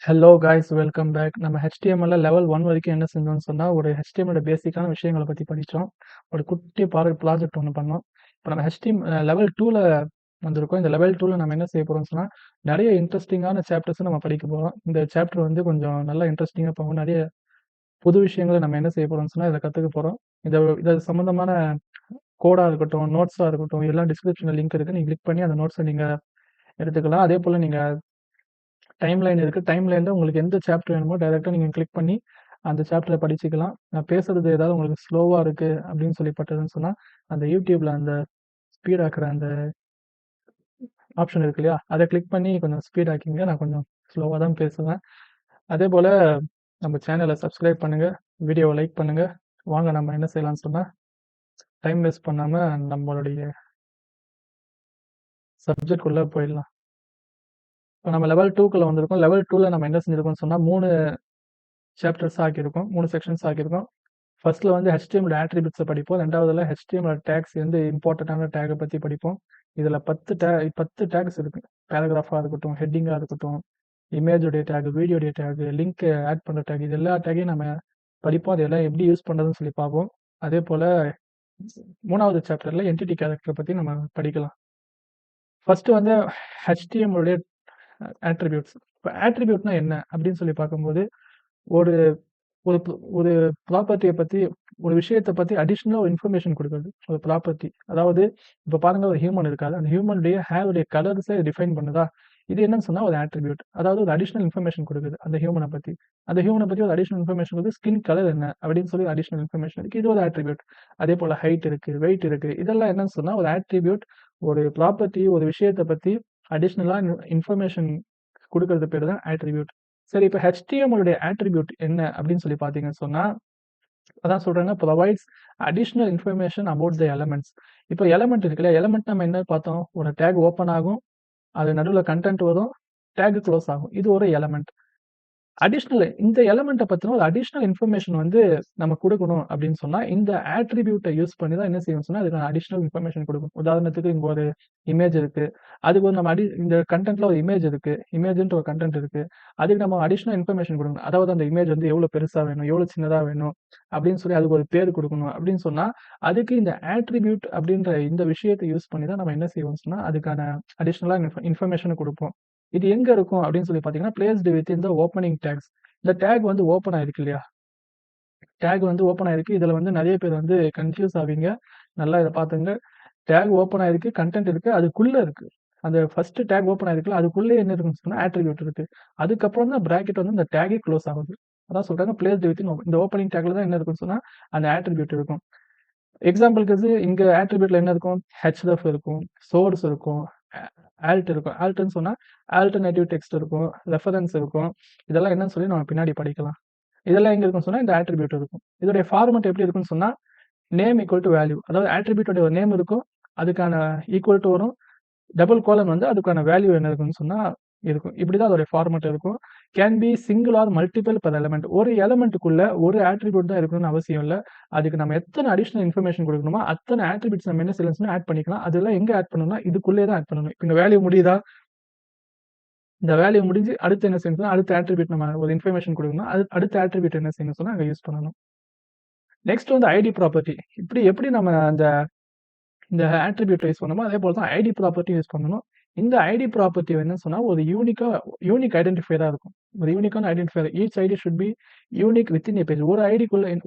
Hello guys, welcome back. நம்ம HTML level 1 வரைக்கும் என்ன செஞ்சோம்னு சொன்னா, ஒரு HTML பேசிக்கான விஷயங்கள பத்தி படிச்சோம். ஒரு குட்டி ப்ராஜெக்ட் ஒண்ணு பண்ணோம். இப்போ நம்ம லெவல் 2ல வந்திருக்கோம். இந்த லெவல் 2ல நம்ம என்ன செய்ய போறோம்னு சொன்னா, நெறைய இன்ட்ரஸ்டிங்கான சாப்டர்ஸ் நம்ம படிக்க போறோம். இந்த சாப்டர் வந்து கொஞ்சம் நல்லா இன்ட்ரஸ்டிங்கா போகும். நெறைய புது விஷயங்கள நம்ம என்ன செய்ய போறோம்னு சொன்னா, இதில கத்துக்க போறோம். இது சம்மந்தமான கோடா இருக்கட்டும், நோட்ஸா இருக்கட்டும், எல்லாம் டிஸ்கிரிப்ஷன்ல லிங்க் இருக்கு. நீங்க கிளிக் பண்ணி அந்த நோட்ஸ நீங்க எடுத்துக்கலாம். அதேபோல நீங்க டைம்லைன் இருக்கு. டைம்லைன்ல உங்களுக்கு எந்த சாப்டர் வேணுமோ டைரக்ட்டா நீங்க கிளிக் பண்ணி அந்த சாப்டர படிச்சுக்கலாம். நான் பேசுறது ஏதாவது உங்களுக்கு ஸ்லோவா இருக்கு அப்படின்னு சொல்லி சொன்னா, அந்த YouTubeல அந்த ஸ்பீட் ஆக்குற அந்த ஆப்ஷன் இருக்கு இல்லையா? அத கிளிக் பண்ணி கொஞ்சம் ஸ்பீட் ஆக்கிங்க. நான் கொஞ்சம் ஸ்லோவா தான் பேசுவேன். அதேபோல நம்ம சேனல சப்ஸ்கிரைப் பண்ணுங்க. வீடியோவ லைக் பண்ணுங்க. வாங்க நம்ம என்ன செய்யலாம்னு சொன்னா, டைம் வேஸ்ட் பண்ணாம நம்மளுடைய சப்ஜெக்ட் குள்ள போயிடலாம். இப்ப நம்ம லெவல் 2க்குள்ள வந்திருக்கோம். லெவல் 2ல நம்ம என்ன செஞ்சிருக்கோம்னு சொன்னா, 3 சாப்டர்ஸ் ஆக்கியிருக்கோம். 3 செக்ஷன்ஸ் ஆக்கியிருக்கோம். ஃபர்ஸ்ட்ல வந்து HTML ஆட்ரிபியூட்ஸ படிப்போம். 2வதுல HTML டேக்ஸ் வந்து இம்பார்ட்டன்டான டேக்க பத்தி படிப்போம். இதுல 10 டேக்ஸ் இருக்கு. பேராகிராஃபா இருக்கட்டும், ஹெட்டிங்கா இருக்கட்டும், இமேஜோடைய டேக், வீடியோடைய டேக், லிங்க் ஆட் பண்ற டேக், இது எல்லா டேக்கையும் நம்ம படிப்போம். அது எல்லாம் எப்படி யூஸ் பண்றதுன்னு சொல்லி பார்ப்போம். அதேபோல 3வது சாப்டர்ல என்டிட்டி கேரக்டர் பத்தி நம்ம படிக்கலாம். ஃபர்ஸ்ட் வந்து HTML உடைய ஆட்ரிபியூட்ஸ். இப்ப ஆட்ரிபியூட்னா என்ன அப்படின்னு சொல்லி பார்க்கும்போது, ஒரு ஒரு ஒரு ப்ராப்பர்ட்டிய பத்தி, ஒரு விஷயத்த பத்தி அடிஷனலா ஒரு இன்ஃபர்மேஷன் குடுக்குறது. ஒரு ப்ராப்பர்ட்டி. அதாவது இப்ப பாருங்க, ஒரு ஹியூமன் இருக்காரு. அந்த ஹியூமனுடைய ஹேருடைய கலர்ஸ டிஃபைன் பண்ணுதா? இது என்னன்னு சொன்னா ஒரு ஆட்ரிபியூட். அதாவது ஒரு அடிஷனல் இன்ஃபர்மேஷன் குடுக்குது அந்த ஹியூமன பத்தி. அந்த ஹியூமன பத்தி ஒரு அடிஷனல் இன்ஃபர்மேஷன் வந்து ஸ்கின் கலர் என்ன அப்படின்னு சொல்லி அடிஷனல் இன்ஃபர்மேஷன் இருக்கு. இது ஒரு ஆட்ரிபியூட். அதேபோல ஹைட் இருக்கு, வெயிட் இருக்கு. இதெல்லாம் என்னன்னு சொன்னா ஒரு ஆட்ரிபியூட். ஒரு ப்ராப்பர்ட்டி, ஒரு விஷயத்த பத்தி அடிஷனலா இன்ஃபர்மேஷன் குடுக்குறது பேரு தான் ஆட்ரிபியூட். சரி, இப்ப HTML உடைய ஆட்ரிபியூட் என்ன அப்படின்னு சொல்லி பார்த்தீங்கன்னு சொன்னா, அதான் சொல்றாங்க, provides additional information about the elements. இப்ப எலமெண்ட் இருக்கு இல்லையா? எலமெண்ட் நம்ம என்ன பார்த்தோம்? ஒரு டேக் ஓப்பன் ஆகும். அது நடுவுல கன்டென்ட் வரும். டேக் குளோஸ் ஆகும். இது ஒரு எலமெண்ட். இந்த எலமெண்ட்ட பத்தின ஒரு அடிஷனல் இன்ஃபர்மேஷன் வந்து நம்ம குடுக்கணும் அப்படின்னு சொன்னா, இந்த ஆட்ரிபியூட்ட யூஸ் பண்ணி தான் என்ன செய்யணும்னு சொன்னா, அதுக்கான அடிஷனல் இன்ஃபர்மேஷன் குடுக்கணும். உதாரணத்துக்கு இங்க ஒரு இமேஜ் இருக்கு. அதுக்கு ஒரு நம்ம இந்த கன்டென்ட்ல ஒரு இமேஜ் இருக்கு. இமேஜ்ன்ற ஒரு கன்டென்ட் இருக்கு. அதுக்கு நம்ம அடிஷனல் இன்ஃபர்மேஷன் குடுக்கணும். அதாவது அந்த இமேஜ் வந்து எவ்வளவு பெருசா வேணும், எவ்வளவு சின்னதா வேணும் அப்படின்னு சொல்லி அதுக்கு ஒரு பேர் குடுக்கணும் அப்படின்னு சொன்னா, அதுக்கு இந்த ஆட்ரிபியூட் அப்படின்ற இந்த விஷயத்த யூஸ் பண்ணி தான் நம்ம என்ன செய்வோம்னு சொன்னா, அதுக்கான அடிஷனலா இன்ஃபர்மேஷன குடுப்போம். இது எங்க இருக்கும் அப்படின்னு சொல்லி பார்த்தீங்கன்னா, placed within the opening tags. இந்த டேக் வந்து ஓப்பன் ஆயிருக்கு இல்லையா? டேக் வந்து ஓப்பன் ஆயிருக்கு. இதுல வந்து நெறைய பேர் வந்து கன்ஃப்யூஸ் ஆவீங்க. நல்லா இத பார்த்துங்க. டேக் ஓப்பன் ஆயிருக்கு. கன்டென்ட் இருக்கு. அதுக்குள்ள இருக்கு. அந்த ஃபர்ஸ்ட் டேக் ஓப்பன் ஆயிருக்குல்ல, அதுக்குள்ளே என்ன இருக்குன்னு சொன்னா ஆட்ரிபியூட் இருக்கு. அதுக்கப்புறம் தான் பிராக்கெட் வந்து இந்த டேகே க்ளோஸ் ஆகுது. அதான் சொல்றாங்க, பிளேஸ்ட் வித்தின் இந்த ஓப்பனிங் டேக்ல தான் என்ன இருக்குன்னு சொன்னா, அந்த ஆட்ரிபியூட் இருக்கும். எக்ஸாம்பிள்க்கு இங்க ஆட்ரிபியூட்ல என்ன இருக்கும்? href இருக்கும், சோர்ஸ் இருக்கும், அ ஆல்ட் இருக்கும். ஆல்ட்ன்னு சொன்னா ஆல்டர்னேட்டிவ் டெக்ஸ்ட் இருக்கும், ரெஃபரன்ஸ் இருக்கும். இதெல்லாம் என்னன்னு சொல்லி நம்ம பின்னாடி படிக்கலாம். இதெல்லாம் எங்க இருக்குன்னு சொன்னா, இந்த ஆட்ரிபியூட் இருக்கும். இதோடைய ஃபார்மட் எப்படி இருக்குன்னு சொன்னா, நேம் ஈக்குவல் டூ வேல்யூ. அதாவது ஆட்ரிபியூட்டோட ஒரு நேம் இருக்கும். அதுக்கான ஈக்குவல் டூ வரும். டபுள் கோலன் வந்து அதுக்கான வேல்யூ என்ன இருக்குன்னு சொன்னா இருக்கும். இப்படிதான் அதோட ஃபார்மட் இருக்கும். Can be single or multiple per element. ஒரு எலிமெண்ட்டுக்குள்ள ஒரு ஆட்ரிபியூட் தான் இருக்கணும்னு அவசியம் இல்ல. அதுக்கு நம்ம எத்தனை அடிஷனல் இன்ஃபர்மேஷன் குடுக்கணுமோ, அத்தனை ஆட்ரிபியூட்ஸ் நம்ம என்ன செய்யலாம்னு ஆட் பண்ணிக்கலாம். அதெல்லாம் எங்க ஆட் பண்ணணும்னா, இதுக்குள்ளயே தான் ஆட் பண்ணணும். இப்ப இந்த வேல்யூ முடியுதா? இந்த வேல்யூ முடிஞ்சு அடுத்து என்ன செய்யணும்னா, அடுத்த ஆட்ரிபியூட் நம்ம ஒரு இன்ஃபர்மேஷன் குடுக்கணும். அடுத்த ஆட்ரிபியூட் என்ன செய்யணும்னு சொன்னா, அங்க யூஸ் பண்ணணும். நெக்ஸ்ட் வந்து ஐடி ப்ராப்பர்ட்டி. எப்படி நம்ம இந்த ஆட்ரிபியூட் யூஸ் பண்ணோமோ, அதே போல தான் ஐடி ப்ராப்பர்ட்டி யூஸ் பண்ணணும். இந்த ஐடி ப்ராப்பர்ட்டி என்னன்னு சொன்னா, ஒரு யூனிக் ஐடென்டிஃபையரா இருக்கும். ஒரு யூனிக்கான identifier. Each ID should be unique within a page.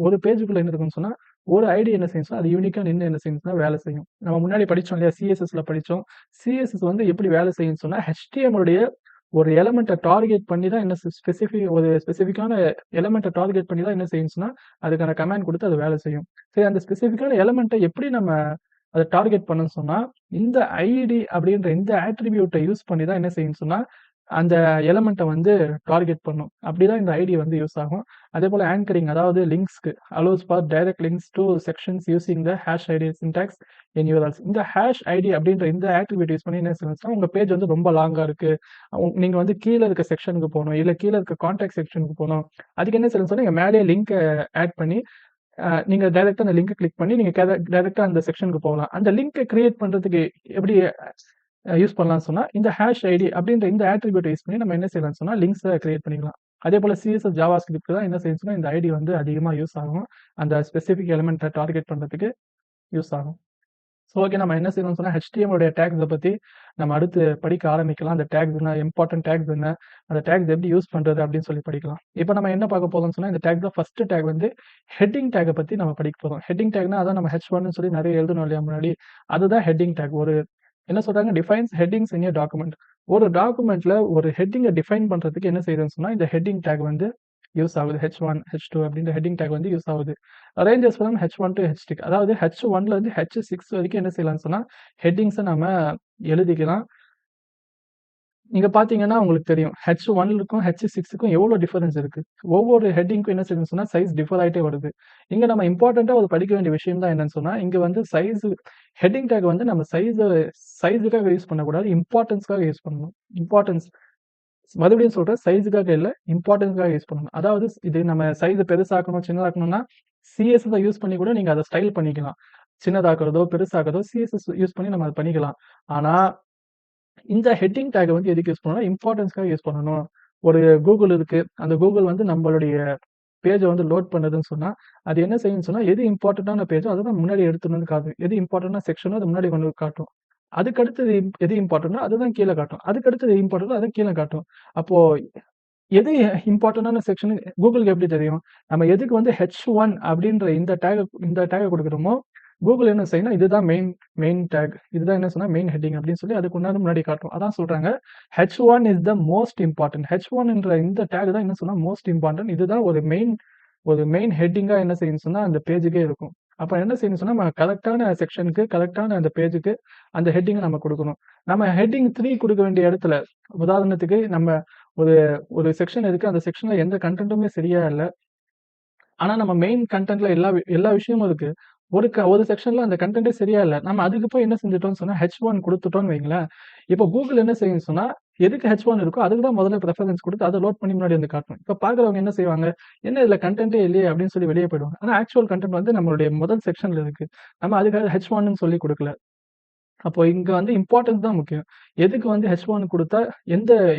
ஒரு பேஜுக்குள்ள என்ன இருக்குன்னு சொன்னா, ஒரு ஐடி என்ன செய்யும் சொன்னா, அது யூனிக்கா நின்னு என்ன செய்யும் சொன்னா வேலை செய்யும். நம்ம முன்னாடி படிச்சோம் இல்லையா? CSSல படிச்சோம். CSS வந்து எப்படி வேலை செய்யும்னு சொன்னா, HTML உடைய ஒரு எலிமெண்ட்ட டார்கெட் பண்ணி தான் என்ன ஒரு ஸ்பெசிஃபிக்கான எலிமெண்ட்ட டார்கெட் பண்ணி தான் என்ன செய்யும்னு சொன்னா, அதுக்கான கமாண்ட் குடுத்து அது வேலை செய்யும். சரி, அந்த ஸ்பெசிஃபிக்கான எலிமெண்ட்ட எப்படி நம்ம அத டார்கெட் பண்ணுன்னு சொன்னா, இந்த ஐடி அப்படின்ற இந்த ஆட்ரிபியூட்ட யூஸ் பண்ணி தான் என்ன செய்யும்னு சொன்னா, அந்த எலிமெண்ட்ட வந்து டார்கெட் பண்ணும். அப்படிதான் இந்த ஐடி வந்து யூஸ் ஆகும். அதேபோல ஆங்கரிங், அதாவது லிங்க்ஸ்க்கு allows for direct links to sections using the hash ID syntax in URLs. இந்த ஹாஷ் ஐடி அப்படின்ற இந்த ஆட்ரிபியூட் யூஸ் பண்ணி என்ன செய்யும்னா, உங்க பேஜ் வந்து ரொம்ப லாங்கா இருக்கு. நீங்க வந்து கீழ இருக்க செக்ஷனுக்கு போணும். இல்ல கீழ இருக்க கான்டாக்ட் செக்ஷனுக்கு போணும். அதுக்கு என்ன செய்யும்னு சொன்னா, நீங்க மேலேயே லிங்க்க ஆட் பண்ணி நீங்க டைரக்ட்டா அந்த லிங்க்க கிளிக் பண்ணி நீங்க டைரக்ட்டா அந்த செக்ஷனுக்கு போகலாம். அந்த லிங்க்க கிரியேட் பண்றதுக்கு எப்படி யூஸ் பண்ணலாம்னு சொன்னா, இந்த ஹாஷ் ஐடி அப்படின்ற இந்த ஆட்ரிபியூட்ட யூஸ் பண்ணி நம்ம என்ன செய்யலாம்னு சொன்னா, லிங்க்ஸ கிரியேட் பண்ணிக்கலாம். அதேபோல சிஎஸ்எஸ், ஜாவாஸ்கிரிப்ட் தான் என்ன செய்யும்னா, இந்த ஐடி வந்து அதிகமா யூஸ் ஆகும். அந்த ஸ்பெசிஃபிக் எலிமெண்ட்ட டார்கெட் பண்றதுக்கு யூஸ் ஆகும். ஸோ ஓகே, நம்ம என்ன செய்யணும்னு சொன்னா, HTML உடைய டேக்ஸ பத்தி நம்ம அடுத்து படிக்க ஆரம்பிக்கலாம். அந்த டேக்ஸ் என்ன, இம்பார்ட்டன்ட் டேக்ஸ் என்ன, அந்த டேக்ஸ் எப்படி யூஸ் பண்றது அப்படின்னு சொல்லி படிக்கலாம். இப்ப நம்ம என்ன பார்க்க போறோம்னு சொன்னா, இந்த டேக்ல ஃபர்ஸ்ட் டேக் வந்து ஹெட்டிங் டேக்க பத்தி நம்ம படிக்க போறோம். ஹெட்டிங் டேக்னா அதான் நம்ம H1ன்னு சொல்லி நிறைய எழுதணும் இல்லையா முன்னாடி. அதுதான் ஹெட்டிங் டேக். ஒரு என்ன சொல்றாங்க, டிஃபைன்ஸ் ஹெட்டிங்ஸ் இன் எ டாக்குமெண்ட். ஒரு டாக்குமெண்ட்ல ஒரு ஹெட்டிங்க டிஃபைன் பண்றதுக்கு என்ன செய்யுதுன்னு சொன்னா, இந்த ஹெட்டிங் டேக் வந்து யூஸ் ஆகுது. H1, H2 அப்படின்ற ஹெட்டிங் டேக் வந்து யூஸ் ஆகுது. Ranges from H1 to H6. அதாவது H1ல இருந்து H6 வரைக்கும் என்ன செய்யலாம்னு சொன்னா, ஹெட்டிங்ஸ நாம எழுதிக்கலாம். நீங்க பார்த்தீங்கன்னா உங்களுக்கு தெரியும். H1க்கும் H6க்கும் எவ்வளோ டிஃபரன்ஸ் இருக்கு. ஒவ்வொரு ஹெட்டிங்க்கும் என்ன செய்யுதுன்னு சொன்னா, சைஸ் டிஃபர் ஆயிட்டே வருது. இங்க நம்ம இம்பார்ட்டன்ட்டா ஒரு படிக்க வேண்டிய விஷயம் தான் என்னன்னு சொன்னா, இங்க வந்து ஹெட்டிங் டேக் வந்து நம்ம சைஸுக்காக யூஸ் பண்ணக்கூடாது. இம்பார்ட்டன்ஸ்க்காக யூஸ் பண்ணணும். இம்பார்ட்டன்ஸ் மறுபடியும் சொல்றேன், சைஸுக்காக இல்ல, இம்பார்ட்டன்ஸ்க்காக யூஸ் பண்ணணும். அதாவது இது நம்ம சைஸ பெருசாக்கணும், சின்னதாக்கணும்னா, சிஎஸ்எஸ் யூஸ் பண்ணி கூட நீங்க அத ஸ்டைல் பண்ணிக்கலாம். சின்னதாக்குறதோ, பெருசாக்குறதோ சிஎஸ்எஸ் யூஸ் பண்ணி நம்ம அத பண்ணிக்கலாம். ஆனா, இந்த ஹெட்டிங் டேக்க வந்து எதுக்கு யூஸ் பண்ணணும்னா, இம்பார்ட்டன்ஸ்க்காக யூஸ் பண்ணணும். ஒரு Google இருக்கு. அந்த Google வந்து நம்மளுடைய பேஜ வந்து லோட் பண்ணுதுன்னு சொன்னா, அது என்ன செய்யும்னு சொன்னா, எது இம்பார்ட்டன்ட்டான பேஜோ அத தான் முன்னாடி எடுத்துட்டு வந்து காட்டும். எது இம்பார்ட்டன்ட்டான செக்ஷனோ அத முன்னாடி கொண்டு வந்து காட்டும். அதுக்கு அடுத்தது எது இம்பார்ட்டன்ட்டோ அதுதான் கீழ காட்டும். அதுக்கு அடுத்தது இம்பார்ட்டன்ட்டோ அத கீழ காட்டும். அப்போ எது இம்பார்ட்டன்ட்டான செக்ஷன் கூகுளுக்கு எப்படி தெரியும்? நம்ம எதுக்கு வந்து H1 அப்படின்ற இந்த டேக குடுக்குறோமோ, கூகுள் என்ன செய்யும்னா, இதுதான் மெயின் டேக். இதுதான் என்ன சொன்னா மெயின் ஹெட்டிங் அப்படின்னு சொல்லி அதுக்கு முன்னாடி காட்டும். அதான் சொல்றாங்க, H1 is the most important. H1ன்ற இந்த டேக் தான் என்ன சொன்னா மோஸ்ட் இம்பார்ட்டன்ட். இதுதான் ஒரு மெயின் ஹெட்டிங்கா என்ன செய்யும்னு சொன்னா அந்த பேஜுக்கே இருக்கும். அப்ப என்ன செய்யணும்னு சொன்னா, நம்ம கரெக்ட்டான செக்ஷனுக்கு, கரெக்ட்டான அந்த பேஜுக்கு அந்த ஹெட்டிங்க நம்ம குடுக்கணும். நம்ம ஹெட்டிங் 3 குடுக்க வேண்டிய இடத்துல, உதாரணத்துக்கு நம்ம ஒரு ஒரு செக்ஷன் இருக்கு. அந்த செக்ஷன்ல எந்த கன்டென்ட்டுமே சரியா இல்ல. ஆனா நம்ம மெயின் கன்டென்ட்ல எல்லா விஷயமும் இருக்கு. ஒரு செக்ஷன்ல அந்த கன்டென்ட்டே சரியா இல்ல. நம்ம அதுக்கு போய் என்ன செஞ்சுட்டோம்னு சொன்னா, H1 குடுத்துட்டோம்னு வைங்களேன். இப்போ Google என்ன செய்யும்னு சொன்னா, எதுக்கு H1 இருக்கோ அதுக்கு தான் முதல்ல பிரெஃபரன்ஸ் குடுத்து அத லோட் பண்ணி முன்னாடி வந்து காட்டும். இப்ப பார்க்குறவங்க என்ன செய்வாங்க, என்ன இதுல கன்டென்ட்டே இல்லையே அப்படின்னு சொல்லி வெளிய போயிடுவாங்க. ஆனா ஆக்சுவல் கன்டென்ட் வந்து நம்மளுடைய முதல் செக்ஷன்ல இருக்கு. நம்ம அதுக்காக H1ன்னு சொல்லி குடுக்கல. அப்போ இங்க வந்து இம்பார்ட்டன்ஸ் தான் முக்கியம். எதுக்கு வந்து H1 குடுத்தா,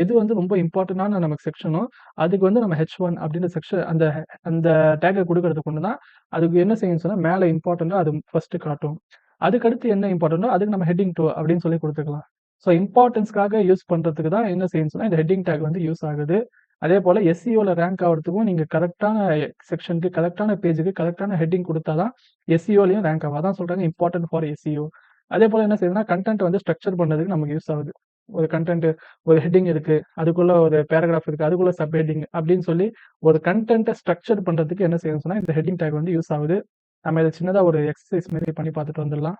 எது வந்து ரொம்ப இம்பார்ட்டன்டான நமக்கு செக்ஷனோ, அதுக்கு வந்து நம்ம H1 அப்படின்ற அந்த அந்த டேக்க குடுக்கறதுக்கு ஒண்ணு தான். அதுக்கு என்ன செய்யும்னு சொன்னா, மேல இம்பார்ட்டன்ட்டா அது ஃபர்ஸ்ட் காட்டும். அதுக்கடுத்து என்ன இம்பார்ட்டன்ட்டோ, அதுக்கு நம்ம ஹெட்டிங் 2 அப்படின்னு சொல்லி குடுத்துக்கலாம். ஸோ இம்பார்ட்டன்ஸ்க்காக யூஸ் பண்றதுக்கு தான் என்ன செய்யும்னு சொன்னா, இந்த ஹெட்டிங் டேக் வந்து யூஸ் ஆகுது. அதேபோல SEOல ரேங்க் ஆவறதுக்கும் நீங்க கரெக்ட்டான செக்ஷனுக்கு, கரெக்ட்டான பேஜுக்கு, கரெக்ட்டான ஹெட்டிங் குடுத்தா தான் SEOலயும் ரேங்க் ஆகும். அதான் சொல்றாங்க இம்பார்ட்டன்ட் ஃபார் SEO. அதேபோல என்ன செய்யுதுன்னா, கன்டென்ட் வந்து ஸ்ட்ரக்சர் பண்றதுக்கு நமக்கு யூஸ் ஆகுது. ஒரு கன்டென்ட் ஒரு ஹெட்டிங் இருக்கு. அதுக்குள்ள ஒரு பேராகிராஃப் இருக்கு. அதுக்குள்ள சப் ஹெட்டிங் அப்படின்னு சொல்லி ஒரு கன்டென்ட்ட ஸ்ட்ரக்சர் பண்றதுக்கு என்ன செய்யும்னு சொன்னா, இந்த ஹெட்டிங் டேக் வந்து யூஸ் ஆகுது. நம்ம இத சின்னதா ஒரு எக்சர்சைஸ் மாரி பண்ணி பார்த்துட்டு வந்துடலாம்.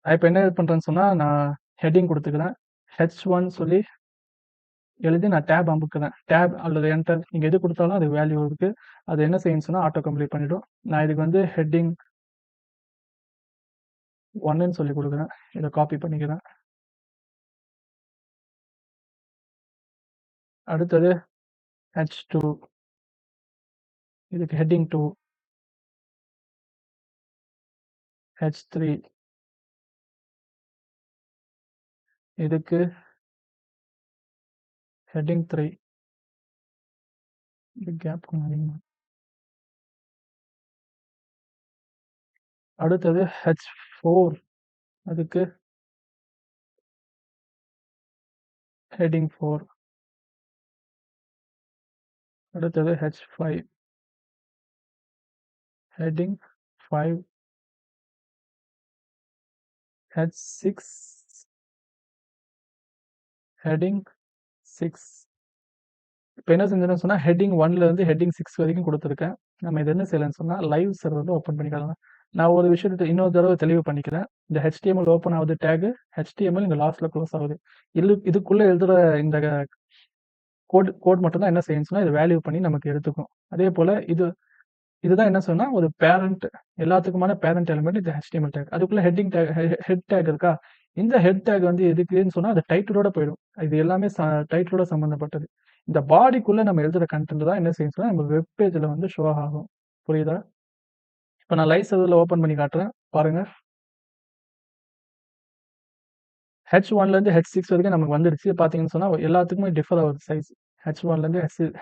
நான் இப்ப என்ன பண்றேன்னு சொன்னா, நான் ஹெட்டிங் குடுத்துக்கிறேன். H1 சொல்லி எழுதி நான் டேப் அமுக்குறேன். டேப் அல்லது என்டர் நீங்க எது குடுத்தாலும் அது வேல்யூ இருக்கு. அது என்ன செய்யும்னு சொன்னா, ஆட்டோ கம்ப்ளீட் பண்ணிடும். நான் இதுக்கு வந்து ஹெட்டிங் 1ன்னு சொல்லி குடுக்குறேன். இத காப்பி பண்ணிக்கிறேன். அடுத்தது H2 இதுக்கு ஹெட்டிங் 2, H3 இதுக்கு ஹெட்டிங் 3 இது கேப் கொஞ்சம் அதிகமா. அடுத்தது H4 அதுக்கு ஹெட்டிங் 4 அடுத்தது H5 ஹெட்டிங் 5 H6 ஹெட்டிங் 6 இப்ப என்ன செஞ்சேன்னு சொன்னா, ஹெட்டிங் 1ல இருந்து ஹெட்டிங் 6 வரைக்கும் குடுத்துருக்கேன். நம்ம இத என்ன செய்யலாம்னு சொன்னா, லைவ் சர்வர்ல ஓப்பன் பண்ணிக்கலாம். நான் ஒரு விஷயத்த இன்னொரு தடவ தெளிவு பண்ணிக்கிறேன். இந்த HTML ஓப்பன் ஆவுது டேக், HTML இங்க லாஸ்ட்ல குளோஸ் ஆவுது. இதுக்குள்ள எழுதுற இந்த கோட் மட்டும் தான் என்ன செய்யும்னு சொன்னா, இது வேல்யூ பண்ணி நமக்கு எடுத்துக்கும். அதேபோல இதுதான் என்ன சொன்னா, ஒரு பேரண்ட் எல்லாத்துக்குமான பேரண்ட் எலிமெண்ட் இந்த HTML டேக். அதுக்குள்ள ஹெட் டேக் இருக்கா? இந்த ஹெட் டேக் வந்து எதுக்குன்னு சொன்னா, அது டைட்டிலோட போயிடும். இது எல்லாமே டைட்டிலோட சம்பந்தப்பட்டது. இந்த பாடிக்குள்ள நம்ம எழுதுற கண்டென்ட் தான் என்ன செய்யும் சொன்னா நம்ம வெப் பேஜ்ல வந்து ஷோ ஆகும். புரியுதா? இப்ப நான் லைவ் சர்வர்ல ஓப்பன் பண்ணி காட்டுறேன். பாருங்க. H1லேருந்து H6 வரைக்கும் நமக்கு வந்துடுச்சு. பார்த்தீங்கன்னு சொன்னா எல்லாத்துக்குமே டிஃபர் ஆகுது சைஸ். H1லேருந்து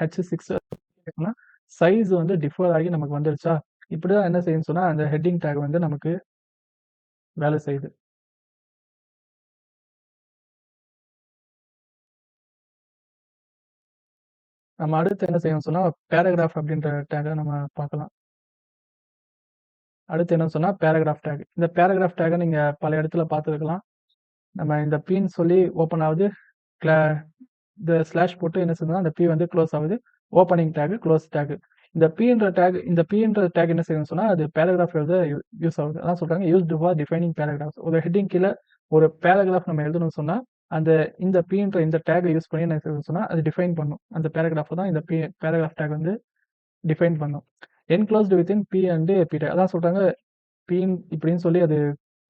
H6 வரைக்கும்னா சைஸ் வந்து டிஃபர் ஆகி நமக்கு வந்துடுச்சா? இப்படிதான் என்ன செய்யும்னு சொன்னா அந்த ஹெட்டிங் டேக் வந்து நமக்கு வேலை செய்யுது. நம்ம அடுத்து என்ன செய்யணும்னு சொன்னா பேராகிராஃப் அப்படின்ற டேக்க நம்ம பார்க்கலாம். அடுத்து என்னன்னு சொன்னா பேராகிராஃப் டேக். இந்த பேராகிராஃப் டேக்க நீங்க பல இடத்துல பார்த்துருக்கலாம். நம்ம இந்த பின்னு சொல்லி ஓப்பன் ஆகுது. கிளா இந்த ஸ்லாஷ் போட்டு என்ன செய்யணும்னா அந்த பி வந்து க்ளோஸ் ஆகுது. Opening take, close take. இந்த பின்ற டேக் என்ன செய்யணும்னு சொன்னா அது பேராகிராஃப் எழுத யூஸ் ஆகுது. அதான் சொல்றாங்க யூஸ்டு ஃபார் டிஃபைனிங் பேராகிராஃப்ஸ். ஒரு ஹெட்டிங் கீழ ஒரு பேராகிராஃப் நம்ம எழுதணும்னு சொன்னா அந்த இந்த டேக் யூஸ் பண்ணி என்ன செய்யணும்னு சொன்னா அது டிஃபைன் பண்ணும். அந்த பேராகிராஃப் தான் இந்த பேராகிராஃப் டேக் வந்து டிஃபைன் பண்ணும். Enclosed within P and P tag. அதான் சொல்றாங்க பின் இப்படின்னு சொல்லி அது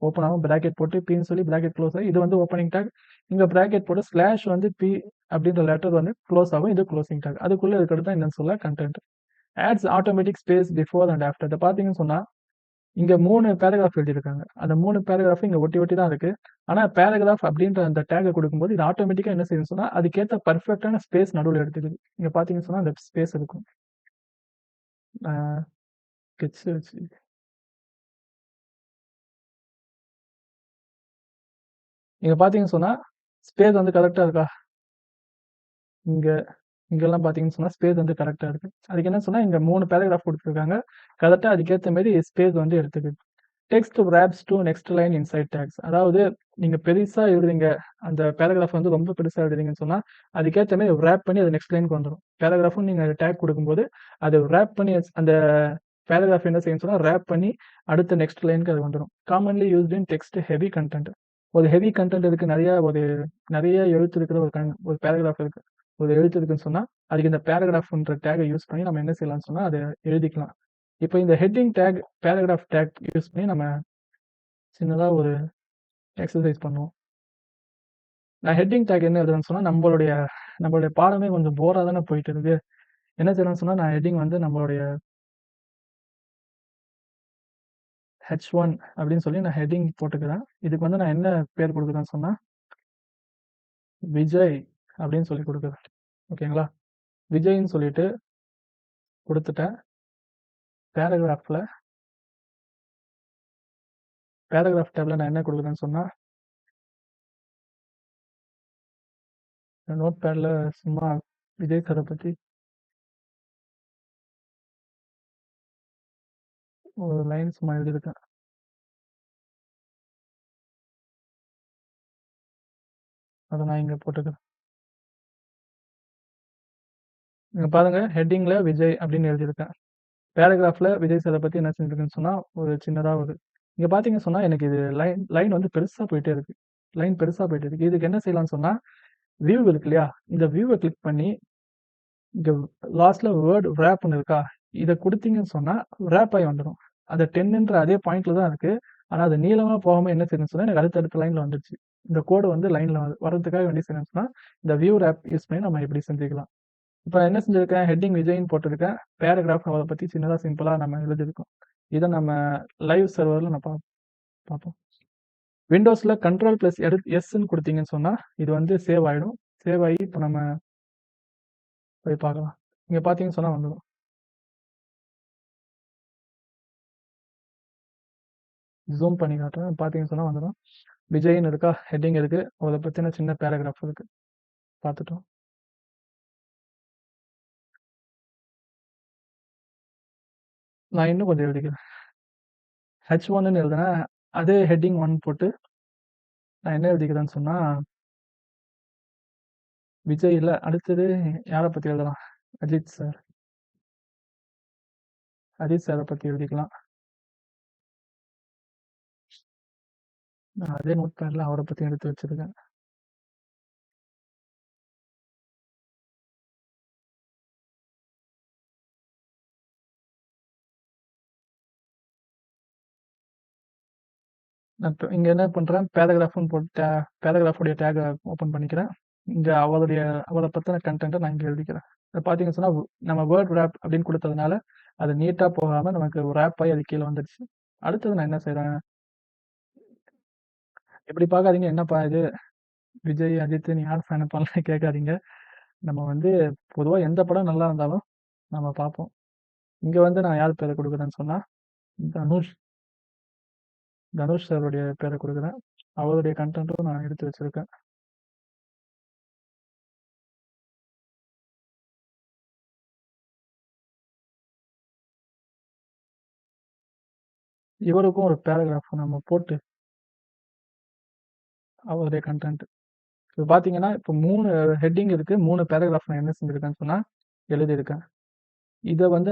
ஓப்பன் ஆகும். பிராக்கெட் போட்டு பின்னு சொல்லி பிராக்கெட் க்ளோஸ் ஆகும். இது வந்து ஓப்பனிங் டேக். இங்க பிராக்கெட் போட்டு ஸ்லாஷ் வந்து பி அப்படின்ற லெட்டர் வந்து க்ளோஸ் ஆகும். இது க்ளோசிங் டேக். அதுக்குள்ள இருக்கிறது தான் என்னன்னு சொல்ல content. Adds automatic space before and after. இதை பார்த்தீங்கன்னு சொன்னா இங்க 3 பேராகிராஃப் எழுதியிருக்காங்க. அந்த 3 பேராகிராஃப் இங்க ஒட்டி ஒட்டி தான் இருக்கு. ஆனா பேராகிராஃப் அப்படின்ற அந்த டேக்கை கொடுக்கும்போது இது ஆட்டோமேட்டிக்கா என்ன செய்யும்னு சொன்னா அதுக்கேற்ற பர்ஃபெக்டான ஸ்பேஸ் நடுவில் எடுத்துக்குது. இங்க பார்த்தீங்கன்னு சொன்னா அந்த ஸ்பேஸ் இருக்கும். ஸ்கெட்ச் வச்சு இங்க பார்த்தீங்கன்னு சொன்னா ஸ்பேஸ் வந்து கரெக்டா இருக்கா? இங்க இங்கெல்லாம் பார்த்தீங்கன்னு சொன்னா ஸ்பேஸ் வந்து கரெக்டா இருக்கு. அதுக்கு என்ன சொன்னா இங்க 3 பேராகிராஃப் கொடுத்துருக்காங்க. கரெக்டா அதுக்கேத்த மாரி ஸ்பேஸ் வந்து எடுத்துக்குது. Text wraps to next line inside tags. அதாவது நீங்க பெருசா எழுதுறீங்க. அந்த பேராகிராஃப் வந்து ரொம்ப பெருசா எழுதுறீங்கன்னு சொன்னா அதுக்கேத்த மாரி wrap பண்ணி அது நெக்ஸ்ட் லைனுக்கு வந்துரும். பேராகிராஃபும் நீங்க டேக் கொடுக்கும்போது அது wrap பண்ணி அந்த பேராகிராஃப் என்ன செய்யும்னு சொன்னா wrap பண்ணி அடுத்த நெக்ஸ்ட் லைனுக்கு அது வந்துரும். Commonly used in text heavy content. ஒரு ஹெவி கண்டென்ட் இருக்கு. நிறைய எழுத்து இருக்கிற ஒரு பேராகிராஃப் இருக்கு. ஒரு எழுத்து இருக்குன்னு சொன்னா அதுக்கு இந்த பேராகிராஃப்ன்ற டேகை யூஸ் பண்ணி நம்ம என்ன செய்யலாம்னு சொன்னா அதை எழுதிக்கலாம். இப்போ இந்த heading take, paragraph take use பண்ணி நம்ம சின்னதா ஒரு எக்ஸர்சைஸ் பண்ணுவோம். நான் ஹெட்டிங் டேக் என்ன எழுதுறேன்னு சொன்னா நம்மளுடைய பாடமே கொஞ்சம் போரா தானே போயிட்டு இருக்கு. என்ன செய்யணும்னு சொன்னா நான் ஹெட்டிங் வந்து நம்மளுடைய H1 அப்படின்னு சொல்லி நான் ஹெட்டிங் போட்டுக்கிறேன். இதுக்கு வந்து நான் என்ன பேர் கொடுக்குறேன்னு சொன்னா விஜய் அப்படின்னு சொல்லி கொடுக்குறேன். ஓகேங்களா? விஜய்ன்னு சொல்லிட்டு கொடுத்துட்டேன். பேராகிராஃப் டேப்ல நான் என்ன கொடுக்குறேன்னு சொன்னா நோட் பேட்ல சும்மா விஜய் சாரை பத்தி ஒரு லைன் சும்மா எழுதியிருக்கேன். அதை நான் இங்க போட்டுக்கிறேன். இங்க பாருங்க ஹெட்டிங்ல விஜய் அப்படின்னு எழுதியிருக்கேன். பேராகிராஃப்ல விஜய் சாரை பத்தி என்ன செஞ்சிருக்குன்னு சொன்னா ஒரு சின்னதா ஒரு இங்க பாத்தீங்கன்னு சொன்னா எனக்கு இது லைன் வந்து பெருசா போயிட்டே இருக்கு. லைன் பெருசா போயிட்டு இருக்கு. இதுக்கு என்ன செய்யலாம்னு சொன்னா வியூ இருக்கு இல்லையா? இந்த வியூவை கிளிக் பண்ணி இங்க லாஸ்ட்ல வேர்ட் ரேப்னு இருக்கா? இதை கொடுத்தீங்கன்னு சொன்னா ரேப் ஆகி வந்துடும். அந்த 10ன்ற அதே பாயிண்ட்ல தான் இருக்கு. ஆனா அது நீளமா போகாம என்ன செய்யணும்னு சொன்னா எனக்கு அடுத்தடுத்த லைன்ல வந்துருச்சு. இந்த கோடு வந்து லைன்ல வரதுக்காக வேண்டிய செய்யணும்னு சொன்னா இந்த வியூ ரேப் யூஸ் பண்ணி நம்ம இப்படி செஞ்சுக்கலாம். இப்போ என்ன செஞ்சிருக்கேன் ஹெட்டிங் விஜய்ன்னு போட்டிருக்கேன். பேராகிராஃப் அதை பத்தி சின்னதா சிம்பிளா நம்ம எழுதியிருக்கோம். இதை நம்ம லைவ் சர்வர்ல நம்ம பார்ப்போம். விண்டோஸ்ல கண்ட்ரோல் பிளஸ் எஸ்ன்னு கொடுத்தீங்கன்னு சொன்னா இது வந்து சேவ் ஆயிடும். சேவ் ஆகி இப்போ நம்ம போய் பார்க்கலாம். இங்க பாத்தீங்கன்னு சொன்னா வந்துடும். ஜூம் பண்ணி காட்டுறேன். பாத்தீங்கன்னு சொன்னா வந்துடும். விஜய்ன்னு இருக்கா? ஹெட்டிங் இருக்கு. அதை பத்தின சின்ன பேராகிராஃப் இருக்கு. பார்த்துட்டோம். நான் இன்னும் கொஞ்சம் எழுதிக்கிறேன். H1ன்னு எழுதுனேன். அதே ஹெட்டிங் 1 போட்டு நான் என்ன எழுதிக்கிறேன்னு சொன்னா விஜய் இல்ல. அடுத்தது யாரை பத்தி எழுதலாம்? அஜித் சார். அஜித் சாரை பத்தி எழுதிக்கலாம். நான் அதே நோட் பேட்ல அவரை பத்தி எடுத்து வச்சிருக்கேன். நான் இப்போ இங்க என்ன பண்றேன் பேராகிராஃப்னு போட்டு பேராகிராஃபுடைய டேகை ஓப்பன் பண்ணிக்கிறேன். இங்க அவரை பத்தின கண்டென்ட்டை நான் இங்க எழுதிக்கிறேன். இத பார்த்தீங்கன்னு சொன்னா, நம்ம வேர்ட் ராப் அப்படின்னு குடுத்ததுனால, அது நீட்டா போகாம நமக்கு ஒரு ராப் ஆயி அது கீழ வந்துருச்சு. அடுத்தது நான் என்ன செய்றேன், இப்படி பார்க்காதீங்க, என்னப்பா இது விஜய், அஜித் நீ யார் ஃபேனுப்பான்லாம் கேட்காதீங்க. நம்ம வந்து பொதுவா எந்த படம் நல்லா இருந்தாலும் நம்ம பார்ப்போம். இங்க வந்து நான் யார் பேர குடுக்குறேன்னு சொன்னா, தனுஷ் தனுஷ் சாருடைய பேர குடுக்குறேன். அவருடைய கன்டென்ட்டும் நான் எடுத்து வச்சிருக்கேன். இவருக்கும் ஒரு பேராகிராஃப் நம்ம போட்டு அவருடைய கன்டென்ட். இப்ப பார்த்தீங்கன்னா, இப்ப 3 ஹெட்டிங் இருக்கு. 3 பேராகிராஃப் நான் என்ன செஞ்சிருக்கேன்னு சொன்னா, எழுதியிருக்கேன். இத வந்து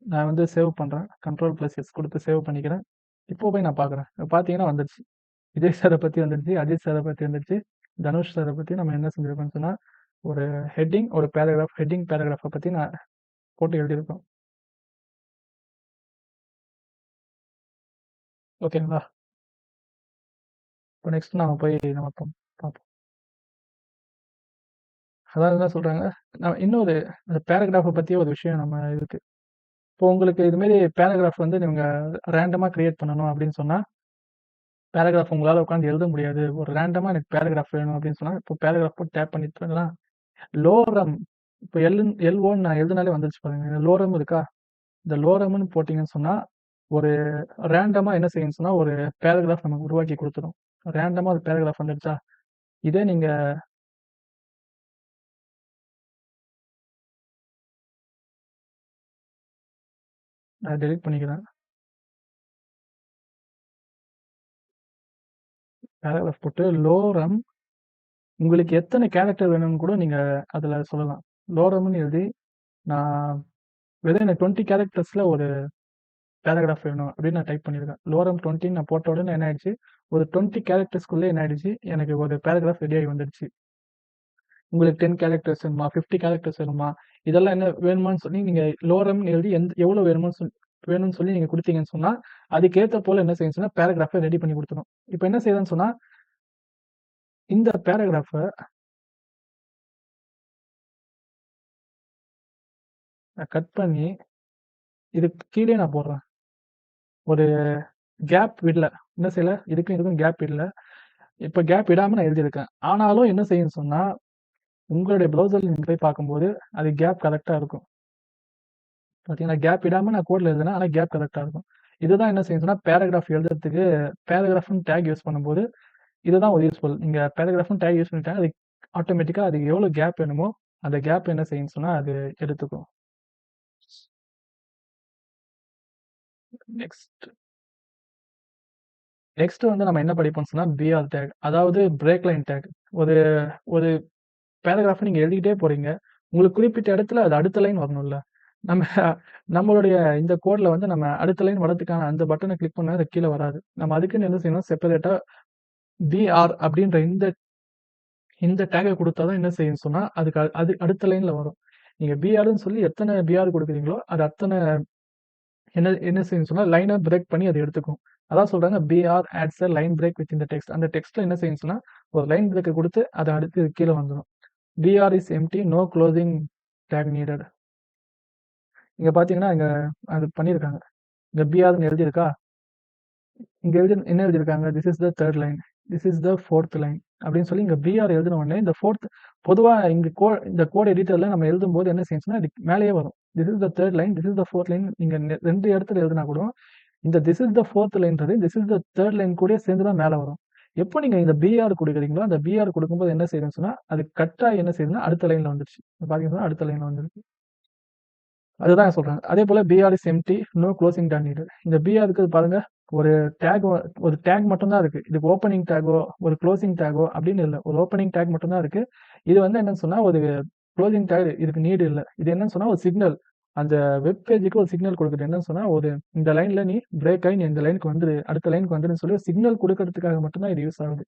நான் வந்து சேவ் பண்றேன். கண்ட்ரோல்+S குடுத்து சேவ் பண்ணிக்கிறேன். இப்போ போய் நான் பார்க்குறேன். இப்ப பார்த்தீங்கன்னா வந்துருச்சு. விஜய் சார பத்தி வந்துருச்சு, அஜித் சார பத்தி வந்துருச்சு, தனுஷ் சார பத்தி நம்ம என்ன செஞ்சிருக்கோம்னு சொன்னா, ஒரு ஹெட்டிங், ஒரு பேராகிராஃப், ஹெட்டிங் பேராகிராஃப பத்தி நான் போட்டு எழுதியிருக்கோம். ஓகேங்களா? இப்ப நெக்ஸ்ட் நாம போய் நம்ம பார்ப்போம். அதாவது என்ன சொல்றாங்க, நான் இன்னொரு அந்த பேராகிராஃப பத்தி ஒரு விஷயம் நம்ம இருக்கு. இப்போ உங்களுக்கு இது மாரி பேராகிராஃப் வந்து நீங்க ரேண்டமா கிரியேட் பண்ணணும் அப்படின்னு சொன்னா, பேராகிராஃப் உங்களால உட்கார்ந்து எழுத முடியாது. ஒரு ரேண்டமா எனக்கு பேராகிராஃப் வேணும் அப்படின்னு சொன்னா, இப்போ பேராகிராஃப் போட்டு டேப் பண்ணிட்டீங்கன்னா, லோரம் இப்போ எல்ஓன்னு நான் எழுதினாலே வந்துருச்சு பாருங்க. லோரம் இருக்கா? இந்த லோரம்ன்னு போட்டீங்கன்னு சொன்னா, ஒரு ரேண்டமா என்ன செய்யும்னு சொன்னா, ஒரு பேராகிராஃப் நமக்கு உருவாக்கி குடுத்துரும். ரேண்டமா ஒரு பேராகிராஃப் வந்துருச்சா, இதே நீங்க நான் டெலீட் பண்ணிக்கிறேன். பேராகிராஃப் போட்டு லோரம் உங்களுக்கு எத்தனை கேரக்டர் வேணும்னு கூட நீங்க அதுல சொல்லலாம். லோரம்ன்னு எழுதி, நான் வெறும் எனக்கு 20 கேரக்டர்ஸ்ல ஒரு பேராகிராஃப் வேணும் அப்படின்னு நான் டைப் பண்ணியிருக்கேன். லோரம் 20 நான் போட்ட உடனே என்ன ஆயிடுச்சு, ஒரு 20 கேரக்டர்ஸ்க்குள்ளே என்ன ஆயிடுச்சு, எனக்கு ஒரு பேராகிராஃப் ரெடி ஆகி வந்துடுச்சு. உங்களுக்கு 10 கேரக்டர்ஸ் வேணுமா, 50 கேரக்டர்ஸ் வேணுமா, இதெல்லாம் என்ன வேணுமான்னு சொல்லி நீங்க லோரம்ன்னு எழுதி எவ்வளவு வேணும்னு சொல்லி நீங்க குடுத்தீங்கன்னு சொன்னா, அதுக்கேத்த போல என்ன செய்யும்னு சொன்னா, பேராகிராஃப ரெடி பண்ணி குடுத்துரும். இப்ப என்ன செய்யுதுன்னு சொன்னா, இந்த பேராகிராஃப நான் கட் பண்ணி, இதுக்கு கீழயே நான் போடுறேன். ஒரு கேப் விடல. என்ன செய்யல, இதுக்கும் இதுக்கும் கேப் விடல. இப்ப கேப் விடாம நான் எழுதியிருக்கேன். ஆனாலும் என்ன செய்யும்ன்னு சொன்னா, உங்களுடைய ப்ரௌசர்ல நீங்க போய் பார்க்கும்போது, அது கேப் கரெக்ட்டா இருக்கும். பார்த்தீங்கன்னா, கேப் விடாம நான் கோட்ல எழுதுனேன். ஆனா கேப் கரெக்ட்டா இருக்கும். இதுதான் என்ன செய்யும்ன்னு சொன்னா, பேராகிராஃப் எழுதுறதுக்கு பேராகிராஃப்னு டேக் யூஸ் பண்ணும்போது, இதுதான் ஒரு யூஸ்ஃபுல். நீங்க பேராகிராஃப்னு டேக் யூஸ் பண்ணிட்டா, அது ஆட்டோமேட்டிக்கா அதுக்கு எவ்வளோ கேப் வேணுமோ, அந்த கேப் என்ன செய்யும்ன்னு சொன்னா, அது எடுத்துக்கும். நெக்ஸ்ட் நெக்ஸ்ட் வந்து நம்ம என்ன படிப்போம்ன்னு சொன்னா, பிஆர் டேக். அதாவது பிரேக் லைன் டேக். ஒரு ஒரு பேராகிராஃப் நீங்க எழுதிக்கிட்டே போறீங்க. உங்களுக்கு குறிப்பிட்ட இடத்துல அது அடுத்த லைன் வரணும்ல. நம்ம நம்மளுடைய இந்த கோட்ல வந்து நம்ம அடுத்த லைன் வரதுக்கான அந்த பட்டன கிளிக் பண்ணா அது கீழ வராது. நம்ம அதுக்குன்னு என்ன செய்யணும், செப்பரேட்டா பிஆர் அப்படின்ற இந்த இந்த டேக்க குடுத்தா தான் என்ன செய்யும்ன்னு சொன்னா, அது அடுத்த லைன்ல வரும். நீங்க பிஆர்ன்னு சொல்லி எத்தன பிஆர் குடுக்குறீங்களோ, அது அத்தன என்ன என்ன செய்யும்ன்னு சொன்னா, லைன பிரேக் பண்ணி அது எடுத்துக்கும். அதான் சொல்றாங்க BR adds a line break within the text. அந்த டெக்ஸ்ட்ல என்ன செய்யும்ன்னு சொன்னா, ஒரு லைன் பிரேக்க குடுத்து, அத அடுத்து கீழ வந்துரும். BR is empty, no closing tag needed. இங்க பார்த்தீங்கன்னா, இங்க அது பண்ணியிருக்காங்க. இங்க பிஆர்ன்னு எழுதியிருக்கா? இங்க என்ன எழுதியிருக்காங்க? This is the 3 line. This is the 4த் லைன். அப்படின்னு சொல்லி இங்க பிஆர் எழுதின உடனே இந்த 4த் பொதுவா இங்க இந்த கோட் எடிட்டர்ல நம்ம எழுதும்போது என்ன செய்யும்னா, இதுக்கு மேலேயே வரும். This is the 3 line, this is the 4த் லைன். நீங்க 2 இடத்துல எழுதினா கூட, இந்த திஸ் இஸ் த 4த் லைன்றது, திஸ் இஸ் த 3 லைன் கூடயே சேர்ந்து தான் மேல வரும். எப்போ நீங்க இந்த பிஆர் குடுக்குறீங்களோ, அந்த பிஆர் குடுக்கும்போது என்ன செய்யுதுன்னு சொன்னா, அது கட் ஆயி என்ன செய்யுதுன்னா, அடுத்த லைன்ல வந்துருச்சு. பார்த்தீங்கன்னா, அடுத்த லைன்ல வந்துருச்சு. அதுதான் சொல்றேன். அதே போல BR is empty, no closing tag needed. இந்த பிஆர் இருக்குது பாருங்க. ஒரு டேக் ஒரு டேக் மட்டும் தான் இருக்கு. இதுக்கு ஓப்பனிங் டேக்கோ, ஒரு குளோசிங் டேக்கோ அப்படின்னு இல்ல. ஒரு ஓப்பனிங் டேக் மட்டும் தான் இருக்கு. இது வந்து என்னன்னு சொன்னா, ஒரு குளோசிங் டேக் இதுக்கு நீடு இல்ல. இது என்னன்னு சொன்னா, ஒரு சிக்னல். அந்த வெப் பேஜ்க்கு ஒரு சிக்னல் குடுக்குது. என்னன்னு சொன்னா, இந்த லைன்ல நீ பிரேக் ஆயி நீ இந்த லைனுக்கு வந்துரு. அடுத்த லைனுக்கு வந்துருன்னு சொல்லி சிக்னல் குடுக்கறதுக்காக மட்டும் தான் இது யூஸ் ஆகுது.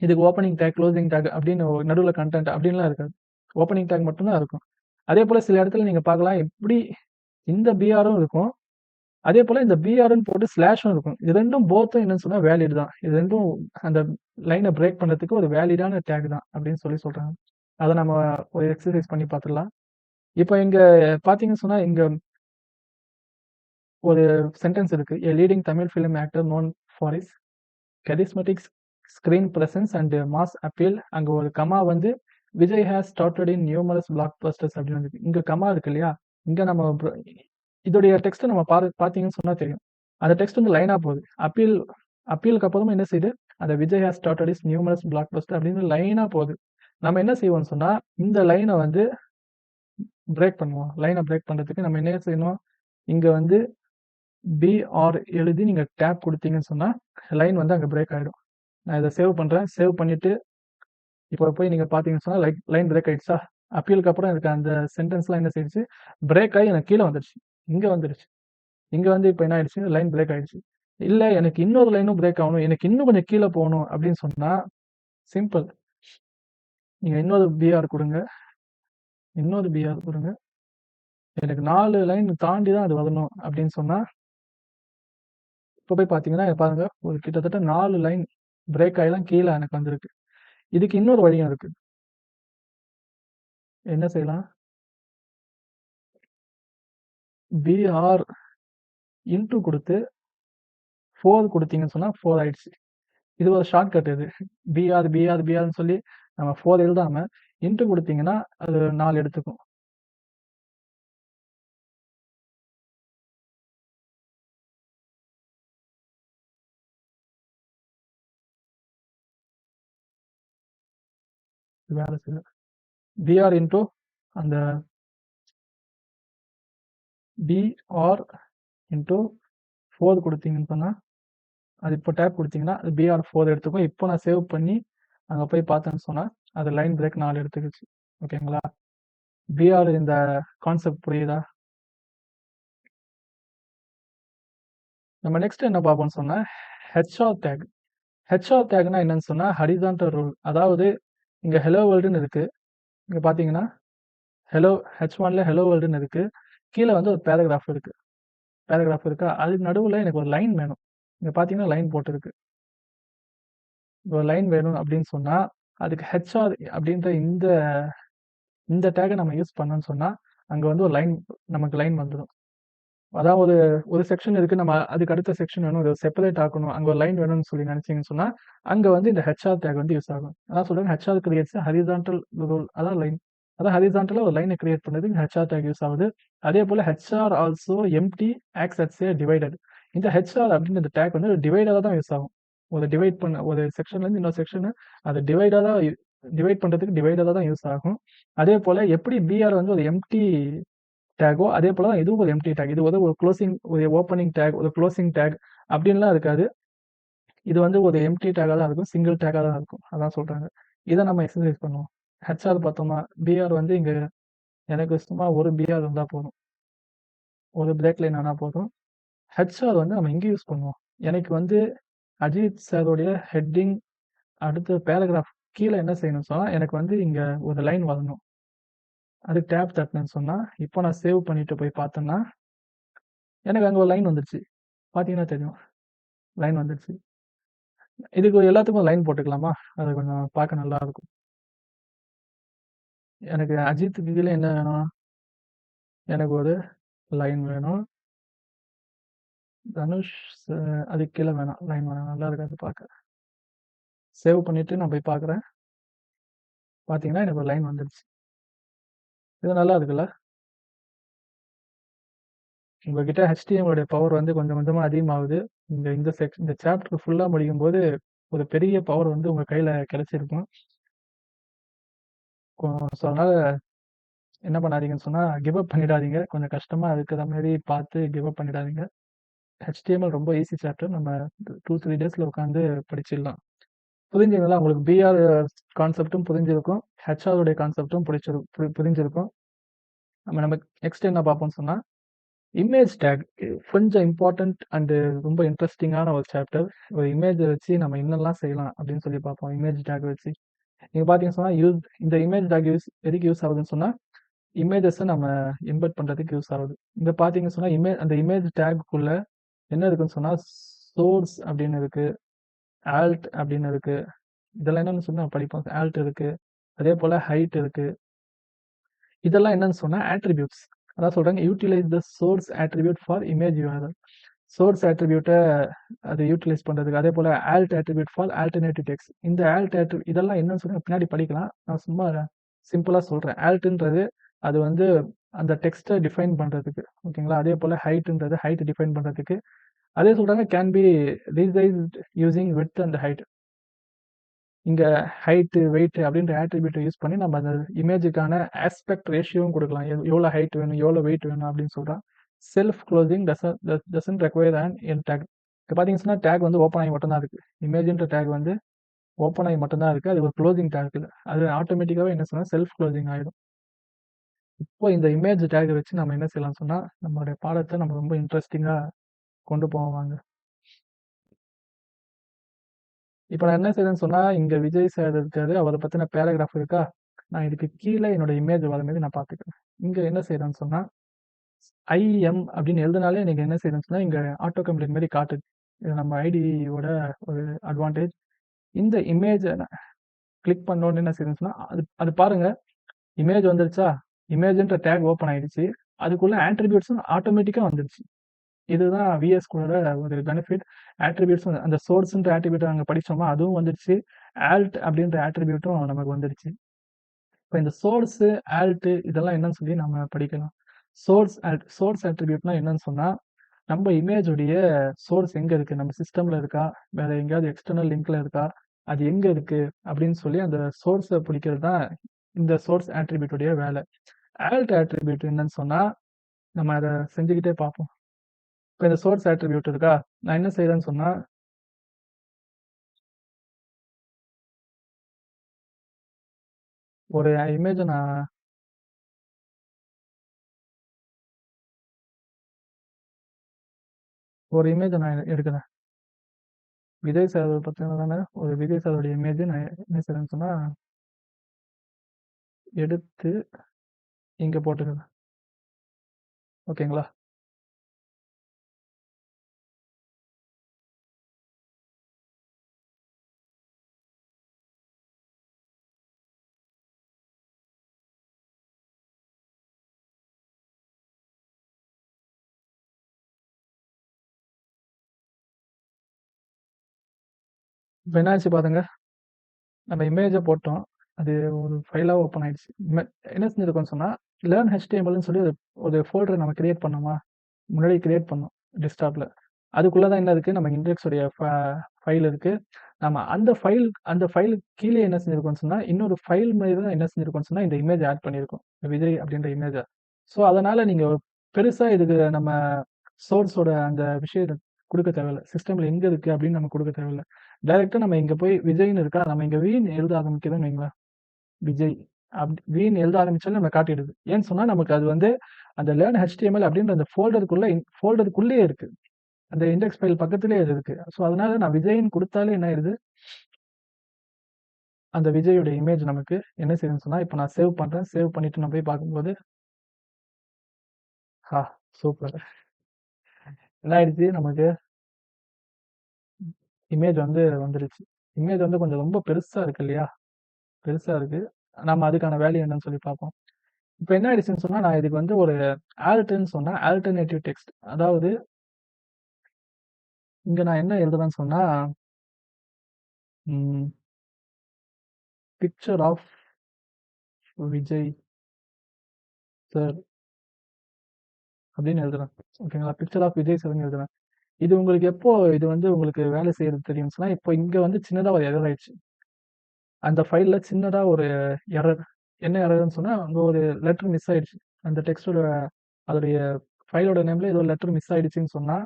இதுக்கு ஓப்பனிங் டேக், குளோசிங் டேக் அப்படின்னு நடுவுல கன்டென்ட் அப்படின்லாம் இருக்காது. ஓப்பனிங் டேக் மட்டும் தான் இருக்கும். அதே போல சில இடத்துல நீங்க பார்க்கலாம், எப்படி இந்த பிஆரும் இருக்கும். அதே போல இந்த பிஆர்ன்னு போட்டு ஸ்லாஷும் இருக்கும். இது ரெண்டும் போத்தும் என்னன்னு சொன்னா வேலிட் தான். இது ரெண்டும் அந்த லைனை பிரேக் பண்றதுக்கு ஒரு வேலிடான டேக் தான் அப்படின்னு சொல்றாங்க. அதை நம்ம ஒரு எக்ஸசைஸ் பண்ணி பார்த்துடலாம். இப்போ இங்க பாத்தீங்கன்னு சொன்னா இங்க ஒரு சென்டென்ஸ் இருக்கு. A leading Tamil film actor known for his charismatic screen presence and mass appeal. அங்க ஒரு கமா வந்து Vijay has started in numerous blockbusters அப்படின்னு இருக்கு. இங்க கமா இருக்கு இல்லையா, இங்க நம்ம இதோடைய டெக்ஸ்ட் நம்ம பாத்தீங்கன்னு சொன்னா தெரியும். அந்த டெக்ஸ்ட் வந்து லைனா போகுது. அப்பீலுக்கு அப்புறமா என்ன செய்யுது, அந்த Vijay has started is numerous black Bastar அப்படின்னு லைனா போகுது. நம்ம என்ன செய்வோம்னு சொன்னா இந்த லைனை வந்து பிரேக் பண்ணுவோம். லைனை பிரேக் பண்றதுக்கு நம்ம என்ன செய்யணும், இங்க வந்து பிஆர் எழுதி நீங்க டேப் கொடுத்தீங்கன்னு சொன்னா லைன் வந்து அங்க பிரேக் ஆயிடும். நான் இதை சேவ் பண்றேன். சேவ் பண்ணிட்டு இப்போ போய் நீங்க பாத்தீங்கன்னு சொன்னா லைன் பிரேக் ஆயிடுச்சா. அப்பீலுக்கு அப்புறம் எனக்கு அந்த சென்டென்ஸ்லாம் என்ன செய்யுச்சு, பிரேக் ஆகி எனக்கு கீழே வந்துருச்சு. இங்க வந்துருச்சு. இங்க வந்து இப்போ என்ன ஆயிடுச்சு, லைன் பிரேக் ஆயிடுச்சு. இல்ல எனக்கு இன்னொரு லைனும் பிரேக் ஆகணும், எனக்கு இன்னும் கொஞ்சம் கீழே போகணும் அப்படின்னு சொன்னா சிம்பிள். நீங்க இன்னொரு பிஆர் கொடுங்க, இன்னொரு பிஆர் கொடுங்க. எனக்கு 4 லைன் தாண்டி தான் அது வரணும் அப்படின்னு சொன்னா இப்போ போய் பார்த்தீங்கன்னா பாருங்க, ஒரு கிட்டத்தட்ட 4 லைன் பிரேக் ஆகிலாம் கீழே எனக்கு வந்திருக்கு. இதுக்கு இன்னொரு வழியும் இருக்கு. என்ன செய்யலாம், பிஆர் இன்டூ கொடுத்து 4 கொடுத்தீங்கன்னு சொன்னா 4 ஆயிடுச்சு. இது ஒரு ஷார்ட்கட். இது பிஆர் பிஆர் பிஆர்னு சொல்லி நம்ம 4 எழுதாம இன்டூ கொடுத்தீங்கன்னா அது 4 எடுத்துக்கும். வேலை செய்யுது. பிஆர் இன்டூ அந்த பிஆர் இன்டூ 4 கொடுத்தீங்கன்னு சொன்னா அது இப்போ டேப் கொடுத்தீங்கன்னா அது பிஆர் 4 எடுத்துக்கும். இப்போ நான் சேவ் பண்ணி அங்கே போய் பார்த்தேன்னு சொன்னா அது லைன் பிரேக் 4 எடுத்துக்கிச்சு. ஓகேங்களா, பிஆர் இந்த கான்செப்ட் புரியுதா? நம்ம நெக்ஸ்ட் என்ன பார்ப்போம்னு சொன்னா ஹெச்ஆர் டேக். ஹெச்ஆர் டேக்னா என்னன்னு சொன்னா ஹரிசான்டல் ரூல். அதாவது இங்க ஹெலோ வேர்ல்டுன்னு இருக்கு. இங்க பாத்தீங்கன்னா ஹெலோ H1ல ஹெலோ வேர்ல்டுன்னு இருக்கு. கீழே வந்து ஒரு பேராகிராஃப் இருக்கு. இருக்கா, அதுக்கு நடுவில் எனக்கு ஒரு லைன் வேணும். இங்க பாத்தீங்கன்னா லைன் போட்டிருக்கு. ஒரு லைன் வேணும் அப்படின்னு சொன்னா அதுக்கு ஹெச்ஆர் அப்படின்ற இந்த டேகை நம்ம யூஸ் பண்ணோம்னு சொன்னா அங்க வந்து ஒரு லைன், நமக்கு லைன் வந்துடும். அதாவது ஒரு செக்ஷன் இருக்கு, நம்ம அதுக்கு அடுத்த செக்ஷன் வேணும், இதை செப்பரேட் ஆக்கணும், அங்க ஒரு லைன் வேணும்னு சொல்லி நினைச்சீங்கன்னு சொன்னா அங்க வந்து இந்த ஹெச்ஆர் டேக் வந்து யூஸ் ஆகும். அதான் சொல்றேன், ஹெச்ஆர் கிரியேட்ஸ் ஹரிசான்டல் ரூல். அதான் லைன், அதான் ஹரிசான்டலா ஒரு லைனை கிரியேட் பண்ணதுக்கு ஹெச்ஆர் டேக் யூஸ் ஆகுது. அதே போல HR also empty acts as a divided. இந்த ஹெச்ஆர் அப்படின்னு இந்த டேக் வந்து டிவைடரா தான் யூஸ் ஆகும். ஒரு டிவைட் பண்ண ஒரு செக்ஷன்ல இருந்து இன்னொரு செக்ஷன் அதை டிவைட் பண்றதுக்கு டிவைடரா தான் யூஸ் ஆகும். அதே போல எப்படி பிஆர் வந்து ஒரு எம்டி டேகோ அதே போல தான் இதுவும் ஒரு எம்டி டேக். இது ஒரு க்ளோசிங், ஒரு ஓப்பனிங் டேக், ஒரு க்ளோசிங் டேக் அப்படின்லாம் இருக்காது. இது வந்து ஒரு எம்டி டேக்காக தான் இருக்கும், சிங்கிள் டேக்காக தான் இருக்கும். அதான் சொல்றாங்க. இதை நம்ம எக்ஸசைஸ் பண்ணுவோம். ஹெச்ஆர் பார்த்தோமா, பிஆர் வந்து இங்க எனக்கு சும்மா ஒரு பிஆர் இருந்தா போதும், ஒரு பிரேக் லைன் ஆனா போதும். ஹெச்ஆர் வந்து நம்ம இங்க யூஸ் பண்ணுவோம். எனக்கு வந்து அஜித் சாரோடைய ஹெட்டிங் அடுத்த பேராகிராஃப் கீழே என்ன செய்யணும்னு சொன்னா எனக்கு வந்து இங்க ஒரு லைன் வரணும். அதுக்கு டேப் தட்டினேன்னு சொன்னா இப்போ நான் சேவ் பண்ணிட்டு போய் பார்த்தேன்னா எனக்கு அங்கே ஒரு லைன் வந்துருச்சு. பார்த்தீங்கன்னா தெரியும், லைன் வந்துருச்சு. இதுக்கு எல்லாத்துக்கும் லைன் போட்டுக்கலாமா, அது கொஞ்சம் பார்க்க நல்லா இருக்கும். எனக்கு அஜித்துக்கு கீழே என்ன வேணும், எனக்கு ஒரு லைன் வேணும். தனுஷ் அதுக்கு கீழே வேணாம், லைன் வேணாம், நல்லா இருக்காது பார்க்க. சேவ் பண்ணிட்டு நான் போய் பார்க்குறேன். பார்த்தீங்கன்னா எனக்கு ஒரு லைன் வந்துருச்சு. இது நல்லா இருக்குல்ல. உங்ககிட்ட HTML பவர் வந்து கொஞ்சம் கொஞ்சமா அதிகமாகுது. இந்த சாப்டர் ஃபுல்லா முடிக்கும் போது ஒரு பெரிய பவர் வந்து உங்க கையில கிடைச்சிருக்கும். ஸோ அதனால என்ன பண்ணாதீங்கன்னு சொன்னா கிவ் அப் பண்ணிடாதீங்க. கொஞ்சம் கஷ்டமா இருக்கிற மாதிரி பார்த்து கிவ் அப் பண்ணிடாதீங்க. HTML ரொம்ப ஈஸி சாப்டர். நம்ம 2-3 டேஸ்ல உட்காந்து படிச்சிடலாம். புரிஞ்சுங்களா? உங்களுக்கு பிஆர் கான்செப்டும் புரிஞ்சிருக்கும், ஹெச்ஆருடைய கான்செப்டும் புரிஞ்சிருக்கும். நம்ம நெக்ஸ்ட் என்ன பார்ப்போம்னு சொன்னா இமேஜ் டேக். கொஞ்சம் இம்பார்ட்டன்ட் அண்ட் ரொம்ப இன்ட்ரெஸ்டிங்கான ஒரு சாப்டர். ஒரு இமேஜை வச்சு நம்ம என்னெல்லாம் செய்யலாம் அப்படின்னு சொல்லி பார்ப்போம். இமேஜ் டேக் வச்சு நீங்க பார்த்தீங்கன்னு சொன்னா இந்த இமேஜ் டேக் எதுக்கு யூஸ் ஆகுதுன்னு சொன்னா இமேஜஸை நம்ம இம்பெர்ட் பண்ணுறதுக்கு யூஸ் ஆகுது. இங்கே பார்த்தீங்கன்னு சொன்னால் அந்த இமேஜ் டேக்குள்ளே என்ன இருக்குன்னு சொன்னால் சோர்ஸ் அப்படின்னு இருக்குது, ஆல்ட் அப்படின்னு இருக்குது. இதெல்லாம் என்னன்னு சொன்னா படிப்போம். ஆல்ட் இருக்கு, அதே போல் ஹைட் இருக்கு. இதெல்லாம் என்னன்னு சொன்னால் ஆட்ரிபியூட்ஸ். அதான் சொல்கிறாங்க utilize the source attribute for image URL. Source ஆட்ரிபியூட்டை அதை யூட்டிலைஸ் பண்ணுறதுக்கு. அதே போல் alt attribute for alternative text. இந்த ஆல்ட் ஆட்ரிபியூட் இதெல்லாம் என்னன்னு சொல்லி பின்னாடி படிக்கலாம். நான் சும்மா சிம்பிளாக சொல்கிறேன். ஆல்ட்ன்றது அது வந்து அந்த டெக்ஸ்ட்டை டிஃபைன் பண்ணுறதுக்கு, ஓகேங்களா. அதே போல் ஹைட்ன்றது ஹைட் டிஃபைன் பண்ணுறதுக்கு. அதே சொல்கிறாங்க can be resized using width and height. இங்கே ஹைட்டு வெயிட் அப்படின்ற ஆட்ரிபியூட்டை யூஸ் பண்ணி நம்ம அந்த இமேஜுக்கான ஆஸ்பெக்ட் ரேஷியோவும் கொடுக்கலாம். எவ்வளோ ஹைட் வேணும், எவ்வளோ வெயிட் வேணும் அப்படின்னு சொல்கிறோம். Self closing doesn't require and N take. இப்போ பார்த்தீங்கன்னா டேக் வந்து ஓப்பன் ஆகி மட்டும்தான் இருக்குது. இமேஜ்ன்ற டேக் வந்து ஓப்பன் ஆகி மட்டும்தான் இருக்குது. அது ஒரு க்ளோசிங் டேக் இல்லை. அது ஆட்டோமேட்டிக்காகவே என்ன சொன்னால் செல்ஃப் க்ளோசிங் ஆகிடும். இப்போ இந்த இமேஜ் டேக்கை வச்சு நம்ம என்ன செய்யலாம் சொன்னால் நம்மளுடைய பாடத்தை நம்ம ரொம்ப இன்ட்ரெஸ்டிங்காக கொண்டு போவாங்க. இப்போ நான் என்ன செய்யறேன்னு சொன்னால் இங்கே விஜய் சார் இருக்காரு, அவரை பற்றின பேராகிராஃப் இருக்கா. நான் இதுக்கு கீழே என்னோட இமேஜ் வர மாதிரி நான் பார்த்துக்கிறேன். இங்கே என்ன செய்யறேன்னு சொன்னால் ஐஎம் அப்படின்னு எழுதினாலே நீங்கள் என்ன செய்யணும்னு சொன்னால் இங்கே ஆட்டோ கம்ப்ளீட் மாதிரி காட்டுது. இது நம்ம ஐடியோட ஒரு அட்வான்டேஜ். இந்த இமேஜை கிளிக் பண்ணோன்னு என்ன செய்யணும்னு சொன்னால் அது பாருங்கள், இமேஜ் வந்துருச்சா. இமேஜ்ன்ற டேக் ஓப்பன் ஆயிடுச்சு. அதுக்குள்ள ஆட்ரிபியூட்ஸும் ஆட்டோமேட்டிக்காக வந்துடுச்சு. இதுதான் விஎஸ் கூட ஒரு பெனிஃபிட். ஆட்ரிபியூட்ஸ் அந்த சோர்ஸ்ன்ற ஆட்ரிபியூட் அங்கே படித்தோமா அதுவும் வந்துடுச்சு. ஆல்ட் அப்படின்ற ஆட்ரிபியூட்டும் நமக்கு வந்துடுச்சு. இப்போ இந்த சோர்ஸு ஆல்ட்டு இதெல்லாம் என்னன்னு சொல்லி நம்ம படிக்கலாம். சோர்ஸ் ஆட்ரிபியூட்னா என்னன்னு சொன்னால் நம்ம இமேஜுடைய சோர்ஸ் எங்கே இருக்குது, நம்ம சிஸ்டமில் இருக்கா, வேறு எங்கேயாவது எக்ஸ்டர்னல் லிங்க்ல இருக்கா, அது எங்கே இருக்குது அப்படின்னு சொல்லி அந்த சோர்ஸை பிடிக்கிறது தான் இந்த சோர்ஸ் ஆட்ரிபியூட்டுடைய வேலை. ஆல்ட் ஆட்ரிபியூட் என்னன்னு சொன்னால் நம்ம அதை செஞ்சுக்கிட்டே பார்ப்போம். இப்போ இந்த சோர்ஸ் ஆட்ரிபியூட் இருக்கா, நான் என்ன செய்யறேன்னு சொன்னா ஒரு இமேஜை நான் எடுக்கிறேன். விஜய் சார் பார்த்தீங்கன்னா ஒரு விஜய் சாரோடைய இமேஜ் நான் என்ன செய்யறேன்னு சொன்னா எடுத்து இங்கே போட்டுக்கிறேன். ஓகேங்களா. இப்போ என்னாச்சு பாருங்க, நம்ம இமேஜை போட்டோம், அது ஒரு ஃபைலாக ஓப்பன் ஆயிடுச்சு. என்ன செஞ்சிருக்கோம்னு சொன்னால் லேர்ன் ஹெச்டிஎம்எல்னு சொல்லி ஒரு ஃபோல்டரை நம்ம கிரியேட் பண்ணோமா, முன்னாடி கிரியேட் பண்ணோம் டெஸ்க்டாப்பில். அதுக்குள்ளே தான் என்ன இருக்குது, நம்ம இண்டெக்ஸுடைய ஃபைல் இருக்குது. நம்ம அந்த ஃபைல் கீழே என்ன செஞ்சுருக்கோம்னு சொன்னால் இன்னொரு ஃபைல் மாதிரி தான் என்ன செஞ்சுருக்கோம்னு சொன்னால் இந்த இமேஜ் ஆட் பண்ணியிருக்கோம், விஜய் அப்படின்ற இமேஜை. ஸோ அதனால் நீங்கள் பெருசாக இதுக்கு நம்ம சோர்ஸோட அந்த விஷயத்தை கொடுக்க தேவையில்லை. சிஸ்டமில் எங்கே இருக்குது அப்படின்னு நம்ம கொடுக்க தேவையில்லை. டைரெக்டாக நம்ம இங்கே போய் விஜய்னு இருக்கா, நம்ம இங்கே வீண் எழுத ஆரம்பிக்கிறதுன்னு வைங்களேன், விஜய் அப்படி வீண் எழுத ஆரம்பிச்சாலும் நம்ம காட்டிடுது. ஏன்னு சொன்னால் நமக்கு அது வந்து அந்த லேர்ன் ஹெச்டிஎம்எல் அப்படின்ற அந்த ஃபோல்டருக்குள்ளேயே இருக்குது. அந்த இண்டெக்ஸ் ஃபைல் பக்கத்துலேயே அது இருக்குது. ஸோ அதனால நான் விஜய்னு கொடுத்தாலே என்ன ஆயிடுது, அந்த விஜயோட இமேஜ் நமக்கு என்ன செய்யுதுன்னு சொன்னால் இப்போ நான் சேவ் பண்ணுறேன். சேவ் பண்ணிவிட்டு நான் போய் பார்க்கும்போது சூப்பர் என்ன ஆயிடுச்சு, நமக்கு இமேஜ் வந்து வந்துருச்சு. இமேஜ் வந்து கொஞ்சம் ரொம்ப பெருசாக இருக்கு இல்லையா, பெருசாக இருக்குது. நம்ம அதுக்கான வேல்யூ என்னன்னு சொல்லி பார்ப்போம். இப்போ என்ன ஆயிடுச்சுன்னு சொன்னால் நான் இதுக்கு வந்து ஒரு ஆல்ட்ன்னு சொன்னால் ஆல்டர்னேட்டிவ் டெக்ஸ்ட், அதாவது இங்கே நான் என்ன எழுதுறேன்னு சொன்னால் பிக்சர் ஆஃப் விஜய் சார் அப்படின்னு எழுதுறேன். ஓகேங்களா, பிக்சர் ஆஃப் விஜய் சார்னு எழுதுறேன். இது உங்களுக்கு எப்போ இது வந்து உங்களுக்கு வேலை செய்யறது தெரியும்னு சொன்னால் இப்போ இங்கே வந்து சின்னதாக ஒரு எரர் ஆயிடுச்சு. அந்த ஃபைலில் சின்னதாக ஒரு எரர். என்ன எரர்னு சொன்னால் அங்கே ஒரு லெட்டர் மிஸ் ஆயிடுச்சு. அந்த டெக்ஸ்டோட அதோடைய ஃபைலோட நேமில் ஏதோ லெட்டர் மிஸ் ஆயிடுச்சுன்னு சொன்னால்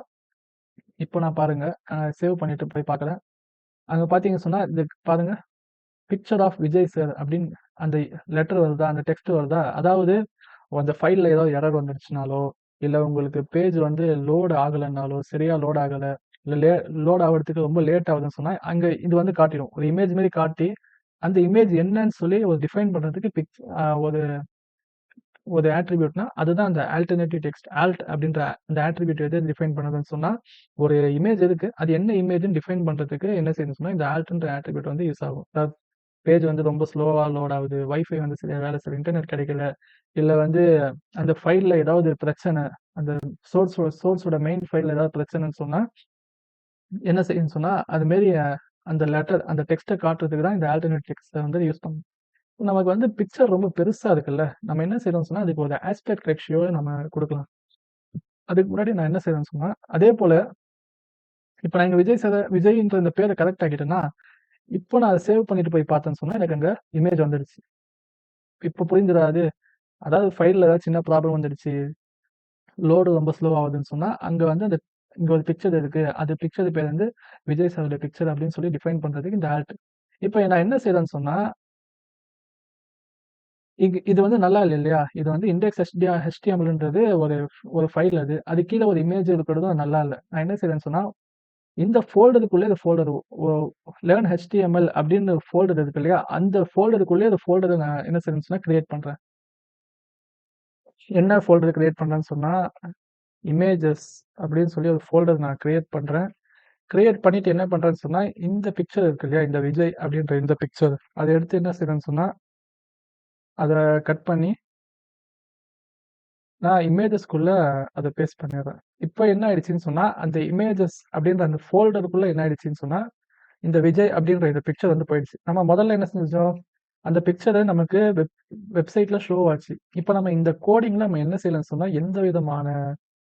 இப்போ நான் பாருங்கள் சேவ் பண்ணிட்டு போய் பார்க்குறேன். அங்கே பார்த்தீங்கன்னு சொன்னால் இது பாருங்கள், பிக்சர் ஆஃப் விஜய் சார் அப்படின்னு அந்த லெட்டர் வருதா, அந்த டெக்ஸ்ட் வருதா. அதாவது அந்த ஃபைலில் ஏதோ எரர் வந்துடுச்சுனாலோ, இல்லை உங்களுக்கு பேஜ் வந்து லோடு ஆகலைன்னாலோ, சரியாக லோட் ஆகலை, இல்லை லோட் ஆகிறதுக்கு ரொம்ப லேட் ஆகுதுன்னு சொன்னால் அங்கே இது வந்து காட்டிடும். ஒரு இமேஜ் மாரி காட்டி அந்த இமேஜ் என்னன்னு சொல்லி ஒரு டிஃபைன் பண்ணுறதுக்கு ஒரு ஒரு ஆட்ரிபியூட்னா அதுதான் அந்த ஆல்டர்னேட்டிவ் டெக்ஸ்ட். ஆல்ட் அப்படின்ற அந்த ஆட்ரிபியூட் எது டிஃபைன் பண்ணுதுன்னு சொன்னா, ஒரு இமேஜ் இருக்கு. அது என்ன இமேஜ்ன்னு டிஃபைன் பண்றதுக்கு என்ன செய்யணும்னு சொன்னா, இந்த ஆல்ட்ன்ற ஆட்ரிபியூட் வந்து யூஸ் ஆகும். பேஜ் வந்து ரொம்ப ஸ்லோவா லோட் ஆகுது, வைஃபை வந்து சரியா வேலை செய்யல, இன்டர்நெட் கிடைக்கல, இல்ல வந்து அந்த ஃபைல்ல ஏதாவது பிரச்சனை, அந்த சோர்ஸோட மெயின் ஃபைல்ல ஏதாவது பிரச்சனைன்னு சொன்னா என்ன செய்யும்னு சொன்னா, அது மாரி அந்த லெட்டர் அந்த டெக்ஸ்ட்ட காட்டுறதுக்கு தான் இந்த ஆல்டர்னேட் டெக்ஸ்ட்ட வந்து யூஸ் பண்ணும். நமக்கு வந்து பிக்சர் ரொம்ப பெருசா இருக்குல்ல. நம்ம என்ன செய்றோம்னு சொன்னா, அதுக்கு ஒரு ஆஸ்பெக்ட் ரேஷியோ நம்ம குடுக்கலாம். அதுக்கு முன்னாடி நான் என்ன செய்றேன்னு சொன்னா, அதே போல இப்ப நான் இங்க விஜய்ன்ற இந்த பேர கரெக்ட் ஆக்கிட்டேன்னா, இப்போ நான் அத சேவ் பண்ணிட்டு போய் பார்த்தேன்னு சொன்னா, எனக்கு அங்க இமேஜ் வந்துடுச்சு. இப்ப புரிஞ்சுதா அது? அதாவது ஃபைல்ல ஏதாவது சின்ன ப்ராப்ளம் வந்துடுச்சு. லோடு ரொம்ப ஸ்லோ ஆகுதுன்னு சொன்னா, அங்க வந்து அந்த இங்க ஒரு பிக்சர் இருக்கு. அது பிக்சர் பேர் வந்து விஜய் சாரோட பிக்சர் அப்படின்னு சொல்லி டிஃபைன் பண்றதுக்கு இந்த ஆல்ட். இப்ப நான் என்ன செய்றேன்னு சொன்னா, இது வந்து நல்லா இல்ல இல்லையா? இது வந்து இண்டெக்ஸ் HTMLன்றது ஒரு ஒரு ஃபைல் அது. அது கீழ ஒரு இமேஜ் இருக்கிறதும் நல்லா இல்ல. நான் என்ன செய்றேன்னு சொன்னா, இந்த ஃபோல்டருக்குள்ளே இந்த ஃபோல்டர் ஒ லேர்ன் HTML அப்படின்னு ஒரு ஃபோல்டர் இருக்கு இல்லையா? அந்த ஃபோல்டருக்குள்ளே அந்த ஃபோல்டர நான் என்ன செய்றேன்னு சொன்னா கிரியேட் பண்றேன். என்ன ஃபோல்டர் கிரியேட் பண்றேன்னு சொன்னா, இமேஜஸ் அப்படின்னு சொல்லி ஒரு ஃபோல்டர் நான் கிரியேட் பண்றேன். கிரியேட் பண்ணிட்டு என்ன பண்றேன்னு சொன்னா, இந்த பிக்சர் இருக்கு இல்லையா? இந்த விஜய் அப்படின்ற இந்த பிக்சர். அத எடுத்து என்ன செய்றேன்னு சொன்னா, அத கட் பண்ணி நான் இமேஜஸ்க்குள்ள அத பேஸ்ட் பண்ணிடுறேன். இப்ப என்ன ஆயிடுச்சுன்னு சொன்னா, அந்த இமேஜஸ் அப்படின்ற அந்த ஃபோல்டருக்குள்ள என்ன ஆயிடுச்சுன்னு சொன்னா, இந்த விஜய் அப்படின்ற இந்த பிக்சர் வந்து போயிடுச்சு. நம்ம முதல்ல என்ன செஞ்சோம்? அந்த பிக்சர நமக்கு வெப்சைட்ல ஷோ ஆச்சு. இப்ப நம்ம இந்த கோடிங்ல நம்ம என்ன செய்யலாம்னு சொன்னா, எந்த விதமான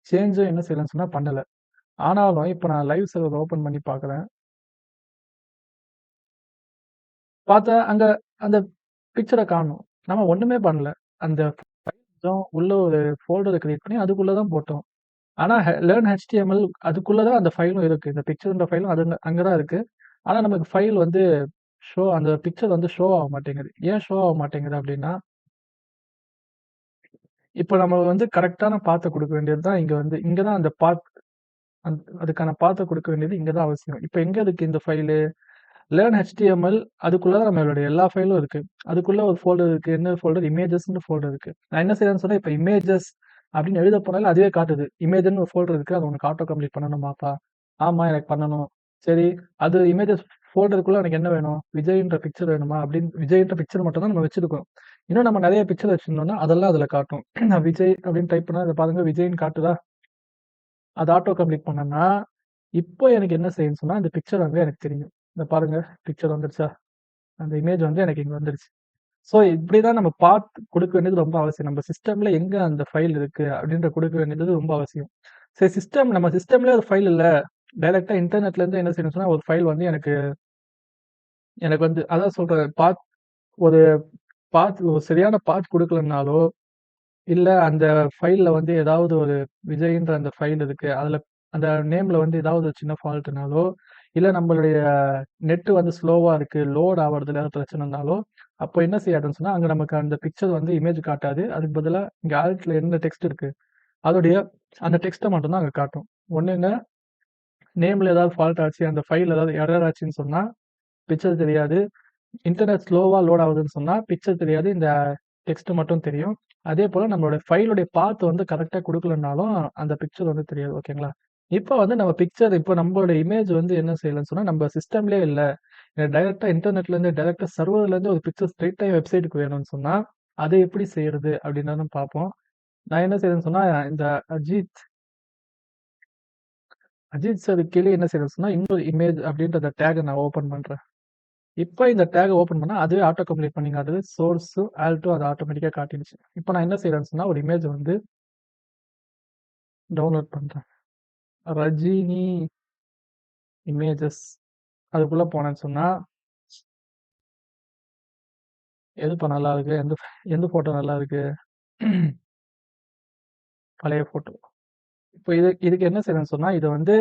சேஞ்சும் என்ன செய்யலாம்னு சொன்னா பண்ணல. ஆனாலும் இப்ப நான் லைவ் சர்வர் ஓப்பன் பண்ணி பார்க்குறேன். பார்த்தா அங்க அந்த பிக்சர காணோம். நம்ம ஒண்ணுமே பண்ணல. அந்த உள்ள ஒரு ஃபோல்டர கிரியேட் பண்ணி அதுக்குள்ள தான் போட்டோம். ஆனா லேர்ன் HTML அதுக்குள்ள தான் அந்த ஃபைலும் இருக்கு. இந்த பிக்சர்ன்ற ஃபைலும் அது அங்க தான் இருக்கு. ஆனா நமக்கு ஃபைல் வந்து அந்த பிக்சர் வந்து ஷோ ஆக மாட்டேங்குது. ஏன் ஷோ ஆக மாட்டேங்குது அப்டின்னா, இப்ப நம்ம வந்து கரெக்ட்டான பாத்த குடுக்க வேண்டியது தான் இங்க தான் அந்த பாத் அதுக்கான பாத்த குடுக்க வேண்டியது இங்க தான் அவசியம். இப்ப எங்க இருக்கு இந்த ஃபைலு? லேர்ன் HTML அதுக்குள்ள தான் நம்மளுடைய எல்லா ஃபைலும் இருக்கு. அதுக்குள்ள ஒரு ஃபோல்டர் இருக்கு. என்ன ஃபோல்டர்? இமேஜஸ்ன்னு ஃபோல்டர் இருக்கு. நான் என்ன செய்றேன்னு சொன்னா, இப்ப இமேஜஸ் அப்படின்னு எழுத போனாலே அதுவே காட்டுது. இமேஜ்ன்னு ஒரு ஃபோல்டர் இருக்கு. அது உனக்கு ஆட்டோ கம்ப்ளீட் பண்ணணுமாப்பா? ஆமா எனக்கு பண்ணணும். சரி, அது இமேஜஸ் ஃபோல்டருக்குள்ள எனக்கு என்ன வேணும்? விஜய்ன்ற பிக்சர் வேணுமா? அப்படின்னு விஜய்ன்ற பிக்சர் மட்டும் தான் நம்ம வச்சிருக்கோம். இன்னும் நம்ம நெறைய பிக்சர் வச்சிருந்தோம்னா, அதெல்லாம் அதுல காட்டும். நான் விஜய் அப்படின்னு டைப் பண்ணா, இத பாருங்க விஜய்ன்னு காட்டுதா? அத ஆட்டோ கம்ப்ளீட் பண்ணேன்னா, இப்போ எனக்கு என்ன செய்யும்ன்னு சொன்னா, அந்த பிக்சர் வந்து எனக்கு தெரியும். இத பாருங்க பிக்சர் வந்துருச்சா? அந்த இமேஜ் வந்து எனக்கு இங்க வந்துருச்சு. ஸோ இப்படிதான் நம்ம பார்த்து குடுக்க வேண்டியது ரொம்ப அவசியம். நம்ம சிஸ்டம்ல எங்க அந்த ஃபைல் இருக்கு அப்படின்ற குடுக்க வேண்டியது ரொம்ப அவசியம். சரி நம்ம சிஸ்டம்லயே ஒரு ஃபைல் இல்ல. டைரக்ட்டா இன்டர்நெட்ல இருந்து என்ன செய்யணும்னு சொன்னா, ஒரு ஃபைல் வந்து எனக்கு எனக்கு வந்து அதான் சொல்றேன். ஒரு ஒரு சரியான பாத் குடுக்கலனாலோ, இல்ல அந்த ஃபைல்ல வந்து ஏதாவது ஒரு விஜய்ன்ற அந்த ஃபைல் இருக்கு. அதுல அந்த நேம்ல வந்து ஏதாவது ஒரு சின்ன ஃபால்ட்னாலோ, இல்ல நம்மளுடைய நெட் வந்து ஸ்லோவா இருக்கு, லோட் ஆவறதுல ஏதாவது பிரச்சனைனாலோ, அப்போ என்ன செய்யாதுன்னு சொன்னா, அங்க நமக்கு அந்த பிக்சர் வந்து இமேஜ் காட்டாது. அதுக்கு பதிலா இங்க ஆல்ட்ல என்ன டெக்ஸ்ட் இருக்கு, அதோடைய அந்த டெக்ஸ்ட்ட மட்டும் தான் அங்க காட்டும். ஒண்ணுங்க நேம்ல ஏதாவது ஃபால்ட் ஆச்சு, அந்த ஃபைல் ஏதாவது எரர் ஆச்சுன்னு சொன்னா, பிக்சர் தெரியாது. இன்டர்நெட் ஸ்லோவா லோட் ஆகுதுன்னு சொன்னா, பிக்சர் தெரியாது. இந்த டெக்ஸ்ட் மட்டும் தெரியும். அதேபோல நம்மளோட ஃபைலுடைய பாத் வந்து கரெக்ட்டா குடுக்கலனாலும், அந்த பிக்சர் வந்து தெரியாது. ஓகேங்களா? இப்ப வந்து நம்ம இப்ப நம்மளோட இமேஜ் வந்து என்ன செய்யலாம்னு சொன்னா, நம்ம சிஸ்டம்லயே இல்ல. டைரக்ட்டா இன்டர்நெட்லேருந்து டைரக்ட்டா சர்வர்லேருந்து ஒரு பிக்சர் ஸ்ட்ரெயிட்டா வெப்சைட்டுக்கு வேணும்னு சொன்னா, அதை எப்படி செய்றது அப்படின்றத பார்ப்போம். நான் என்ன செய்றேன்னு சொன்னா, இந்த அஜித் அஜித் சாருக்கு கீழ என்ன செய்றேன்னு சொன்னா, இன்னொரு இமேஜ் அப்படின்ற அந்த டேக்க நான் ஓப்பன் பண்றேன். இப்ப இந்த டேக்க ஓப்பன் பண்ணா, அதுவே ஆட்டோ கம்ப்ளீட் பண்ணி காட்டுது. சோர்ஸும், ஆல்ட்டும் அது ஆட்டோமேட்டிக்கா காட்டிடுச்சு. இப்ப நான் என்ன செய்றேன்னு சொன்னா, ஒரு இமேஜ் வந்து டவுன்லோட் பண்றேன். ரஜினி இமேஜஸ் அதுக்குள்ள போனேன்னு சொன்னா, எதுப்பா நல்லா இருக்கு? எந்த ஃபோட்டோ நல்லா இருக்கு? பழைய ஃபோட்டோ. இப்ப இதுக்கு என்ன செய்றேன்னு சொன்னா, இத வந்து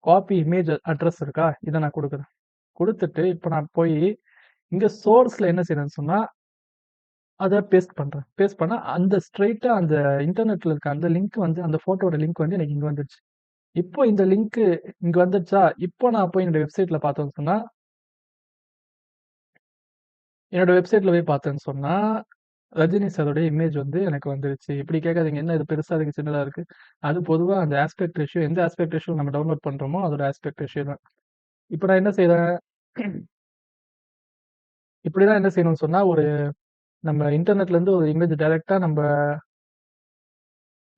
காப்பி இமேஜ் அட்ரஸ் இருக்கா? இத நான் குடுக்குறேன். குடுத்துட்டு, இப்ப நான் போயி, இங்க சோர்ஸ்ல என்ன செய்றேன்னு சொன்னா, அத பேஸ்ட் பண்றேன். பேஸ்ட் பண்ணா, அந்த ஸ்ட்ரெய்ட்டா அந்த இன்டர்நெட்ல இருக்க அந்த லிங்க் வந்து அந்த ஃபோட்டோட லிங்க் வந்து எனக்கு இங்க வந்துருச்சு. இப்போ இந்த லிங்க் இங்க வந்துருச்சா? இப்போ நான் போய் என்னோட வெப்சைட்ல பார்த்தோம்ன்னு சொன்னா, என்னோட வெப்சைட்ல போய் பார்த்தேன்னு சொன்னா, ரஜினி சாரோட இமேஜ் வந்து எனக்கு வந்துருச்சு. இப்படி கேட்காதீங்க. என்ன இது பெருசா இருக்கு, சின்னதா இருக்கு. அது பொதுவா அந்த ஆஸ்பெக்ட் ரேஷியோ எந்த ஆஸ்பெக்ட் ரேஷியோ நம்ம டவுன்லோட் பண்றோமோ, அதோட ஆஸ்பெக்ட் ரேஷியோ தான். இப்ப நான் என்ன செய்றேன், இப்படிதான் என்ன செய்யணும்னு சொன்னா, ஒரு நம்ம இன்டர்நெட்ல இருந்து ஒரு இமேஜ் டைரக்ட்டா நம்ப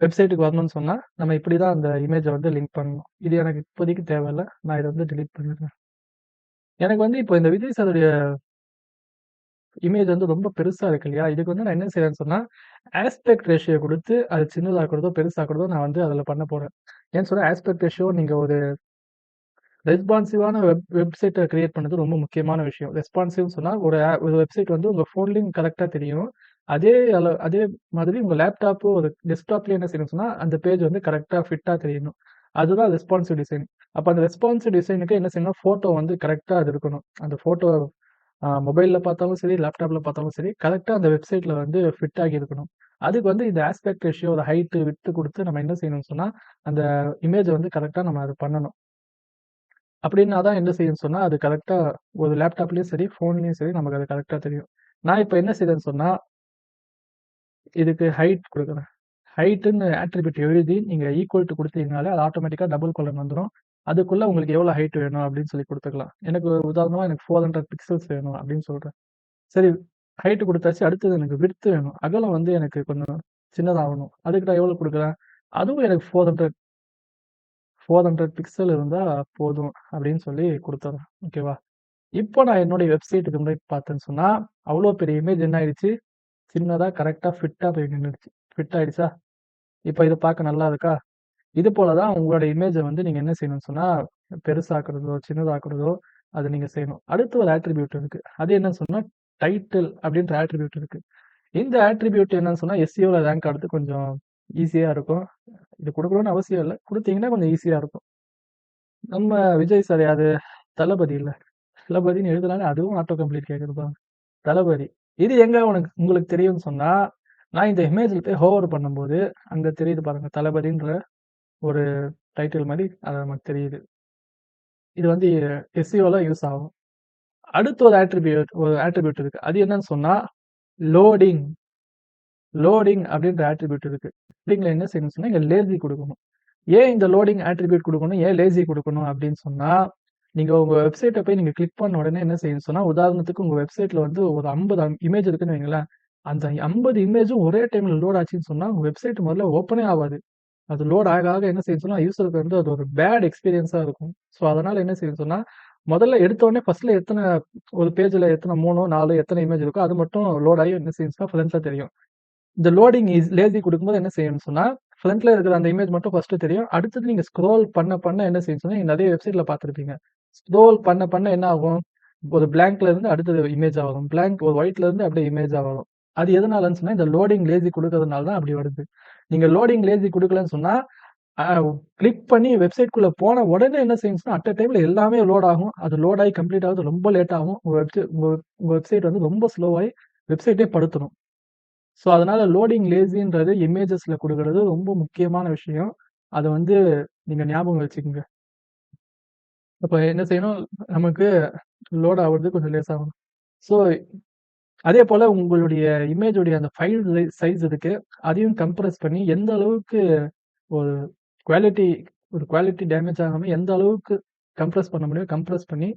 வெப்சைட்டுக்கு வரணும்னு சொன்னா, நம்ம இப்படிதான் அந்த இமேஜ வந்து லிங்க் பண்ணணும். இது எனக்கு இப்போதைக்கு தேவையில்ல. நான் இத வந்து டெலீட் பண்ணிடுறேன். எனக்கு வந்து இப்போ இந்த விஜய் சாருடைய இமேஜ் வந்து ரொம்ப பெருசா இருக்கு இல்லையா? இதுக்கு வந்து நான் என்ன செய்றேன்னு சொன்னா, ஆஸ்பெக்ட் ரேஷியோ குடுத்து அது சின்னதாக்குறதோ, பெருசாக்குறதோ நான் வந்து அதுல பண்ண போறேன். ஏன்னு சொன்னா ஆஸ்பெக்ட் ரேஷியோ நீங்க ஒரு ரெஸ்பான்சிவான வெப்சைட்ட கிரியேட் பண்ணது ரொம்ப முக்கியமான விஷயம். ரெஸ்பான்சிவ்னு சொன்னா ஒரு வெப்சைட் வந்து உங்க ஃபோன்லயும் கரெக்ட்டா தெரியும். அதே மாதிரி உங்க லேப்டாப்போ, ஒரு டெஸ்க்டாப்லயும் என்ன செய்யணும்னு சொன்னா, அந்த பேஜ் வந்து கரெக்ட்டா ஃபிட்டா தெரியணும். அதுதான் ரெஸ்பான்சிவ் டிசைன். அப்ப அந்த ரெஸ்பான்சிவ் டிசைனுக்கு என்ன செய்யணும், ஃபோட்டோ வந்து கரெக்ட்டா அது இருக்கணும். அந்த ஃபோட்டோ மொபைல்ல பார்த்தாலும் சரி, லேப்டாப்ல பார்த்தாலும் சரி, கரெக்ட்டா அந்த வெப்சைட்ல வந்து ஃபிட் ஆகி இருக்கணும். அதுக்கு வந்து இந்த ஆஸ்பெக்ட் ரேஷியோ, ஒரு ஹைட், விட்த் குடுத்து நம்ம என்ன செய்யணும்னு சொன்னா, அந்த இமேஜ வந்து கரெக்ட்டா நம்ம அத பண்ணணும். அப்படின்னா தான் என்ன செய்யும்னு சொன்னா, அது கரெக்ட்டா ஒரு லேப்டாப்லயும் சரி, ஃபோன்லயும் சரி நமக்கு அது கரெக்ட்டா தெரியும். நான் இப்ப என்ன செய்றேன்னு சொன்னா, இதுக்கு ஹைட் குடுக்குறேன். ஹைட்ன்னு ஆட்ரிபியூட் எழுதி நீங்க ஈக்குவல் டூ குடுத்தீங்கனாலே, அது ஆட்டோமேட்டிக்கா டபுள் கோலன் வந்துரும். அதுக்குள்ள உங்களுக்கு எவ்வளோ ஹைட் வேணும் அப்படின்னு சொல்லி குடுத்துக்கலாம். எனக்கு உதாரணமா எனக்கு 400 பிக்சல்ஸ் வேணும் அப்படின்னு சொல்றேன். சரி, ஹைட் குடுத்தாச்சு. அடுத்தது எனக்கு விட்த் வேணும். அகலம் வந்து எனக்கு கொஞ்சம் சின்னதாகணும். அதுக்கு நான் எவ்வளோ குடுக்குறேன்? அதுவும் எனக்கு 400 பிக்சல் இருந்தா போதும் அப்படின்னு சொல்லி குடுத்துர்றேன். ஓகேவா? இப்போ நான் என்னுடைய வெப்சைட்டுக்கு போய் பார்த்தேன்னு சொன்னா, அவ்ளோ பெரிய இமேஜ் என்ன ஆயிடுச்சு, சின்னதா கரெக்ட்டா ஃபிட்டா போய் நின்னுடுச்சு. ஃபிட் ஆயிடுச்சா? இப்ப இது பார்க்க நல்லா இருக்கா? இது போல தான் உங்களோட இமேஜ வந்து நீங்க என்ன செய்யணும்னு சொன்னா, பெருசாக்குறதோ, சின்னதாக்குறதோ அத நீங்க செய்யணும். அடுத்து ஒரு ஆட்ரிபியூட் இருக்கு. அது என்னன்னு சொன்னா, டைட்டில் அப்படின்ற ஆட்ரிபியூட் இருக்கு. இந்த ஆட்ரிபியூட் என்னன்னு சொன்னா, எஸ்இஓல ரேங்க் ஆகுறது கொஞ்சம் ஈஸியா இருக்கும். இது குடுக்கணும்னு அவசியம் இல்ல. குடுத்தீங்கன்னா கொஞ்சம் ஈஸியா இருக்கும். நம்ம விஜய் சார் யாரு? தளபதி இல்ல. தளபதின்னு எழுதுனாலே அதுவும் ஆட்டோ கம்ப்ளீட் கேட்குது பாருங்க. தளபதி. இது எங்க உங்களுக்கு தெரியும்னு சொன்னா, நான் இந்த இமேஜ்ல போய் ஹோவர் பண்ணும்போது, அங்க தெரியுது பாருங்க. தளபதின்ற ஒரு டைட்டில் மாரி அது நமக்கு தெரியுது. இது வந்து எஸ்இஓல யூஸ் ஆகும். அடுத்து ஒரு ஆட்ரிபியூட் இருக்கு. அது என்னன்னு சொன்னா, லோடிங். லோடிங் அப்படின்ற ஆட்ரிபியூட் இருக்கு. லோடிங்ல என்ன செய்யணும்னு சொன்னா, இங்க லேசி குடுக்கணும். ஏன் இந்த லோடிங் ஆட்ரிபியூட் குடுக்கணும்? ஏன் லேசி குடுக்கணும் அப்படின்னு சொன்னா, நீங்க உங்க வெப்சைட்ட போய் நீங்க கிளிக் பண்ண உடனே என்ன செய்யும்னு சொன்னா, உதாரணத்துக்கு உங்க வெப்சைட்ல வந்து ஒரு 50 இமேஜ் இருக்குன்னு வைங்களேன். அந்த 50 இமேஜும் ஒரே டைம்ல லோட் ஆச்சுன்னு சொன்னா, உங்க வெப்சைட் முதல்ல ஓப்பனே ஆவாது. அது லோட் ஆக ஆக என்ன செய்யும்னு சொன்னா, யூசருக்கு வந்து அது ஒரு பேட் எக்ஸ்பீரியன்ஸா இருக்கும். ஸோ அதனால என்ன செய்யும்னு சொன்னா, முதல்ல எடுத்த உடனே ஃபர்ஸ்ட்ல ஒரு பேஜ்ல எத்தன 3ஓ, 4 எத்தன இமேஜ் இருக்கோ, அது மட்டும் லோட் ஆகி என்ன செய்யும்னு சொன்னா, ஃப்ரண்ட்ல தெரியும். இந்த லோடிங் லேசி குடுக்கும்போது என்ன செய்யும்னு சொன்னா, ஃப்ரண்ட்ல இருக்கிற அந்த இமேஜ் மட்டும் ஃபர்ஸ்ட் தெரியும். அடுத்தது நீங்க ஸ்க்ரோல் பண்ண பண்ண என்ன செய்யும்னு சொன்னா, நீங்க நெறைய வெப்சைட்ல பார்த்திருப்பீங்க. ஸ்க்ரோல் பண்ண பண்ண என்ன ஆகும்? ஒரு பிளாங்க்ல இருந்து அடுத்தது இமேஜா வரும். பிளாங்க் ஒரு ஒயிட்ல இருந்து அப்படியே இமேஜா வரும். அது எதனாலன்னு சொன்னா, இந்த லோடிங் லேசி குடுக்கறதுனால தான் அப்படி வருது. நீங்க லோடிங் லேசி குடுக்கலன்னு சொன்னா, அ கிளிக் பண்ணி வெப்சைட்குள்ள போன உடனே என்ன செய்யும்னு சொன்னா, அட் அ டைம்ல எல்லாமே லோட் ஆகும். அது லோட் ஆகி கம்ப்ளீட் ஆகுறது ரொம்ப லேட் ஆகும். உங்க வெப்சைட் வந்து ரொம்ப ஸ்லோவாயி வெப்சைட்டே படுத்துரும். ஸோ, அதனால லோடிங் லேசின்றது இமேஜஸ்ல குடுக்குறது ரொம்ப முக்கியமான விஷயம். அத வந்து நீங்க ஞாபகம் வச்சுக்கங்க. அப்ப என்ன செய்யணும், நமக்கு லோட் ஆவுறது கொஞ்சம் லேஸ் ஆகும். ஸோ, அதேபோல உங்களுடைய இமேஜுடைய அந்த ஃபைல் சைஸ் இருக்கு. அதையும் கம்ப்ரஸ் பண்ணி எந்த அளவுக்கு ஒரு குவாலிட்டி ஒரு குவாலிட்டி டேமேஜ் ஆகாம எந்த அளவுக்கு கம்ப்ரஸ் பண்ண முடியும், கம்ப்ரஸ் பண்ணி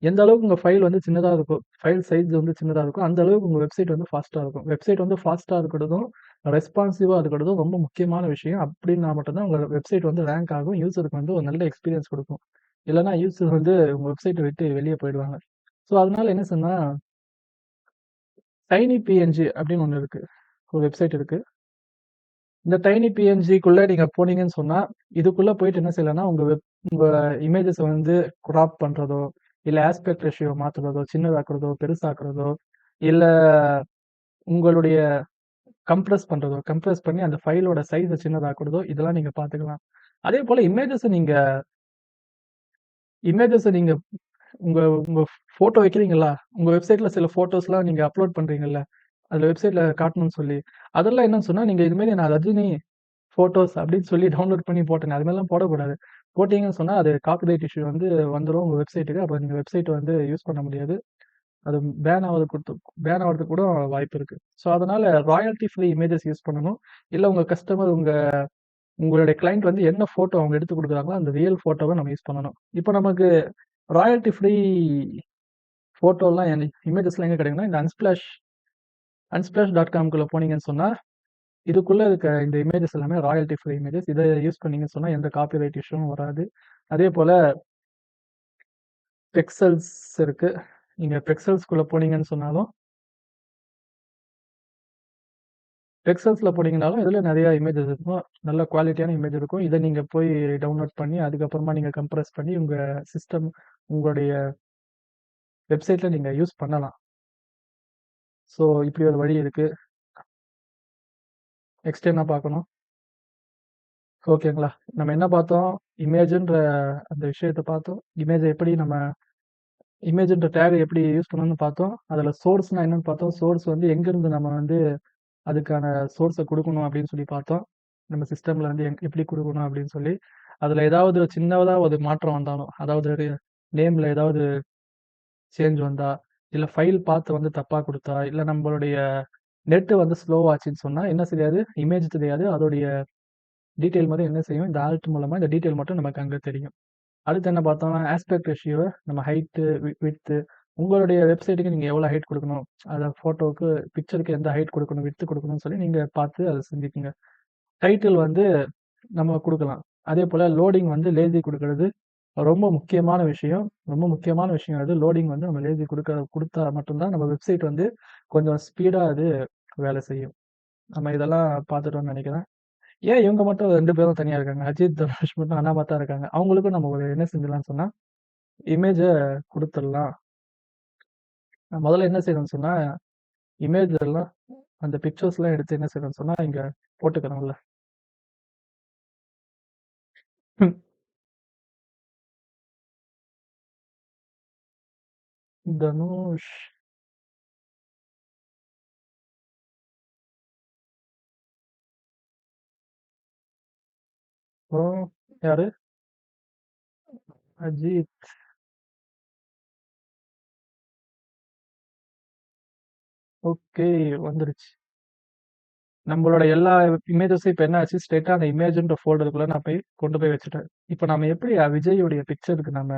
எந்த அளவுக்கு உங்க ஃபைல் வந்து சின்னதா இருக்கோ, ஃபைல் சைஸ் வந்து சின்னதா இருக்கோ, அந்த அளவுக்கு உங்க வெப்சைட் வந்து ஃபாஸ்ட்டா இருக்கும். வெப்சைட் வந்து ஃபாஸ்ட்டா இருக்கிறதும், ரெஸ்பான்சிவா இருக்கிறதும் ரொம்ப முக்கியமான விஷயம். அப்படின்னா மட்டும் தான் உங்க வெப்சைட் வந்து ரேங்க் ஆகும். யூசருக்கு வந்து ஒரு நல்ல எக்ஸ்பீரியன்ஸ் குடுக்கும். இல்லன்னா யூசர் வந்து உங்க வெப்சைட்ட விட்டு வெளிய போயிடுவாங்க. ஸோ, அதனால என்ன சொன்னா, டைனி பிஎன்ஜி அப்படின்னு ஒண்ணு இருக்கு. ஒரு வெப்சைட் இருக்கு. இந்த டைனி பிஎன்ஜிக்குள்ள நீங்க போனீங்கன்னு சொன்னா, இதுக்குள்ள போயிட்டு என்ன செய்யலாம்னா, உங்க இமேஜஸ வந்து கிராப் பண்றதோ, இல்ல ஆஸ்பெக்ட் ரேஷியோ மாத்துறதோ, சின்னதாக்குறதோ, பெருசாக்குறதோ, இல்ல உங்களுடைய கம்ப்ரஸ் பண்ணி அந்த ஃபைலோட சைஸ சின்னதாக்குறதோ, இதெல்லாம் நீங்க பாத்துக்கலாம். அதேபோல இமேஜஸ நீங்க உங்க உங்க ஃபோட்டோ வைக்கிறீங்களா? உங்க வெப்சைட்ல சில ஃபோட்டோஸ்லாம் நீங்க அப்லோட் பண்றீங்கல்ல, அதுல வெப்சைட்ல காட்டணும்னு சொல்லி. அதெல்லாம் என்னன்னு சொன்னா, நீங்க இது மாரி நான் ரஜினி ஃபோட்டோஸ் அப்படின்னு சொல்லி டவுன்லோட் பண்ணி போட்டேனே, அது மாரிலாம் போடக்கூடாது. போட்டீங்கன்னு சொன்னா, அது காப்பிரைட் இஷ்யூ வந்து வந்துரும் உங்க வெப்சைட்டுக்கு. அப்புறம் நீங்க வெப்சைட் வந்து யூஸ் பண்ண முடியாது. அது பேன் ஆவறதுக்கு கூட வாய்ப்பு இருக்கு. ஸோ அதனால ராயல்டி ஃப்ரீ இமேஜஸ் யூஸ் பண்ணணும். இல்ல உங்க கஸ்டமர் உங்களுடைய கிளையண்ட் வந்து என்ன ஃபோட்டோ அவங்க எடுத்து குடுக்குறாங்களோ, அந்த ரியல் ஃபோட்டோவ நம்ம யூஸ் பண்ணணும். இப்ப நமக்கு ராயல்டி ஃப்ரீ ஃபோட்டோலாம் இமேஜஸ்லாம் எங்க கிடைக்கும்னா, இந்த unsplash.comக்குள்ள போனீங்கன்னு சொன்னா, இதுக்குள்ள இருக்க இந்த இமேஜஸ் எல்லாமே ராயல்டி ஃப்ரீ இமேஜஸ். இத யூஸ் பண்ணீங்கன்னு சொன்னா எந்த காப்பிரைட் இஷ்யூவும் வராது. அதேபோல பெக்சல்ஸ் இருக்கு. நீங்க பெக்சல்ஸ்குள்ள போனீங்கன்னு சொன்னாலும் பெக்சல்ஸ்ல போனீங்கனாலும் இதுல நெறைய இமேஜஸ் இருக்கும். நல்ல குவாலிட்டியான இமேஜ் இருக்கும். இத நீங்க போய் டவுன்லோட் பண்ணி, அதுக்கப்புறமா நீங்க கம்ப்ரஸ் பண்ணி உங்களுடைய வெப்சைட்ல நீங்க யூஸ் பண்ணலாம். ஸோ இப்படி ஒரு வழி இருக்கு. நெக்ஸ்ட் என்ன பார்க்கணும்? ஓகேங்களா? நம்ம என்ன பார்த்தோம்? இமேஜ்ன்ற அந்த விஷயத்த பார்த்தோம். இமேஜ்ன்ற டேக் எப்படி யூஸ் பண்ணணும்னு பார்த்தோம். அதுல சோர்ஸ்னா என்னன்னு பார்த்தோம். சோர்ஸ் வந்து எங்கிருந்து நம்ம வந்து அதுக்கான சோர்ஸ குடுக்கணும் அப்படின்னு சொல்லி பார்த்தோம். நம்ம சிஸ்டம்ல வந்து எப்படி குடுக்கணும் அப்படின்னு சொல்லி. அதுல ஏதாவது சின்னதா ஒரு மாற்றம் வந்தாலும், அதாவது நேம்ல ஏதாவது சேஞ்ச் வந்தா, இல்ல ஃபைல் பாத் வந்து தப்பா குடுத்தா, இல்ல நம்மளுடைய நெட் வந்து ஸ்லோ ஆச்சுன்னு சொன்னா என்ன செய்யாது? இமேஜ் தெரியாது. அதோடைய டீட்டெயில் மட்டும் என்ன செய்யும்? இந்த ஆல்ட் மூலமா இந்த டீட்டெயில் மட்டும் நமக்கு அங்க தெரியும். அடுத்து என்ன பார்த்தோம்? ஆஸ்பெக்ட் ரேஷியோ நம்ம ஹைட்டு, விட்த்து உங்களுடைய வெப்சைட்டுக்கு நீங்க எவ்வளோ ஹைட் குடுக்கணும்? அத ஃபோட்டோவுக்கு, பிக்சருக்கு எந்த ஹைட் குடுக்கணும், விட்த் குடுக்கணும்னு சொல்லி நீங்க பார்த்து அத செஞ்சுக்கங்க. டைட்டில் வந்து நம்ம குடுக்கலாம். அதேபோல லோடிங் வந்து லேசி குடுக்குறது ரொம்ப முக்கியமான விஷயம். ரொம்ப முக்கியமான விஷயம் அது. லோடிங் வந்து நம்ம லேசி குடுத்தா மட்டும் தான் நம்ம வெப்சைட் வந்து கொஞ்சம் ஸ்பீடா அது வேலை செய்யும். நம்ம இதெல்லாம் பார்த்துட்டோம்னு நெனைக்கிறேன். ஏன் இவங்க மட்டும் 2 பேரும் தனியா இருக்காங்க? அஜித், தனுஷ் மட்டும் அனாமத்தா இருக்காங்க. அவங்களுக்கும் நம்ம ஒரு என்ன செஞ்சிடலாம்னு சொன்னா, இமேஜ குடுத்துடலாம். முதல்ல என்ன செய்யணும்னு சொன்னா, இமேஜ் எல்லாம் அந்த பிக்சர்ஸ்லாம் எடுத்து என்ன செய்யணும்னு சொன்னா, இங்க போட்டுக்கிறோம்ல. தனுஷ் அப்புறம் யாரு? அஜித். ஓகே, வந்துருச்சு. நம்மளோட எல்லா இமேஜஸும் இப்ப என்ன ஆச்சு, ஸ்ட்ரெயிட்டா அந்த இமேஜ்ன்ற ஃபோல்டருக்குள்ள நான் போய் கொண்டு போய் வச்சுட்டேன். இப்ப நம்ம எப்படி விஜய்யுடைய பிக்சருக்கு நம்ம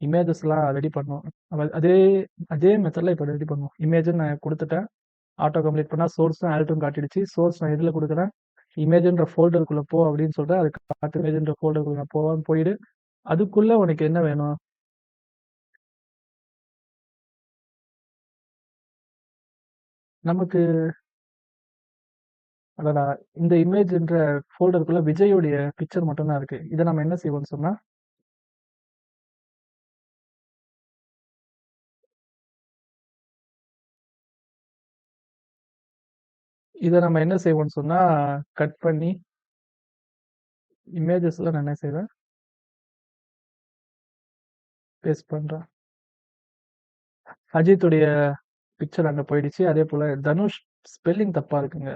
இமேஜஸ்லாம் ரெடி பண்ணோம். அதே அதே மெத்தட்ல இப்ப ரெடி பண்ணுவோம். இமேஜ்ன்னு நான் குடுத்துட்டேன். ஆட்டோ கம்ப்ளீட் பண்ணா சோர்ஸும் ஆல்ட்டும் காட்டிடுச்சு. சோர்ஸ் நான் எதுல குடுக்குறேன்? இமேஜ்ன்ற ஃபோல்டருக்குள்ள போ அப்படின்னு சொல்றேன். அதுக்கு காட்டு இமேஜ்ன்ற ஃபோல்டருக்குள்ள நான் போயிடு. அதுக்குள்ள உனக்கு என்ன வேணும்? நமக்கு அடடா! இந்த இமேஜ்ன்ற ஃபோல்டருக்குள்ள விஜய்யுடைய பிக்சர் மட்டும் தான் இருக்கு. இத நம்ம என்ன செய்வோம்னு சொன்னா, இத நம்ம என்ன செய்வோம்னு சொன்னா, கட் பண்ணி இமேஜஸ்ல நான் என்ன செய்றேன், பேஸ்ட் பண்றேன். அஜித்துடைய பிக்சர் அங்க போயிடுச்சு. அதேபோல தனுஷ் ஸ்பெல்லிங் தப்பா இருக்குங்க.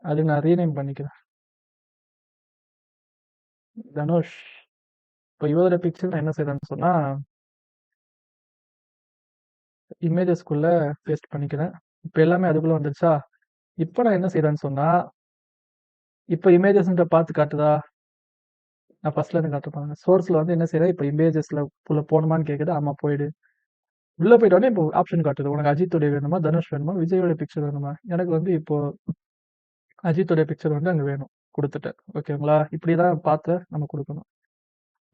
அது நான் ரீநேம் பண்ணிக்கிறேன். தனுஷ். இப்ப இவரோட பிக்சர் நான் என்ன செய்றேன்னு சொன்னா, இமேஜஸ்க்குள்ள பேஸ்ட் பண்ணிக்கிறேன். இப்ப எல்லாமே அதுக்குள்ள வந்துருச்சா? இப்ப நான் என்ன செய்றேன்னு சொன்னா, இப்ப இமேஜஸ்ன்ற பாத்து காட்டுதா? நான் ஃபர்ஸ்ட்ல இருந்து காட்டுறேன் பாருங்க. சோர்ஸ்ல வந்து என்ன செய்றேன், இப்ப இமேஜஸ்ல உள்ள போணுமான்னு கேக்குது. ஆமா போயிடு. உள்ள போயிட்டோனே இப்போ ஆப்ஷன் காட்டுது. உனக்கு அஜித்துடைய வேணுமா? தனுஷ் வேணுமா? விஜயோட பிக்சர் வேணுமா? எனக்கு வந்து இப்போ அஜித்துடைய பிக்சர் வந்து அங்க வேணும். குடுத்துட்டேன். ஓகேங்களா? இப்படிதான் பாத்து நம்ம குடுக்கணும்.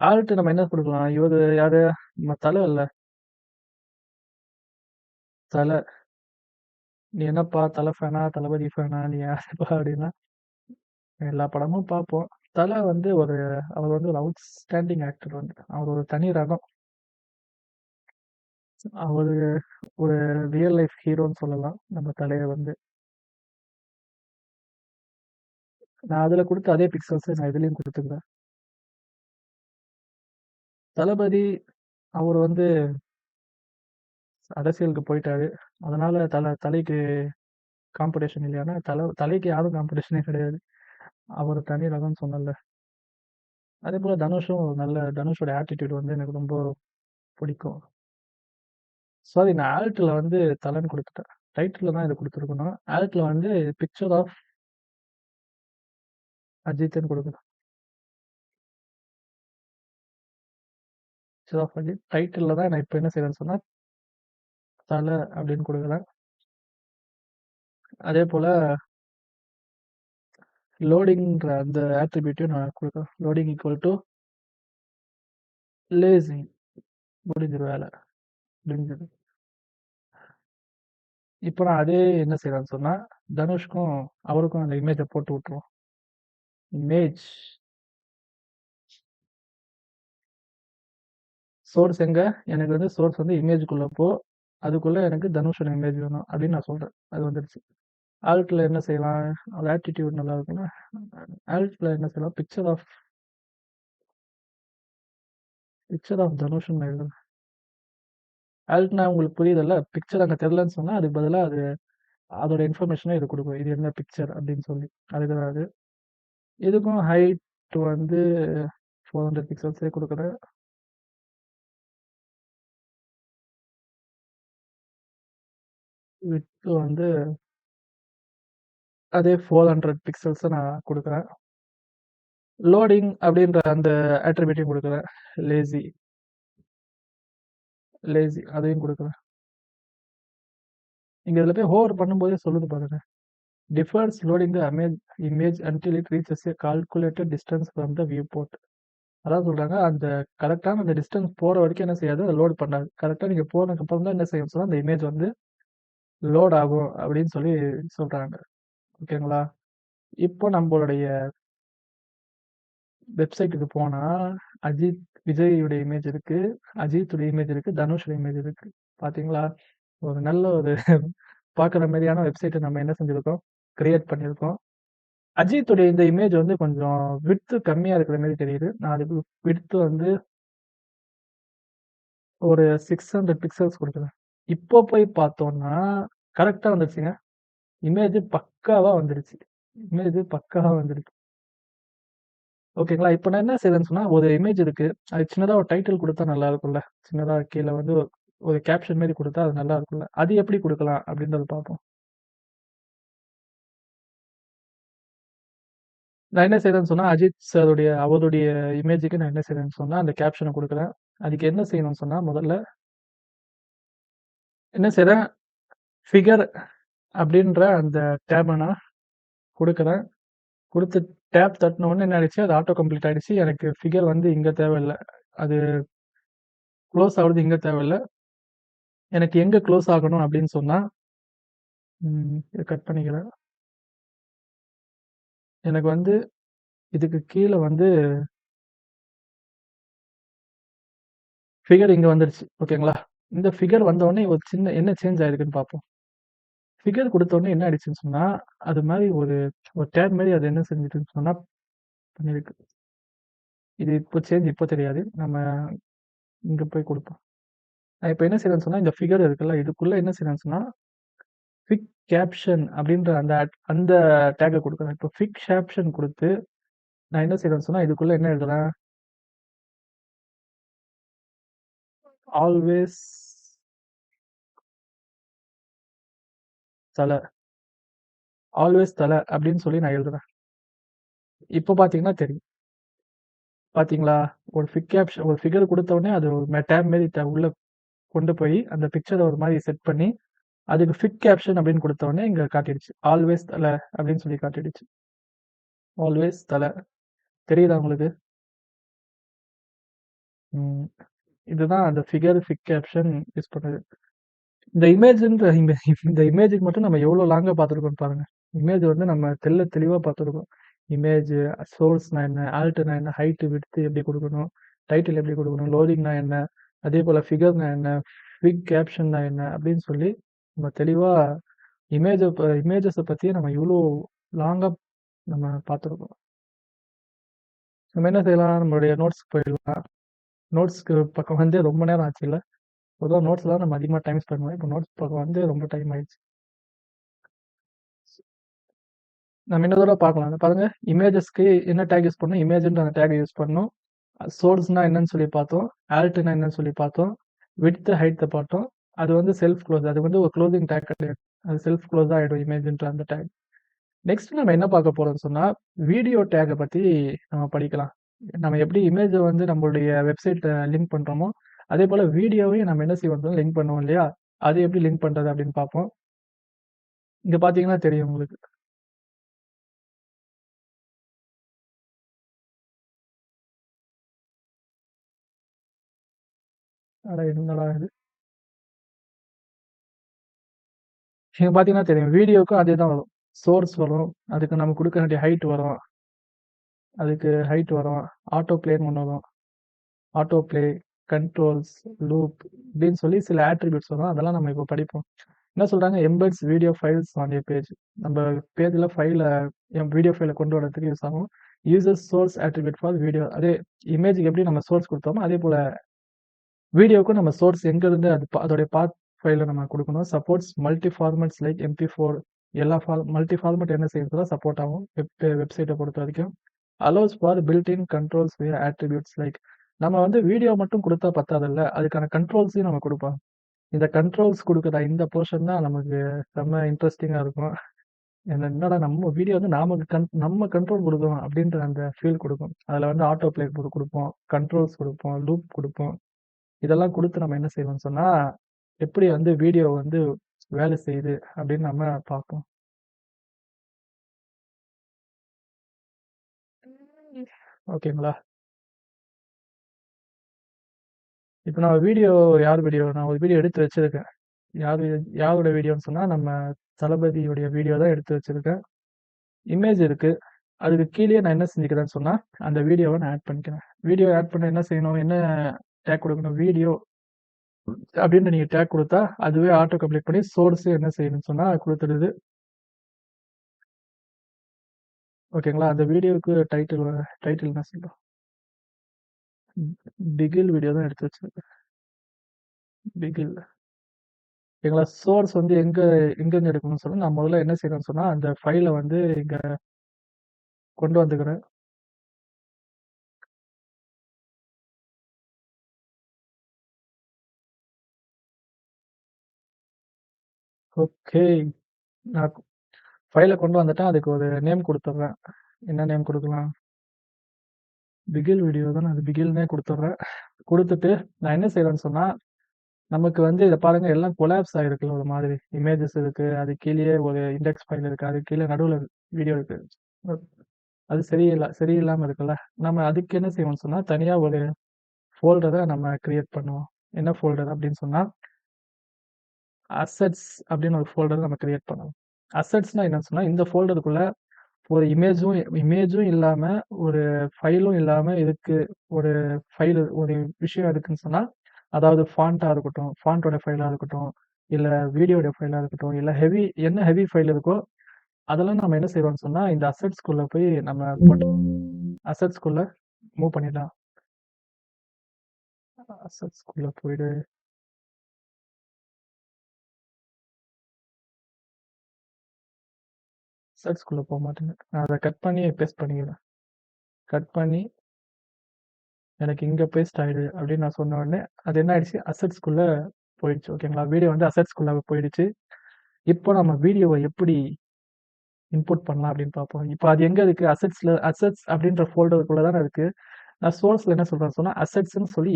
ஆல்ட் நம்ம என்ன குடுக்கலாம்? இவரு யாரு? நம்ம தல இல்ல. தல. நீ என்னப்பா தல ஃபேனா? தளபதி ஃபேனா? நீ யாருப்பா? அப்படின்னா, எல்லா படமும் பார்ப்போம். தல வந்து அவர் வந்து ஒரு அவுட்ஸ்டாண்டிங் ஆக்டர் வந்து. அவர் ஒரு தனி ரகம். அவரு ஒரு ரியல் லைஃப் ஹீரோன்னு சொல்லலாம். நம்ம தலைய வந்து. நான் அதுல குடுத்த அதே பிக்சல்ஸ நான் இதுலயும் குடுத்துக்கிறேன். தளபதி அவர் வந்து அரசியலுக்கு போயிட்டாரு. அதனால தலைக்கு காம்படிஷன் இல்லையானா, தலைக்கு யாரும் காம்படிஷனே கிடையாது. அவர் தனி ரகம்னு சொன்னேன்ல. அதேபோல தனுஷும் தனுஷோட ஆட்டிட்யூட் வந்து எனக்கு ரொம்ப பிடிக்கும். சாரி, நான் ஆல்ட்ல வந்து தலன்னு குடுத்துட்டேன். டைட்டில்ல தான் இத குடுத்துருக்கணும். ஆல்ட்ல வந்து பிக்சர் ஆஃப் அஜித்ன்னு குடுக்கணும். Picture of Ajith. டைட்டில்ல தான் நான் இப்ப என்ன செய்றேன்னு சொன்னா, தல அப்படின்னு குடுக்குறேன். அதேபோல லோடிங்ன்ற அந்த ஆட்ரிபியூட்டையும் நான் குடுக்குறேன். Loading equal two lazy. முடிஞ்சிரும் வேல. முடிஞ்சது. இப்ப நான் அதே என்ன செய்றேன்னு சொன்னா, தனுஷ்க்கும் அவருக்கும் அந்த இமேஜ போட்டு விட்டுருவோம். இமேஜ் சோர்ஸ் எங்க? எனக்கு வந்து சோர்ஸ் வந்து இமேஜ்க்குள்ள போ. அதுக்குள்ள எனக்கு தனுஷோட இமேஜ் வேணும் அப்படின்னு நான் சொல்றேன். அது வந்துருச்சு. ஆல்ட்ல என்ன செய்யலாம்? அது ஆட்டிட்யூட் நல்லா இருக்கும்ல. ஆல்ட்ல என்ன செய்யலாம்? பிக்சர் ஆஃப் தனுஷ்ன்னு எழுதுறேன். ஆல்ட்னா உங்களுக்கு புரியுதுல்ல? பிக்சர் அங்க தெரியலன்னு சொன்னா, அதுக்கு பதிலா அதோட இன்ஃபர்மேஷன இது குடுக்கும். இது என்ன பிக்சர் அப்படின்னு சொல்லி. அதுக்கு தான் அது. இதுக்கும் ஹைட் வந்து 400 பிக்சல்ஸே குடுக்குறேன். விட்த் வந்து அதே 400 பிக்சல்ஸ நான் குடுக்குறேன். லோடிங் அப்படின்ற அந்த ஆட்ரிபியூட்டையும் குடுக்குறேன். லேசி லேசி அதையும் குடுக்குறேன். நீங்க இதுல போய் ஹோவர் பண்ணும்போதே சொல்லுது பாருங்க. Defers loading the image until it reaches a calculated distance from the viewport. அதான் சொல்றாங்க, அந்த கரெக்டான அந்த டிஸ்டன்ஸ் போற வரைக்கும் என்ன செய்யாது, அது லோட் பண்ணாது. கரெக்ட்டா நீங்க போனதுக்கு அப்புறம் தான் என்ன செய்யும்னு சொன்னா, அந்த இமேஜ் வந்து லோட் ஆகும் அப்படின்னு சொல்லி சொல்றாங்க. ஓகேங்களா? இப்போ நம்மளுடைய வெப்சைட்டுக்கு போனா, அஜித் விஜய்யுடைய இமேஜ் இருக்கு. அஜித்துடைய இமேஜ் இருக்கு. தனுஷோட இமேஜ் இருக்கு. பாத்தீங்களா? ஒரு நல்ல ஒரு பாக்குற மாரியான வெப்சைட்ட நம்ம என்ன செஞ்சிருக்கோம்? கிரியேட் பண்ணியிருக்கோம். அஜித்துடைய இந்த இமேஜ் வந்து கொஞ்சம் விட்த் கம்மியா இருக்கிற மாரி தெரியுது. நான் அதுக்கு விட்த் வந்து ஒரு 600 பிக்சல்ஸ் குடுக்குறேன். இப்போ போய் பார்த்தோம்னா, கரெக்ட்டா வந்துருச்சுங்க. இமேஜ் பக்காவா வந்துருச்சு. இமேஜ் பக்காவா வந்துருச்சு. ஓகேங்களா? இப்ப நான் என்ன செய்றேன்னு சொன்னா, ஒரு இமேஜ் இருக்கு. அது சின்னதா ஒரு டைட்டில் குடுத்தா நல்லா இருக்கும்ல. சின்னதா கீழ வந்து ஒரு கேப்ஷன் மாரி குடுத்தா அது நல்லா இருக்கும்ல. அது எப்படி குடுக்கலாம் அப்படின்றத பார்ப்போம். நான் என்ன செய்றேன்னு சொன்னா, அஜித் சாருடைய அவருடைய இமேஜ்க்கு நான் என்ன செய்றேன்னு சொன்னா, அந்த கேப்ஷன குடுக்குறேன். அதுக்கு என்ன செய்யணும்னு சொன்னா, முதல்ல என்ன செய்றேன், ஃபிகர் அப்படின்ற அந்த டேப நான் குடுக்குறேன். குடுத்து டேப் தட்டுன உடனே என்ன ஆயிடுச்சு, அது ஆட்டோ கம்ப்ளீட் ஆயிடுச்சு. எனக்கு ஃபிகர் வந்து இங்க தேவையில்ல. அது குளோஸ் ஆவுறது இங்க தேவையில்ல. எனக்கு எங்க குளோஸ் ஆகணும் அப்படின்னு சொன்னா, இத கட் பண்ணிக்கிறேன். எனக்கு வந்து இதுக்கு கீழ வந்து ஃபிகர் இங்க வந்துருச்சு. ஓகேங்களா? இந்த ஃபிகர் வந்தவுடனே ஒரு சின்ன என்ன சேஞ்ச் ஆயிருக்குன்னு பார்ப்போம். ஃபிகர் குடுத்தவுடனே என்ன ஆயிடுச்சுன்னு சொன்னா, அது மாரி ஒரு ஒரு டேப் மாரி அது என்ன செஞ்சுட்டுன்னு சொன்னா பண்ணிருக்கு. இது இப்போ தெரியாது. நம்ம இங்க போய் குடுப்போம். நான் இப்ப என்ன செய்றேன்னு சொன்னா, இந்த ஃபிகர் இருக்குல்ல, இதுக்குள்ள என்ன செய்றேன்னு சொன்னா, ஃபிக் கேப்ஷன் அப்படின்ற அந்த டேக்க குடுக்குறேன். இப்போ ஃபிக் கேப்ஷன் குடுத்து, நான் என்ன செய்றேன்னு சொன்னா, இதுக்குள்ள என்ன எழுதுறேன், ஆல்வேஸ் தல ஆல்வேஸ் தல அப்படின்னு சொல்லி நான் எழுதுறேன். இப்போ பார்த்தீங்கன்னா தெரியும். பார்த்தீங்களா? ஒரு ஃபிகர் குடுத்த உடனே அது ஒரு டேப் மாரி உள்ள கொண்டு போய் அந்த பிக்சர ஒரு மாரி செட் பண்ணி, அதுக்கு ஃபிட் கேப்ஷன் அப்படின்னு குடுத்த உடனே இங்க காட்டிடுச்சு. ஆல்வேஸ் தல அப்படின்னு சொல்லி காட்டிடுச்சு. ஆல்வேஸ் தல. தெரியுதா உங்களுக்கு? ம். இதுதான் அந்த ஃபிக் கேப்ஷன் யூஸ் பண்ணது. இந்த இமேஜுக்கு மட்டும் நம்ம எவ்வளோ லாங்கா பார்த்துருக்கோம்னு பாருங்க. இமேஜ் வந்து நம்ம தெளிவா பார்த்துருக்கோம். இமேஜ், சோர்ஸ்னா என்ன? ஆல்ட்னா என்ன? ஹைட், விட்த் எப்படி குடுக்கணும்? டைட்டில் எப்படி குடுக்கணும்? லோடிங்னா என்ன? அதேபோல ஃபிகர்னா என்ன? ஃபிக் கேப்ஷன்னா என்ன? அப்படின்னு சொல்லி நம்ம தெளிவா இமேஜஸ பத்தியே நம்ம இவ்ளோ லாங்கா நம்ம பார்த்துருக்கோம். நம்ம என்ன செய்யலாம்? நம்மளுடைய நோட்ஸ்க்கு போயிடலாம். நோட்ஸ்க்கு பக்கம் வந்து ரொம்ப நேரம் ஆச்சுல்ல. பொதுவா நோட்ஸ்ல தான் நம்ம அதிகமா டைம் ஸ்பெண்ட் பண்ணுவோம். இப்போ நோட்ஸ் பக்கம் வந்து ரொம்ப டைம் ஆயிடுச்சு. நம்ம இன்னொரு தடவ பார்க்கலாம். அத பாருங்க. இமேஜஸ்க்கு என்ன டேக் யூஸ் பண்ணணும்? இமேஜ்ன்ற அந்த டேக் யூஸ் பண்ணணும். சோர்ஸ்னா என்னன்னு சொல்லி பார்த்தோம். ஆல்ட்னா என்னன்னு சொல்லி பார்த்தோம். விட்த், ஹைட் பார்த்தோம். அது வந்து செல்ஃப் க்ளோஸ். அது வந்து ஒரு க்ளோசிங் டேக் கிடையாது. அது செல்ஃப் க்ளோஸ் ஆயிடும் இமேஜ்ன்ற அந்த டேக். நெக்ஸ்ட் நம்ம என்ன பார்க்க போறோம்னு சொன்னா, வீடியோ டேக்க பத்தி நம்ம படிக்கலாம். நம்ம எப்படி இமேஜ வந்து நம்மளுடைய வெப்சைட்ல லிங்க் பண்றோமோ, அதேபோல வீடியோவையும் நம்ம என்ன செய்வோம் லிங்க் பண்ணுவோம் இல்லையா? அது எப்படி லிங்க் பண்றது அப்படின்னு பார்ப்போம். இங்க பார்த்தீங்கன்னா தெரியும் உங்களுக்கு. அட என்னடா இது? இங்க பார்த்தீங்கன்னா தெரியும். வீடியோவுக்கும் அதேதான் வரும். சோர்ஸ் வரும். அதுக்கு நம்ம குடுக்க வேண்டிய ஹைட் வரும். அதுக்கு ஹைட் வரும். ஆட்டோ ப்ளேன்னு ஒண்ணு வரும். ஆட்டோ ப்ளே, கண்ட்ரோல்ஸ், லூப் இப்படின்னு சொல்லி சில ஆட்ரிபியூட்ஸ் வரும். அதெல்லாம் நம்ம இப்போ படிப்போம். என்ன சொல்றாங்க? Embeds video files on your page. நம்ம பேஜ்ல வீடியோ ஃபைல கொண்டு வரதுக்கு யூஸ் ஆகும். Uses source attribute for video. அதே இமேஜ்க்கு எப்படி நம்ம சோர்ஸ் குடுத்தோமோ, அதே போல வீடியோவுக்கும் நம்ம சோர்ஸ் எங்க இருந்து அதோடைய பாத் ஃபைல நம்ம குடுக்கணும். Supports multi formats like MP4 எல்லா மல்டி ஃபார்மேட் என்ன செய்யறதுல சப்போர்ட் ஆகும். வெப்சைட்ட பொறுத்தவரைக்கும். Allows for built in controls வியா ஆட்ரிபியூட்ஸ் லைக் நம்ம வந்து வீடியோ மட்டும் குடுத்தா பத்தாதுல்ல. அதுக்கான கண்ட்ரோல்ஸையும் நம்ம குடுப்போம். இந்த கண்ட்ரோல்ஸ் குடுக்குற இந்த போர்ஷன் தான் நமக்கு செம்ம இன்ட்ரஸ்டிங்கா இருக்கும். என்னடா நம்ம வீடியோ வந்து நம்ம கண்ட்ரோல் குடுக்குறோம் அப்படின்ற அந்த ஃபீல் குடுக்கும். அதுல வந்து ஆட்டோ ப்ளே குடுப்போம், கண்ட்ரோல்ஸ் குடுப்போம், லூப் குடுப்போம். இதெல்லாம் குடுத்து நம்ம என்ன செய்வோம்னு சொன்னா, எப்படி வந்து வீடியோ வந்து வேலை செய்யுது அப்படின்னு நம்ம பார்ப்போம். ஓகேங்களா? இப்ப நான் நான் ஒரு வீடியோ எடுத்து வச்சிருக்கேன். யாரு யாரோட வீடியோன்னு சொன்னா, நம்ம தளபதியுடைய வீடியோ தான் எடுத்து வச்சிருக்கேன். இமேஜ் இருக்கு. அதுக்கு கீழயே நான் என்ன செஞ்சுக்கிறேன்னு சொன்னா, அந்த வீடியோவ நான் ஆட் பண்ணிக்கிறேன். வீடியோ ஆட் பண்ண என்ன செய்யணும்? என்ன டேக் குடுக்கணும்? வீடியோ அப்படின்னு நீங்க டேக் குடுத்தா, அதுவே ஆட்டோ கம்ப்ளீட் பண்ணி சோர்ஸ் என்ன செய்யணும்னு சொன்னா குடுத்துடுது. ஓகேங்களா? அந்த வீடியோவுக்கு டைட்டில் என்ன சொல்லலாம்? பிகில் வீடியோ தான் எடுத்து வச்சிருக்கேன். பிகில். ஓகேங்களா? சோர்ஸ் வந்து எங்கருந்து எடுக்கணும்னு சொன்னா, நான் முதல்ல என்ன செய்றேன்னு சொன்னா, அந்த ஃபைல வந்து இங்க கொண்டு வந்துக்கிறேன். ஓகே. நான் ஃபைல கொண்டு வந்துட்டேன். அதுக்கு ஒரு நேம் குடுத்துடுறேன். என்ன நேம் குடுக்கலாம்? பிகில் வீடியோ தானே அது பிகில்னே குடுத்துடுறேன். குடுத்துட்டு நான் என்ன செய்றேன்னு சொன்னா, நமக்கு வந்து இத பாருங்க எல்லாம் கொலாப்ஸ் ஆயிருக்குல்ல ஒரு மாதிரி. இமேஜஸ் இருக்கு. அது கீழயே ஒரு இண்டெக்ஸ் ஃபைல் இருக்கு. அதுக்கு கீழ நடுவுல வீடியோ இருக்கு. அது சரியில்லாம இருக்குல்ல. நம்ம அதுக்கு என்ன செய்வோம்னு சொன்னா, தனியா ஒரு ஃபோல்டர நம்ம கிரியேட் பண்ணுவோம். என்ன ஃபோல்டர் அப்படின்னு சொன்னா, அசெட்ஸ் அப்படின்னு ஒரு ஃபோல்டர் நம்ம கிரியேட் பண்ணுவோம். அசெட்ஸ்னா என்னன்னு சொன்னா, இந்த ஃபோல்டருக்குள்ள ஒரு இமேஜும் இல்லாம, ஒரு ஃபைலும் இல்லாம இதுக்கு ஒரு ஒரு விஷயம் இருக்குன்னு சொன்னா, அதாவது ஃபாண்ட்டா இருக்கட்டும், ஃபாண்ட்டோட ஃபைலா இருக்கட்டும், இல்ல வீடியோட ஃபைலா இருக்கட்டும், இல்ல என்ன ஹெவி ஃபைல் இருக்கோ, அதெல்லாம் நம்ம என்ன செய்றோம்னு சொன்னா, இந்த அசெட்ஸ்குள்ள போய் நம்ம போட்டு அசெட்ஸ்குள்ள மூவ் பண்ணிடலாம். அசெட்ஸ்குள்ள போயிடு. அசெட்ஸ்குள்ள போமாட்டேங்குது. நான் அத கட் பண்ணி பேஸ்ட் பண்ணிக்கிறேன். கட் பண்ணி எனக்கு இங்க பேஸ்ட் ஆயிடு அப்படின்னு நான் சொன்ன உடனே, அது என்ன ஆயிடுச்சு? அசெட்ஸ்குள்ள போயிடுச்சு. ஓகேங்களா? வீடியோ வந்து அசெட்ஸ்குள்ள போயிடுச்சு. இப்போ நம்ம வீடியோவ எப்படி இன்புட் பண்ணலாம் அப்படின்னு பார்ப்போம். இப்போ அது எங்க இருக்கு? அசெட்ஸ் அப்படின்ற ஃபோல்டருக்குள்ள தானே இருக்கு. நான் சோர்ஸ்ல என்ன சொல்றேன்னு சொன்னா, அசெட்ஸ்ன்னு சொல்லி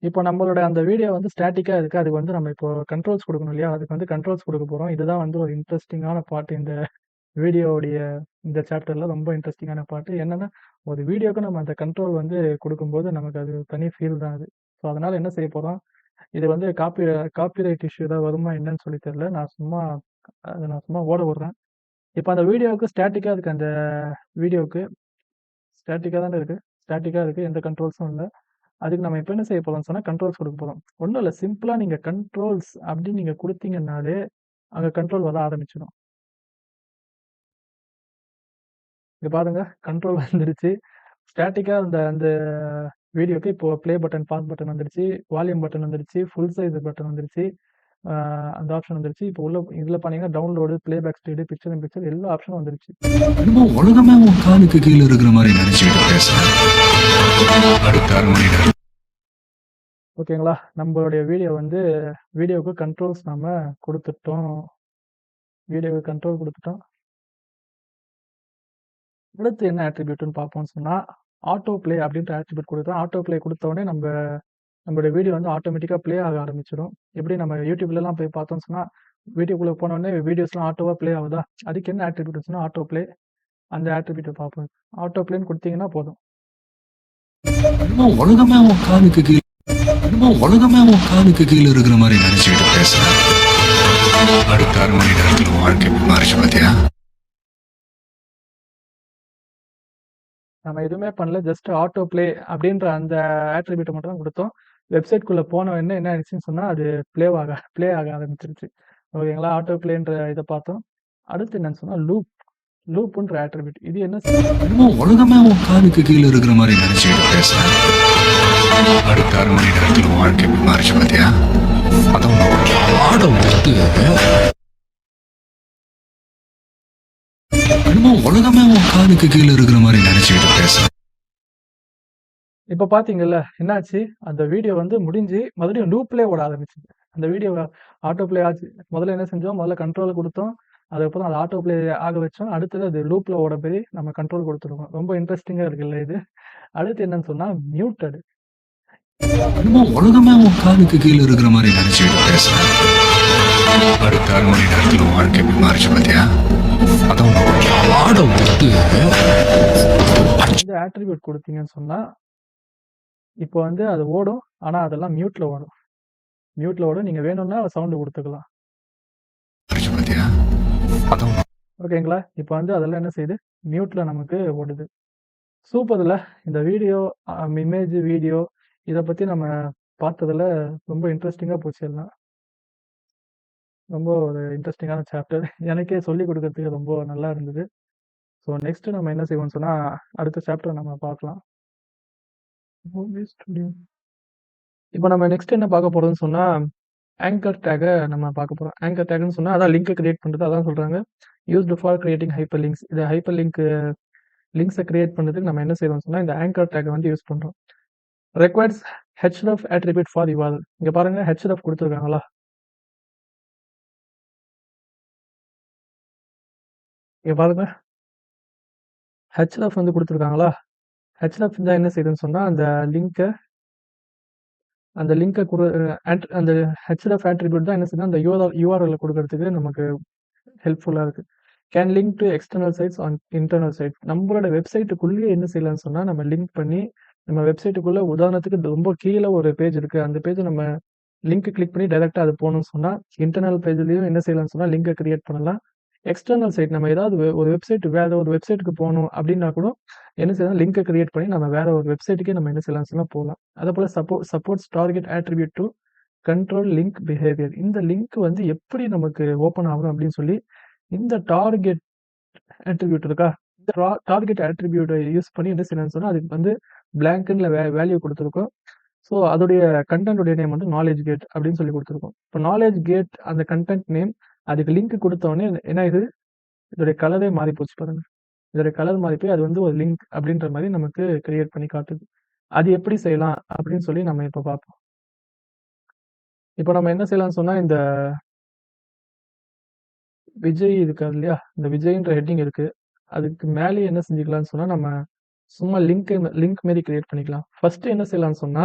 இப்போ நம்மளோட அந்த வீடியோ வந்து ஸ்டாட்டிக்கா இருக்கு. அதுக்கு வந்து நம்ம இப்போ கண்ட்ரோல்ஸ் குடுக்கணும் இல்லையா? அதுக்கு வந்து கண்ட்ரோல்ஸ் குடுக்க போறோம். இதுதான் வந்து ஒரு இன்ட்ரஸ்டிங்கான பார்ட் இந்த வீடியோவுடைய இந்த சாப்டர்ல ரொம்ப இன்ட்ரஸ்டிங்கான பார்ட். என்னன்னா, ஒரு வீடியோக்கு நம்ம அந்த கண்ட்ரோல் வந்து குடுக்கும்போது நமக்கு அது தனி ஃபீல் தான் அது. ஸோ அதனால என்ன செய்ய போறோம்? இது வந்து காப்பிரைட் இஷ்யூ ஏதாவது வருமா என்னன்னு சொல்லி தெரியல. நான் சும்மா ஓட விடுறேன். இப்ப அந்த வீடியோவுக்கு வீடியோவுக்கு ஸ்டாட்டிக்கா தானே இருக்கு. ஸ்டாட்டிக்கா இருக்கு. எந்த கண்ட்ரோல்ஸும் இல்ல. அதுக்கு நம்ம இப்ப என்ன செய்ய போறோம்னு சொன்னா, கண்ட்ரோல்ஸ் குடுக்க போறோம். ஒண்ணும் இல்ல. சிம்பிளா நீங்க கண்ட்ரோல்ஸ் அப்படின்னு நீங்க குடுத்தீங்கன்னாலே, அங்க கண்ட்ரோல் வர ஆரம்பிச்சுரும். இங்க பாருங்க கண்ட்ரோல் வந்துருச்சு. ஸ்டாட்டிக்கா அந்த அந்த வீடியோக்கு இப்போ ப்ளே பட்டன், பாஸ் பட்டன் வந்துருச்சு. வால்யூம் பட்டன் வந்துருச்சு. ஃபுல் சைஸ் பட்டன் வந்துருச்சு. அந்த ஆப்ஷன் வந்துருச்சு. இப்போ உள்ள இதில பார்த்தீங்கன்னா, டவுன்லோடு, ப்ளேபேக் ஸ்பீடு, பிக்சர் இன் பிக்சர் எல்லா ஆப்ஷனும் வந்துருச்சு. என்னமோ உலகமே உன் காலுக்கு கீழே இருக்கிற மாதிரி நினைச்சுக்கிட்டு பேசுறேன். அடுத்த 1/2 மணி நேரம் ஓகேங்களா? நம்மளுடைய வீடியோவுக்கு கண்ட்ரோல்ஸ் நாம குடுத்துட்டோம். வீடியோவுக்கு கண்ட்ரோல் குடுத்துட்டோம். அடுத்து என்ன ஆட்ரிபியூட்ன்னு பார்ப்போம்னு சொன்னா, ஆட்டோ ப்ளே அப்படின்ற ஆட்ரிபியூட் குடுத்தோம். ஆட்டோ ப்ளே குடுத்த உடனே நம்மளுடைய வீடியோ வந்து ஆட்டோமேட்டிக்கா ப்ளே ஆக ஆரம்பிச்சுரும். எப்படி நம்ம YouTubeலலாம் போய் பார்த்தோம்னு சொன்னா, வீடியோக்குள்ள போன உடனே வீடியோஸ்லாம் ஆட்டோவா ப்ளே ஆகுதா? அதுக்கு என்ன ஆட்ரிபியூட் சொன்னா ஆட்டோ ப்ளே. அந்த ஆட்ரிபியூட்ட பார்ப்போம். ஆட்டோ ப்ளேன்னு குடுத்தீங்கன்னா போதும். என்னமோ உலகமே உன் காலுக்கு கீழே இருக்கிற மாதிரி நினைச்சுக்கிட்டு பேசுறேன். அடுத்த 1/2 மணி நேரத்துல உன் வாழ்க்கை எப்படி மாறிச்சு பாத்தியா? நம்ம எதுவுமே பண்ணல. ஜஸ்ட் ஆட்டோ ப்ளே அப்படின்ற அந்த ஆட்ரிபியூட்ட மட்டும் தான் குடுத்தோம். வெப்சைட்குள்ள போன உடனே என்ன ஆயிடுச்சுன்னு சொன்னா, அது ப்ளே ஆக ஆரம்பிச்சிருச்சு. ஓகேங்களா? ஆட்டோ ப்ளேன்ற இத பார்த்தோம். அடுத்து என்னன்னு சொன்னா லூப்ன்ற ஆட்ரிபியூட். இது என்ன என்னமோ உலகமே உன் காலுக்கு கீழே இருக்கிற மாதிரி நினைச்சுக்கிட்டு பேசுறேன். அடுத்த 1/2 மணி நேரத்துல உன் வாழ்க்கை எப்படி மாறிச்சு பாத்தியா? அதான் ஆடம் எடுத்து என்னமோ உலகமே உன் காலுக்கு கீழே இருக்கிற மாதிரி நினைச்சுக்கிட்டு பேசுறேன். இப்ப பார்த்தீங்கல்ல, என்னாச்சு? அந்த வீடியோ வந்து முடிஞ்சு மறுபடியும் லூப்லயே ஓட ஆரம்பிச்சுது. அந்த வீடியோ ஆட்டோ ப்ளே ஆச்சு. முதல்ல என்ன செஞ்சோம்? முதல்ல கண்ட்ரோல் குடுத்தோம். அதுக்கப்புறம் அது ஆட்டோ ப்ளே ஆக வச்சோம். அடுத்தது அது லூப்ல ஓட போய் நம்ம கண்ட்ரோல் குடுத்துருக்கோம். ரொம்ப இன்ட்ரஸ்டிங்கா இருக்குல்ல இது? அடுத்து என்னன்னு சொன்னா மியூட்டட். என்னமோ உலகமே உன் காலுக்கு கீழே இருக்கிற மாதிரி நினைச்சுக்கிட்டு பேசுறேன். அடுத்த 1/2 மணி நேரத்துல உன் வாழ்க்கை எப்படி மாறிச்சு பாத்தியா? அதான் ஆடம் எடுத்து இந்த ஆட்ரிபியூட் குடுத்தீங்கன்னு சொன்னா, இப்போ வந்து அது ஓடும். ஆனா அதெல்லாம் மியூட்ல ஓடும். மியூட்ல ஓடும். நீங்க வேணும்னா சவுண்ட் குடுத்துக்கலாம். மாறிச்சு பாத்தியா? அதான் ஓகேங்களா? இப்போ வந்து அதெல்லாம் என்ன செய்யுது? மியூட்ல நமக்கு ஓடுது. சூப்பர்ல. இந்த வீடியோ, இமேஜ், வீடியோ இத பத்தி நம்ம பார்த்ததுல ரொம்ப இன்ட்ரஸ்டிங்கா போச்சு எல்லாம். ரொம்ப ஒரு இன்ட்ரஸ்டிங்கான சாப்டர். எனக்கே சொல்லிக் குடுக்கறதுக்கு ரொம்ப நல்லா இருந்தது. ஸோ நெக்ஸ்ட் நம்ம என்ன செய்வோம்னு சொன்னா, அடுத்த சாப்டர் நம்ம பார்க்கலாம். Movie studio. இப்போ நம்ம நெக்ஸ்ட் என்ன பார்க்க போறோம்னு சொன்னா, ஆங்கர் டேக்க நம்ம பார்க்க போறோம். ஆங்கர் டேக்ன்னு சொன்னா அதான் லிங்க் கிரியேட் பண்றது. அதான் சொல்றாங்க. Used for creating hyper links. இத ஹைப்பர் லிங்க்ஸ கிரியேட் பண்றதுக்கு நம்ம என்ன செய்றோம்னு சொன்னா, இந்த ஆங்கர் டேக்க வந்து யூஸ் பண்றோம். Requires href attribute for URL. இங்க பாருங்க href குடுத்துருக்காங்களா? இங்க பாருங்க. href வந்து குடுத்துருக்காங்களா? href தான் என்ன செய்யுதுன்னு சொன்னா, அந்த லிங்க அந்த href attribute தான் என்ன செய்யுதுன்னா, அந்த URL குடுக்கறதுக்கு நமக்கு ஹெல்ப்ஃபுல்லா இருக்கு. Can link to external sites on internal site. நம்மளோட வெப்சைட்டுக்குள்ளேயே என்ன செய்யலாம்னு சொன்னா, நம்ம லிங்க் பண்ணி நம்ம வெப்சைட்டுக்குள்ள உதாரணத்துக்கு ரொம்ப கீழ ஒரு பேஜ் இருக்கு. அந்த பேஜ நம்ம லிங்க் கிளிக் பண்ணி டைரக்ட்டா அது போணும்னு சொன்னா, இன்டர்னல் பேஜ்லயும் என்ன செய்யலாம்னு சொன்னா, லிங்க கிரியேட் பண்ணலாம். எக்ஸ்டர்னல் சைட் நம்ம ஏதாவது ஒரு வெப்சைட் வேற ஒரு வெப்சைட்க்கு போணும் அப்டின்னா கூட என்ன செய்யலாம், லிங்க கிரியேட் பண்ணி நம்ம வேற ஒரு வெப்சைட்டுக்கே நம்ம என்ன செய்யலாம்னு சொன்னா போலாம். அதேபோல supports target attribute to control link behaviour. இந்த லிங்க் வந்து எப்படி நமக்கு ஓப்பன் ஆகும் அப்டின்னு சொல்லி, இந்த டார்கெட் அட்ரிபியூட் இருக்கா? இந்த டார்கெட் அட்ரிபியூட்ட யூஸ் பண்ணி என்ன செய்யலாம்னு சொன்னா, அதுக்கு வந்து பிளாங்க்ன்னு வேல்யூ குடுத்துருக்கோம். ஸோ அதோடைய கன்டென்ட் உடைய நேம் வந்து நாலேட்ஜ் கேட் அப்படின்னு சொல்லி குடுத்துருக்கோம். இப்போ நாலேட்ஜ் கேட் அந்த கன்டென்ட் நேம் அதுக்கு லிங்க் குடுத்த உடனே என்ன ஆயிடுது? இதோடைய கலரே மாறி போச்சு பாருங்க. இதோடைய கலர் மாறி போய் அது வந்து ஒரு லிங்க் அப்படின்ற மாரி நமக்கு கிரியேட் பண்ணி காட்டுது. அது எப்படி செய்யலாம் அப்படின்னு சொல்லி நம்ம இப்ப பார்ப்போம். இப்போ நம்ம என்ன செய்யலாம்னு சொன்னா, இந்த விஜய் இருக்காரு இல்லையா? இந்த விஜய்ன்ற ஹெட்டிங் இருக்கு. அதுக்கு மேலேயே என்ன செஞ்சுக்கலாம்னு சொன்னா, நம்ம சும்மா லிங்க் மாரி கிரியேட் பண்ணிக்கலாம். ஃபர்ஸ்ட் என்ன செய்யலாம்னு சொன்னா,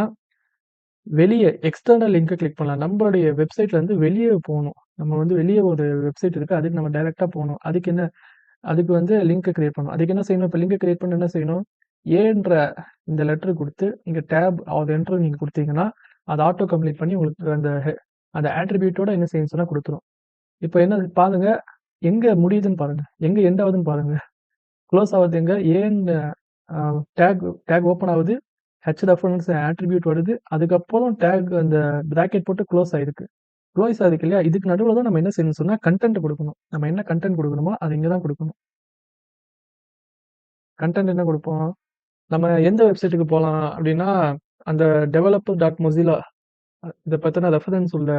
வெளிய எக்ஸ்டர்னல் லிங்க கிளிக் பண்ணலாம். நம்மளுடைய வெப்சைட்ல இருந்து வெளிய போணும். நம்ம வந்து வெளிய ஒரு வெப்சைட் இருக்கு. அதுக்கு நம்ம டைரக்ட்டா போணும். அதுக்கு வந்து லிங்க் கிரியேட் பண்ணணும். அதுக்கு என்ன செய்யணும்? இப்ப லிங்க் கிரியேட் பண்ண என்ன செய்யணும்? ஏன்ற இந்த லெட்டர் குடுத்து, இங்க டேப் ஆர் என்டர் நீங்க குடுத்தீங்கன்னா, அது ஆட்டோ கம்ப்ளீட் பண்ணி உங்களுக்கு அந்த அட்ரிபியூட்டோட என்ன செய்யும்னு சொன்னா குடுத்துரும். இப்ப என்ன பாருங்க, எங்க முடியுதுன்னு பாருங்க. எங்க எண்ட் ஆகுதுன்னு பாருங்க. குளோஸ் ஆவுறது எங்க? ஏன்னு அ டேக் ஓப்பன் ஆவுது. ரெஃபரன்ஸ் அட்ரிபியூட் வருது. அதுக்கப்புறம் டேக் அந்த பிராக்கெட் போட்டு க்ளோஸ் ஆயிருக்கு. க்ளோஸ் ஆயிருக்கு இல்லையா? இதுக்கு நடுவுல தான் நம்ம என்ன செய்யணும்னு சொன்னா, கன்டென்ட் குடுக்கணும். நம்ம என்ன கன்டென்ட் குடுக்கணுமோ, அது இங்க தான் குடுக்கணும். கன்டென்ட் என்ன குடுப்போம்? நம்ம எந்த வெப்சைட்டுக்கு போலாம் அப்டின்னா, அந்த developer.mozilla இத பத்தின ரெஃபரன்ஸ் உள்ள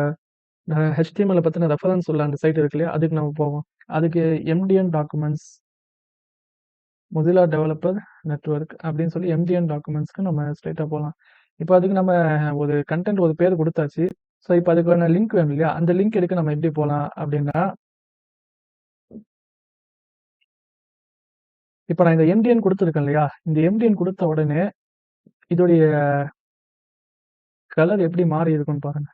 HTML பத்தின ரெஃபரன்ஸ் உள்ள அந்த சைட் இருக்கு இல்லையா? அதுக்கு நம்ம போவோம். அதுக்கு MDN documents, Mozilla developer network அப்படின்னு சொல்லி MDN டாக்குமெண்ட்ஸ்க்கு நம்ம ஸ்ட்ரெயிட்டா போலாம். இப்போ அதுக்கு நம்ம ஒரு கன்டென்ட் ஒரு பேர் குடுத்தாச்சு. ஸோ இப்போ அதுக்கான லிங்க் வேணும் இல்லையா? அந்த லிங்க் எடுக்க நம்ம எப்படி போலாம் அப்படின்னா, இப்போ நான் இந்த MDN குடுத்துருக்கேன் இல்லையா? இந்த MDN குடுத்த உடனே இதோடைய கலர் எப்படி மாறி இருக்கும்னு பாருங்க.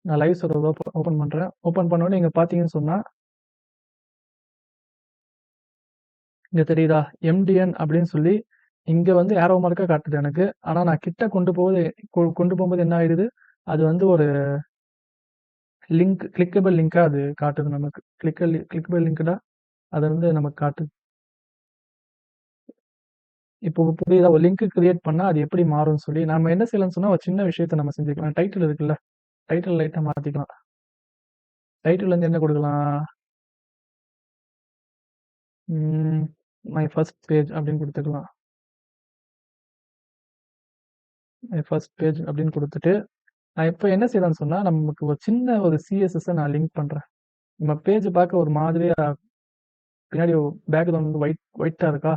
நான் லைவ் சர்வர் ஓப்பன் பண்றேன். ஓப்பன் பண்ண உடனே இங்க பார்த்தீங்கன்னு சொன்னா, இங்க தெரியுதா? MDN அப்படின்னு சொல்லி இங்க வந்து ஏரோ மார்க்கா காட்டுது எனக்கு. ஆனா நான் கிட்ட கொண்டு போகும்போது என்ன ஆயிடுது? அது வந்து ஒரு கிளிக்கபிள் லிங்கா அது காட்டுது நமக்கு. கிளிக்கபிள் லிங்க்டா அது வந்து நமக்கு காட்டுது. இப்போ புரியுதா? ஒரு லிங்க் கிரியேட் பண்ணா அது எப்படி மாறும்னு சொல்லி நம்ம என்ன செய்யலாம்னு சொன்னா, ஒரு சின்ன விஷயத்த நம்ம செஞ்சுக்கலாம். டைட்டில் இருக்குல்ல? டைட்டில் லைட்டா மாத்திக்கலாம். டைட்டில் வந்து என்ன குடுக்கலாம்? மை ஃபர்ஸ்ட் பேஜ் அப்படின்னு குடுத்துக்கலாம். மை ஃபர்ஸ்ட் பேஜ் அப்படின்னு குடுத்துட்டு, நான் இப்ப என்ன செய்யலாம்னு சொன்னா, நமக்கு ஒரு சின்ன ஒரு CSS நான் லிங்க் பண்றேன். நம்ம பேஜ் பார்க்க ஒரு மாதிரியா பின்னாடி பேக்ரவுண்ட் வந்து ஒயிட்டா இருக்கா?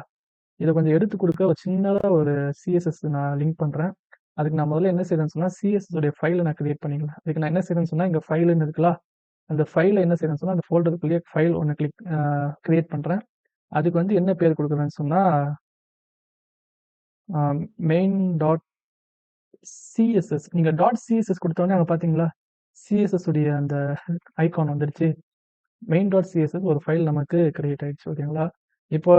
இத கொஞ்சம் எடுத்து குடுக்க ஒரு சின்னதா ஒரு CSS நான் லிங்க் பண்றேன். அதுக்கு நான் முதல்ல என்ன செய்றேன்னு சொன்னா, CSS உடைய ஃபைல நான் கிரியேட் பண்ணிக்கலாம். அதுக்கு நான் என்ன செய்றேன்னு சொன்னா, இங்க ஃபைல்ன்னு இருக்குல்ல? அந்த ஃபைல என்ன செய்றேன்னு சொன்னா, அந்த ஃபோல்டருக்குள்ளேயே ஃபைல் ஒண்ணு கிரியேட் பண்றேன். அதுக்கு வந்து என்ன பேர் குடுக்குறேன்னு சொன்னா, மெயின் டாட் CSS. நீங்க டாட் CSS குடுத்த உடனே அங்க பார்த்தீங்களா? CSS உடைய அந்த ஐகான் வந்துடுச்சு. மெயின் டாட் CSS ஒரு ஃபைல் நமக்கு கிரியேட் ஆயிடுச்சு. ஓகேங்களா? இப்போ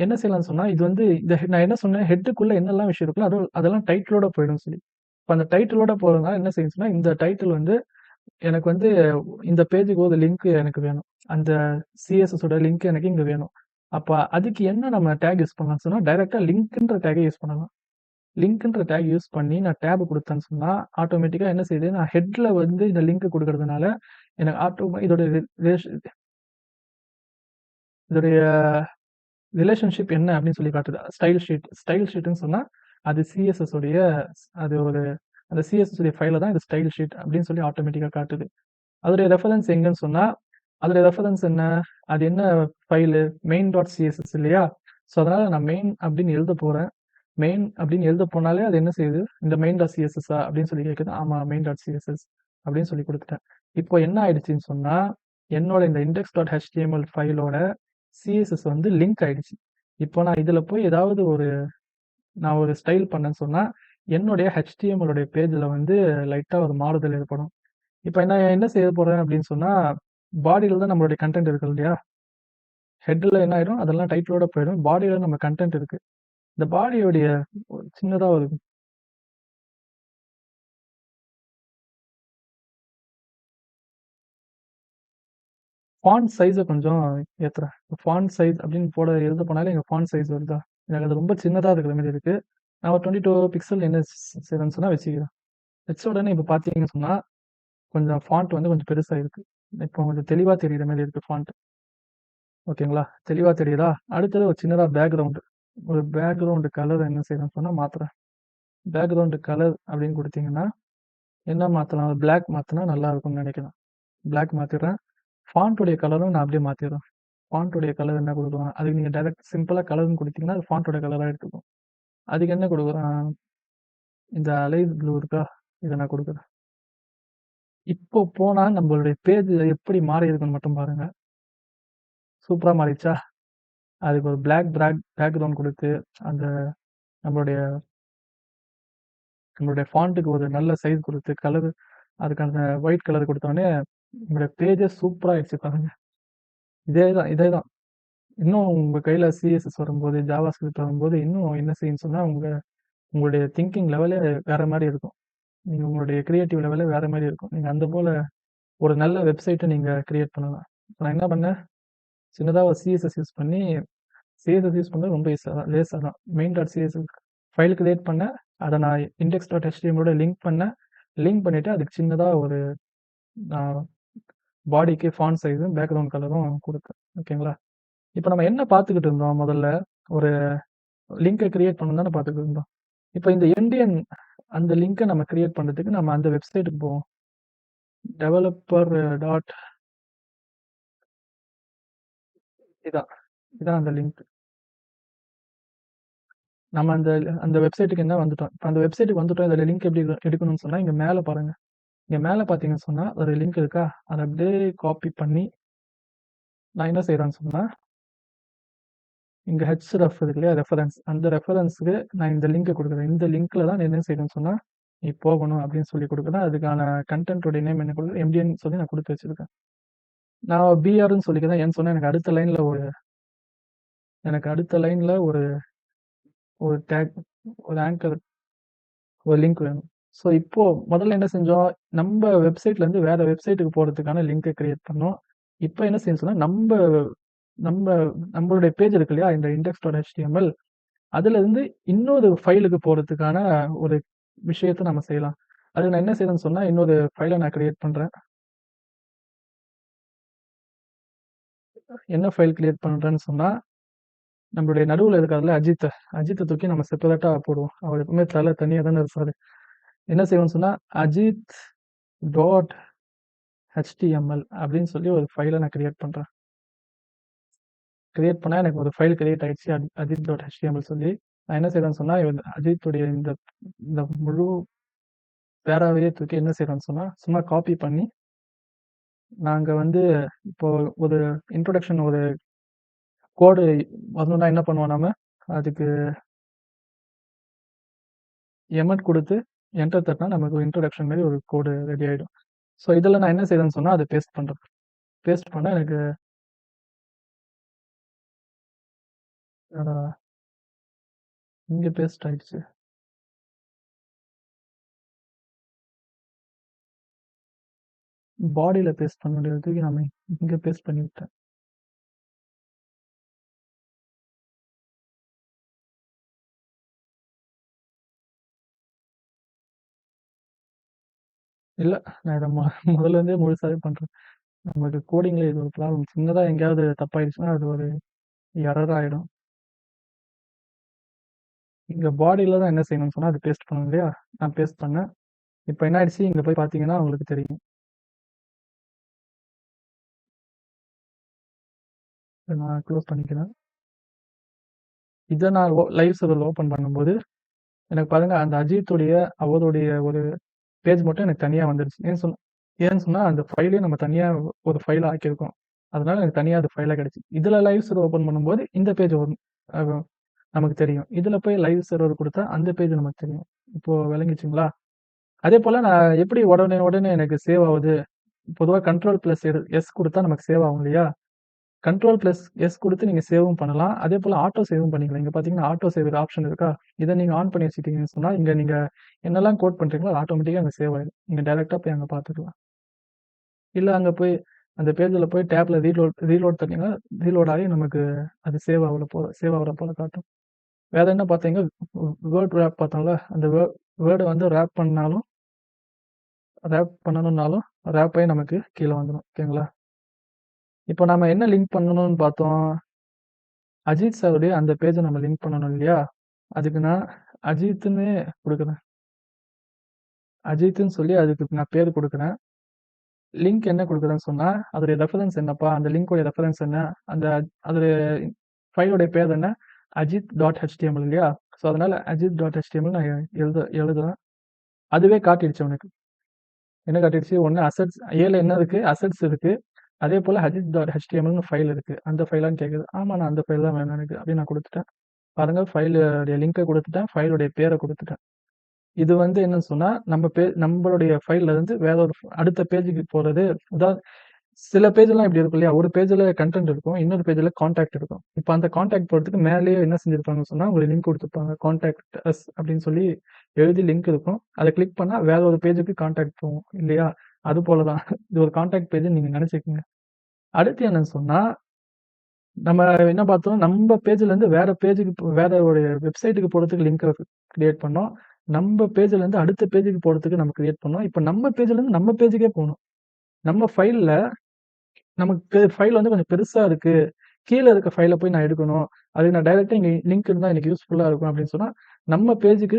என்ன செய்யலாம்னு சொன்னா, இது வந்து நான் என்ன சொன்னேன், ஹெட்டுக்குள்ள என்னெல்லாம் விஷயம் இருக்குல்ல, அதெல்லாம் டைட்டிலோட போயிடும்னு சொல்லி. இப்ப அந்த டைட்டிலோட போறதுனால என்ன செய்யும்னு சொன்னா, இந்த டைட்டில் வந்து எனக்கு வந்து இந்த பேஜுக்கு ஒரு லிங்க் எனக்கு வேணும். அந்த CSS ஓட லிங்க் எனக்கு இங்க வேணும். அப்ப அதுக்கு என்ன நம்ம டேக் யூஸ் பண்ணலாம்னு சொன்னா, டைரக்ட்டா லிங்க்ன்ற டேக்க யூஸ் பண்ணலாம். லிங்க்ன்ற டேக் யூஸ் பண்ணி நான் டேப் குடுத்தேன்னு சொன்னா, ஆட்டோமேட்டிக்கா என்ன செய்யுது, நான் ஹெட்ல வந்து இந்த லிங்க் குடுக்கறதுனால, எனக்கு இதோட இதோடைய ரிலேஷன்ஷிப் என்ன அப்படின்னு சொல்லி காட்டுது. ஸ்டைல் ஷீட்ன்னு சொன்னா, அது CSS உடைய அது ஒரு அந்த CSS உடைய ஃபைல தான் இது ஸ்டைல் ஷீட் அப்படின்னு சொல்லி ஆட்டோமேட்டிக்கா காட்டுது. அதோடைய ரெஃபரன்ஸ் எங்கன்னு சொன்னா, அதோடைய ரெஃபரன்ஸ் என்ன? அது என்ன ஃபைலு? மெயின் டாட் CSS இல்லையா? ஸோ அதனால நான் மெயின் அப்படின்னு எழுத போறேன். மெயின் அப்படின்னு எழுத போனாலே அது என்ன செய்யுது? இந்த மெயின் டாட் CSS அப்படின்னு சொல்லி கேட்குது. ஆமா மெயின் டாட் CSS அப்படின்னு சொல்லி குடுத்துட்டேன். இப்போ என்ன ஆயிடுச்சுன்னு சொன்னா, என்னோட இந்த index.html ஃபைலோட CSS வந்து லிங்க் ஆயிடுச்சு. இப்போ நான் இதுல போய் ஏதாவது நான் ஒரு ஸ்டைல் பண்ணேன்னு சொன்னா, என்னுடைய HTML உடைய பேஜ்ல வந்து லைட்டா ஒரு மாறுதல் ஏற்படும். இப்ப நான் என்ன செய்ய போறேன் அப்படின்னு சொன்னா, பாடியில தான் நம்மளுடைய கன்டென்ட் இருக்கு இல்லையா? ஹெட்ல என்ன ஆயிடும்? அதெல்லாம் டைட்டிலோட போயிடும். பாடியில நம்ம கன்டென்ட் இருக்கு. இந்த பாடியோடைய சின்னதா ஒரு ஃபாண்ட் சைஸ கொஞ்சம் ஏத்துறேன். ஃபாண்ட் சைஸ் அப்படின்னு எழுத போனாலே எங்க ஃபாண்ட் சைஸ் வருதா? எனக்கு அது ரொம்ப சின்னதா இருக்கிற மாரி இருக்கு. நான் ஒரு 22 பிக்சல் என்ன செய்றேன்னு சொன்னா வச்சுக்கிறேன். வச்ச உடனே இப்ப பார்த்தீங்கன்னு சொன்னா, கொஞ்சம் ஃபாண்ட் வந்து கொஞ்சம் பெருசா இருக்கு. இப்போ கொஞ்சம் தெளிவா தெரியிற மாரி இருக்கு ஃபாண்ட். ஓகேங்களா? தெளிவா தெரியுதா? அடுத்தது ஒரு சின்னதா பேக்கிரவுண்ட். ஒரு பேக்கிரவுண்ட் கலர் என்ன செய்றேன்னு சொன்னா மாத்துறேன். பேக்கிரவுண்ட் கலர் அப்படின்னு குடுத்தீங்கன்னா, என்ன மாத்தலாம்? பிளாக் மாத்துனா நல்லா இருக்கும்னு நெனைக்கிறேன். பிளாக் மாத்திடுறேன். ஃபாண்ட் உடைய கலரும் நான் அப்படியே மாத்திடுறேன். ஃபாண்ட் உடைய கலர் என்ன குடுக்கலாம்? அதுக்கு நீங்க டைரக்ட் சிம்பிளா கலர்ன்னு குடுத்தீங்கன்னா, அது ஃபாண்ட் உடைய கலரா எடுத்துக்கும். அதுக்கு என்ன குடுக்குறேன்? இந்த அலைஸ் ப்ளூ இருக்கா? இத நான் குடுக்குறேன். இப்போ போனா நம்மளுடைய பேஜ் எப்படி மாறியிருக்குன்னு மட்டும் பாருங்க. சூப்பரா மாறிடுச்சா? அதுக்கு ஒரு பேக்கிரவுண்ட் குடுத்து, அந்த நம்மளுடைய நம்மளுடைய ஃபாண்ட்டுக்கு ஒரு நல்ல சைஸ் குடுத்து, அதுக்கு அந்த ஒயிட் கலர் குடுத்தோனே, நம்மளுடைய பேஜே சூப்பரா ஆயிடுச்சு பாருங்க. இதே தான். இன்னும் உங்க கையில CSS வரும்போது, ஜாவாஸ்கிரிப்ட் வரும்போது, இன்னும் என்ன செய்யும்னு சொன்னா, உங்களுடைய திங்கிங் லெவலே வேற மாரி இருக்கும். உங்களுடைய கிரியேட்டிவ் லெவலே வேற மாரி இருக்கும். நீங்க அந்த போல ஒரு நல்ல வெப்சைட்ட நீங்க கிரியேட் பண்ணலாம். நான் என்ன பண்ணேன், சின்னதா ஒரு CSS யூஸ் பண்ணி CSS யூஸ் பண்றது ரொம்ப லேசா தான். Main dot CSS file create பண்ணேன். அத நான் index.html ஓட லிங்க் பண்ணேன். லிங்க் பண்ணிட்டு அதுக்கு சின்னதா ஒரு நான் பாடிக்கு ஃபாண்ட் சைஸும், பேக்கிரவுண்ட் கலரும் குடுத்தேன். ஓகேங்களா? இப்ப நம்ம என்ன பார்த்துக்கிட்டு இருந்தோம் முதல்ல? ஒரு லிங்க கிரியேட் பண்ணணும்னு தானே பார்த்துக்கிட்டு இருந்தோம். இப்ப இந்த எண்டியன் அந்த லிங்க நம்ம கிரியேட் பண்றதுக்கு நம்ம அந்த வெப்சைட்டுக்கு போவோம். டெவலப்பர் டாட் இதான் இதான் அந்த லிங்க். நம்ம அந்த அந்த வெப்சைட்டுக்கு என்ன வந்துட்டோம். இப்போ அந்த வெப்சைட்டுக்கு வந்துட்டோம். இதில் லிங்க் எப்படி எடுக்கணும்னு சொன்னால் இங்கே மேலே பாருங்கள். இங்கே மேலே பார்த்தீங்கன்னு சொன்னால் ஒரு லிங்க் இருக்கா, அதை அப்படியே காப்பி பண்ணி நான் என்ன செய்கிறேன்னு சொன்னால் இங்கே ஹெச்ரஃப் இருக்கு இல்லையா, ரெஃபரன்ஸ். அந்த ரெஃபரன்ஸுக்கு நான் இந்த லிங்க்கை கொடுக்குறேன். இந்த லிங்க்கில் தான் என்ன செய்யணும்னு சொன்னால் நீ போகணும் அப்படின்னு சொல்லி கொடுக்குறேன். அதுக்கான கண்டென்ட்டோடைய நேம் என்ன கொடுக்குறேன், எம்டிஎன்னு சொல்லி நான் கொடுத்து வச்சுருக்கேன். நான் பிஆர்னு சொல்லிக்கிறேன். ஏன்னு சொன்னால் எனக்கு அடுத்த லைனில் ஒரு ஒரு டேக், ஒரு ஆங்கர், ஒரு லிங்க் வேணும். ஸோ இப்போ முதல்ல என்ன செஞ்சோம், நம்ம வெப்சைட்லேருந்து வேற வெப்சைட்டுக்கு போகிறதுக்கான லிங்கை கிரியேட் பண்ணோம். இப்போ என்ன செய்யணும் சொன்னால் நம்மளுடைய பேஜ் இருக்கு இல்லையா, இந்த index.html, அதுலேருந்து இன்னொரு ஃபைலுக்கு போகிறதுக்கான ஒரு விஷயத்தை நம்ம செய்யலாம். அது நான் என்ன செய்யறேன்னு சொன்னால் இன்னொரு ஃபைலை நான் கிரியேட் பண்ணுறேன். என்ன ஃபைல் கிரியேட் பண்ணுறேன்னு சொன்னால் நம்மளுடைய நடுவில் இருக்கிறதுல அஜித்தை தூக்கி நம்ம செப்பரேட்டாக போடுவோம். அவர் எப்பவுமே தலை தனியாக தானே இருப்பார். என்ன செய்வோம்னு சொன்னால் அஜித் டாட் HTML அப்படின்னு சொல்லி ஒரு ஃபைலை நான் கிரியேட் பண்ணுறேன். கிரியேட் பண்ணால் எனக்கு ஒரு ஃபைல் கிரியேட் ஆயிடுச்சு, அஜித் டாட் HTML சொல்லி. நான் என்ன செய்கிறேன்னு சொன்னால் அஜித்துடைய இந்த முழு பேராவையே தூக்கி என்ன செய்கிறேன்னு சொன்னால் சும்மா காப்பி பண்ணி நாங்கள் இப்போ ஒரு இன்ட்ரோடக்ஷன், ஒரு கோடு வரணும்னா என்ன பண்ணுவோம், நாம அதுக்கு எமட் கொடுத்து என்டர் தட்டினா நமக்கு ஒரு இன்ட்ரோடக்ஷன் மாதிரி ஒரு கோடு ரெடி ஆகிடும். ஸோ இதில் நான் என்ன செய்கிறேன்னு சொன்னால் அதை பேஸ்ட் பண்ணுறேன். பேஸ்ட் பண்ணால் எனக்கு இங்கே பேஸ்ட் ஆயிடுச்சு. பாடியில் பேஸ்ட் பண்ண வேண்டியதுக்கு நம்ம இங்கே பேஸ்ட் பண்ணி விட்டேன். இல்லை, நான் இதை முதல்ல இருந்தே முழுசாகவே பண்ணுறேன். நமக்கு கோடிங்கில் இது ஒரு ப்ராப்ளம். சின்னதாக எங்கேயாவது தப்பாயிடுச்சுன்னா அது ஒரு எரர் ஆகிடும். இங்கே பாடியில் தான் என்ன செய்யணும்னு சொன்னால் அது பேஸ்ட் பண்ணணும் இல்லையா, நான் பேஸ்ட் பண்ணேன். இப்போ என்ன ஆயிடுச்சு, இங்கே போய் பார்த்தீங்கன்னா உங்களுக்கு தெரியும். நான் க்ளோஸ் பண்ணிக்கிறேன். இதை நான் லைவ் சர்வர் ஓப்பன் பண்ணும்போது எனக்கு பாருங்க, அந்த அஜித்துடைய அவருடைய ஒரு பேஜ் மட்டும் எனக்கு தனியாக வந்துருச்சு. ஏன்னு சொன்னால் அந்த ஃபைலையும் நம்ம தனியாக ஒரு ஃபைல் ஆக்கியிருக்கோம். அதனால எனக்கு தனியாக அது ஃபைலாக கிடைச்சி. இதில் லைவ் சர்வர் ஓப்பன் பண்ணும்போது இந்த பேஜ் வரும், நமக்கு தெரியும். இதில் போய் லைவ் சர்வர் கொடுத்தா அந்த பேஜ் நமக்கு தெரியும். இப்போ விளங்கிச்சுங்களா? அதே போல் நான் எப்படி உடனே எனக்கு சேவ் ஆகுது, பொதுவாக Ctrl+S கொடுத்தா நமக்கு சேவ் ஆகும் இல்லையா, Ctrl+S கொடுத்து நீங்கள் சேவும் பண்ணலாம். அதே போல் ஆட்டோ சேவும் பண்ணிக்கலாம். இங்கே பார்த்தீங்கன்னா ஆட்டோ சேவ் ஆப்ஷன் இருக்கா, இதை நீங்கள் ஆன் பண்ணி வச்சுட்டீங்கன்னு சொன்னால் இங்கே நீங்கள் என்னெல்லாம் கோட் பண்ணுறீங்களோ அது ஆட்டோமேட்டிக்காக அங்கே சேவ் ஆகிடும். நீங்கள் டேரெக்டாக போய் அங்கே பார்த்துக்கலாம். இல்லை அங்கே போய் அந்த பேஜில் போய் டேப்பில் ரீலோட் தட்டிங்கன்னா ரீலோட் ஆகி நமக்கு அது சேவ் ஆகிற போல காட்டும். வேற என்ன பார்த்தீங்க, வேர்ட் ரேப் பார்த்தோம்ல, அந்த வேர்டை ரேப் பண்ணணும்னாலும் ரேப் ஆகி நமக்கு கீழே வந்துடும். ஓகேங்களா? இப்போ நம்ம என்ன லிங்க் பண்ணணும்னு பார்த்தோம், அஜித் சாருடைய அந்த பேஜை நம்ம லிங்க் பண்ணணும் இல்லையா, அதுக்கு நான் அஜித்துன்னு கொடுக்குறேன். அஜித்துன்னு சொல்லி அதுக்கு நான் பேர் கொடுக்குறேன். லிங்க் என்ன கொடுக்குறேன்னு சொன்னால் அதோடைய ரெஃபரன்ஸ் என்னப்பா, அந்த லிங்கோடைய ரெஃபரன்ஸ் என்ன, அதோடைய ஃபைலோடைய பேர் என்ன, அஜித் டாட் HTML இல்லையா. ஸோ அதனால் அஜித் டாட் HTML நான் எழுதுறேன். அதுவே காட்டிடுச்சு உனக்கு. என்ன காட்டிடுச்சு, ஒன்று அசட்ஸ் ஏல என்ன இருக்குது, அசட்ஸ் இருக்குது. அதே போல் அஜித் டாட் HTMLனு ஃபைல் இருக்குது. அந்த ஃபைலான்னு கேட்குது. ஆமாம், நான் அந்த ஃபைல் தான் வேணும் எனக்கு அப்படின்னு நான் கொடுத்துட்டேன். பாருங்கள், ஃபைலுடைய லிங்கை கொடுத்துட்டேன், ஃபைலுடைய பேரை கொடுத்துட்டேன். இது என்னன்னு சொன்னால் நம்மளுடைய ஃபைலில் இருந்து வேற ஒரு அடுத்த பேஜுக்கு போகிறது. சில பேஜெல்லாம் இப்படி இருக்கும் இல்லையா, ஒரு பேஜில் கண்டென்ட் இருக்கும், இன்னொரு பேஜில் காண்டாக்ட் இருக்கும். இப்போ அந்த காண்டாக்ட் போகிறதுக்கு மேலேயே என்ன செஞ்சுருப்பாங்கன்னு சொன்னால் உங்களுக்கு லிங்க் கொடுத்துருப்பாங்க. காண்டாக்ட் அஸ் அப்படின்னு சொல்லி எழுதி லிங்க் இருக்கும். அதை கிளிக் பண்ணால் வேற ஒரு பேஜுக்கு காண்டாக்ட் போகும் இல்லையா. அது போல தான் இது ஒரு காண்டாக்ட் பேஜ் நீங்கள் நினச்சிக்கோங்க. அடுத்து என்னன்னு சொன்னால் நம்ம என்ன பார்த்தோம், நம்ம பேஜ்லேருந்து வேற பேஜுக்கு வேற ஒரு வெப்சைட்டுக்கு போகிறதுக்கு லிங்க்கை கிரியேட் பண்ணோம். நம்ம பேஜ்லேருந்து அடுத்த பேஜுக்கு போகிறதுக்கு நம்ம கிரியேட் பண்ணோம். இப்போ நம்ம பேஜ்லேருந்து நம்ம பேஜுக்கே போகணும். நம்ம ஃபைலில் நமக்கு ஃபைல் கொஞ்சம் பெருசாக இருக்குது, கீழே இருக்க ஃபைலை போய் நான் எடுக்கணும், அதுக்கு நான் டைரெக்டாக இங்கே லிங்க் இருந்தால் எனக்கு யூஸ்ஃபுல்லாக இருக்கும் அப்படின்னு சொன்னால் நம்ம பேஜுக்கு